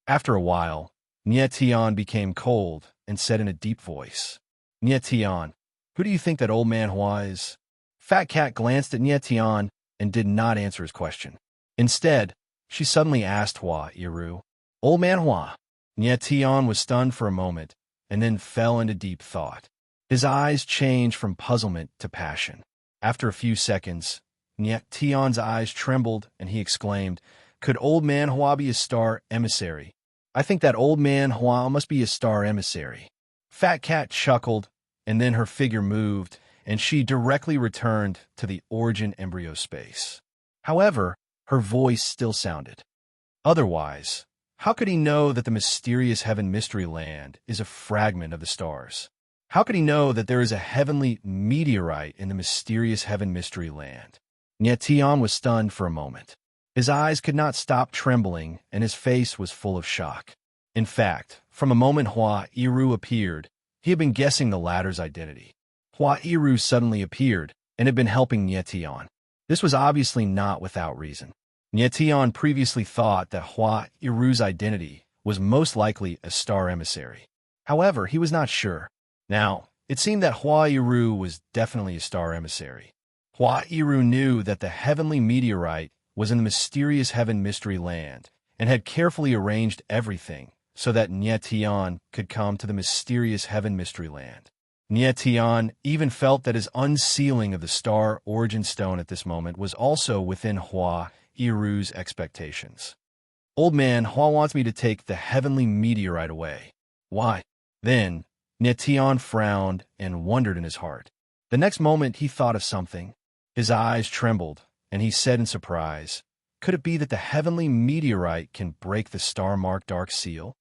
After a while, Nyation became cold and said in a deep voice, Nyation, who do you think that old man Hua is? Fat Cat glanced at Nyation and did not answer his question. Instead, she suddenly asked Hua Iru, Old man Hua. Nyation was stunned for a moment and then fell into deep thought. His eyes changed from puzzlement to passion. After a few seconds, Nyation's eyes trembled and he exclaimed, Could old man Hua be a star emissary? I think that old man Hua must be a star emissary. Fat Cat chuckled, and then her figure moved, and she directly returned to the origin embryo space. However, her voice still sounded. Otherwise, how could he know that the mysterious heaven mystery land is a fragment of the stars? How could he know that there is a heavenly meteorite in the mysterious heaven mystery land? Nyation was stunned for a moment. His eyes could not stop trembling, and his face was full of shock. In fact, from the moment Hua Iru appeared, he had been guessing the latter's identity. Hua Iru suddenly appeared and had been helping Nyation. This was obviously not without reason. Nyation previously thought that Hua Iru's identity was most likely a star emissary. However, he was not sure. Now, it seemed that Hua Iru was definitely a star emissary. Hua Iru knew that the heavenly meteorite was in the mysterious heaven mystery land and had carefully arranged everything so that Nyation could come to the mysterious heaven mystery land. Nyation even felt that his unsealing of the star origin stone at this moment was also within Hua Iru's expectations. Old man, Hua wants me to take the heavenly meteorite away. Why? Then, Nyation frowned and wondered in his heart. The next moment he thought of something. His eyes trembled, and he said in surprise, Could it be that the heavenly meteorite can break the star-marked dark seal?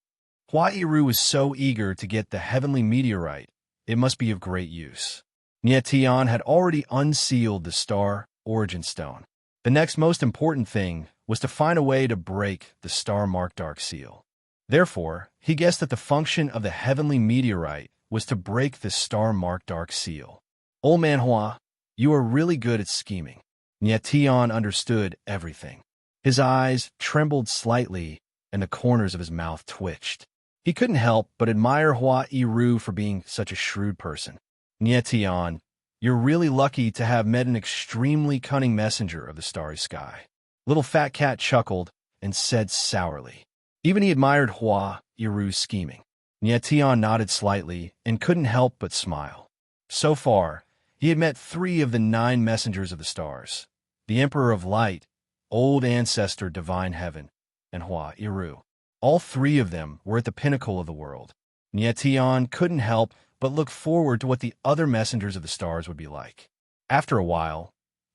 Hua Iru was so eager to get the heavenly meteorite, it must be of great use. Nyation had already unsealed the star origin stone. The next most important thing was to find a way to break the star-marked dark seal. Therefore, he guessed that the function of the heavenly meteorite was to break the star-marked dark seal. Old man Hua, you are really good at scheming. Nyation understood everything. His eyes trembled slightly, and the corners of his mouth twitched. He couldn't help but admire Hua Iru for being such a shrewd person. Nyation, you're really lucky to have met an extremely cunning messenger of the starry sky. Little Fat Cat chuckled and said sourly. Even he admired Hua Iru's scheming. Nyation nodded slightly and couldn't help but smile. So far, he had met 3 of the 9 messengers of the stars, the Emperor of Light, Old Ancestor Divine Heaven, and Hua Iru. All 3 of them were at the pinnacle of the world. Nyation couldn't help but look forward to what the other messengers of the stars would be like. After a while,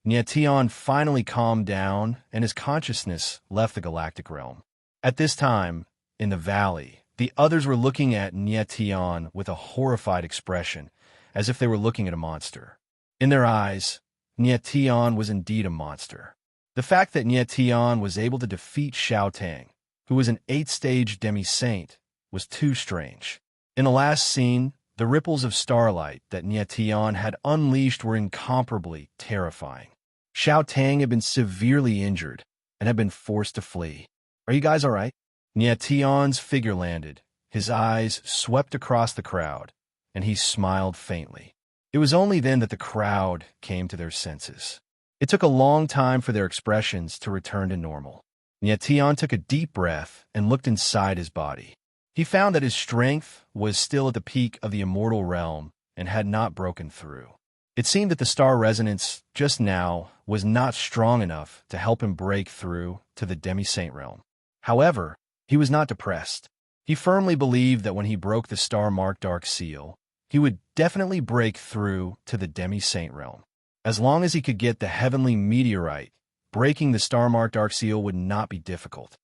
Nyation finally calmed down and his consciousness left the galactic realm. At this time, in the valley, the others were looking at Nyation with a horrified expression, as if they were looking at a monster. In their eyes, Nyation was indeed a monster. The fact that Nyation was able to defeat Xiao Tang, who was an 8-stage demi-saint, was too strange. In the last scene, the ripples of starlight that Nyation had unleashed were incomparably terrifying. Xiao Tang had been severely injured and had been forced to flee. Are you guys all right? Nyation's figure landed. His eyes swept across the crowd, and he smiled faintly. It was only then that the crowd came to their senses. It took a long time for their expressions to return to normal. And yet Tion took a deep breath and looked inside his body. He found that his strength was still at the peak of the immortal realm and had not broken through. It seemed that the star resonance just now was not strong enough to help him break through to the demi-saint realm. However, he was not depressed. He firmly believed that when he broke the star-marked dark seal, he would definitely break through to the demi-saint realm. As long as he could get the heavenly meteorite, breaking the star-marked dark seal would not be difficult.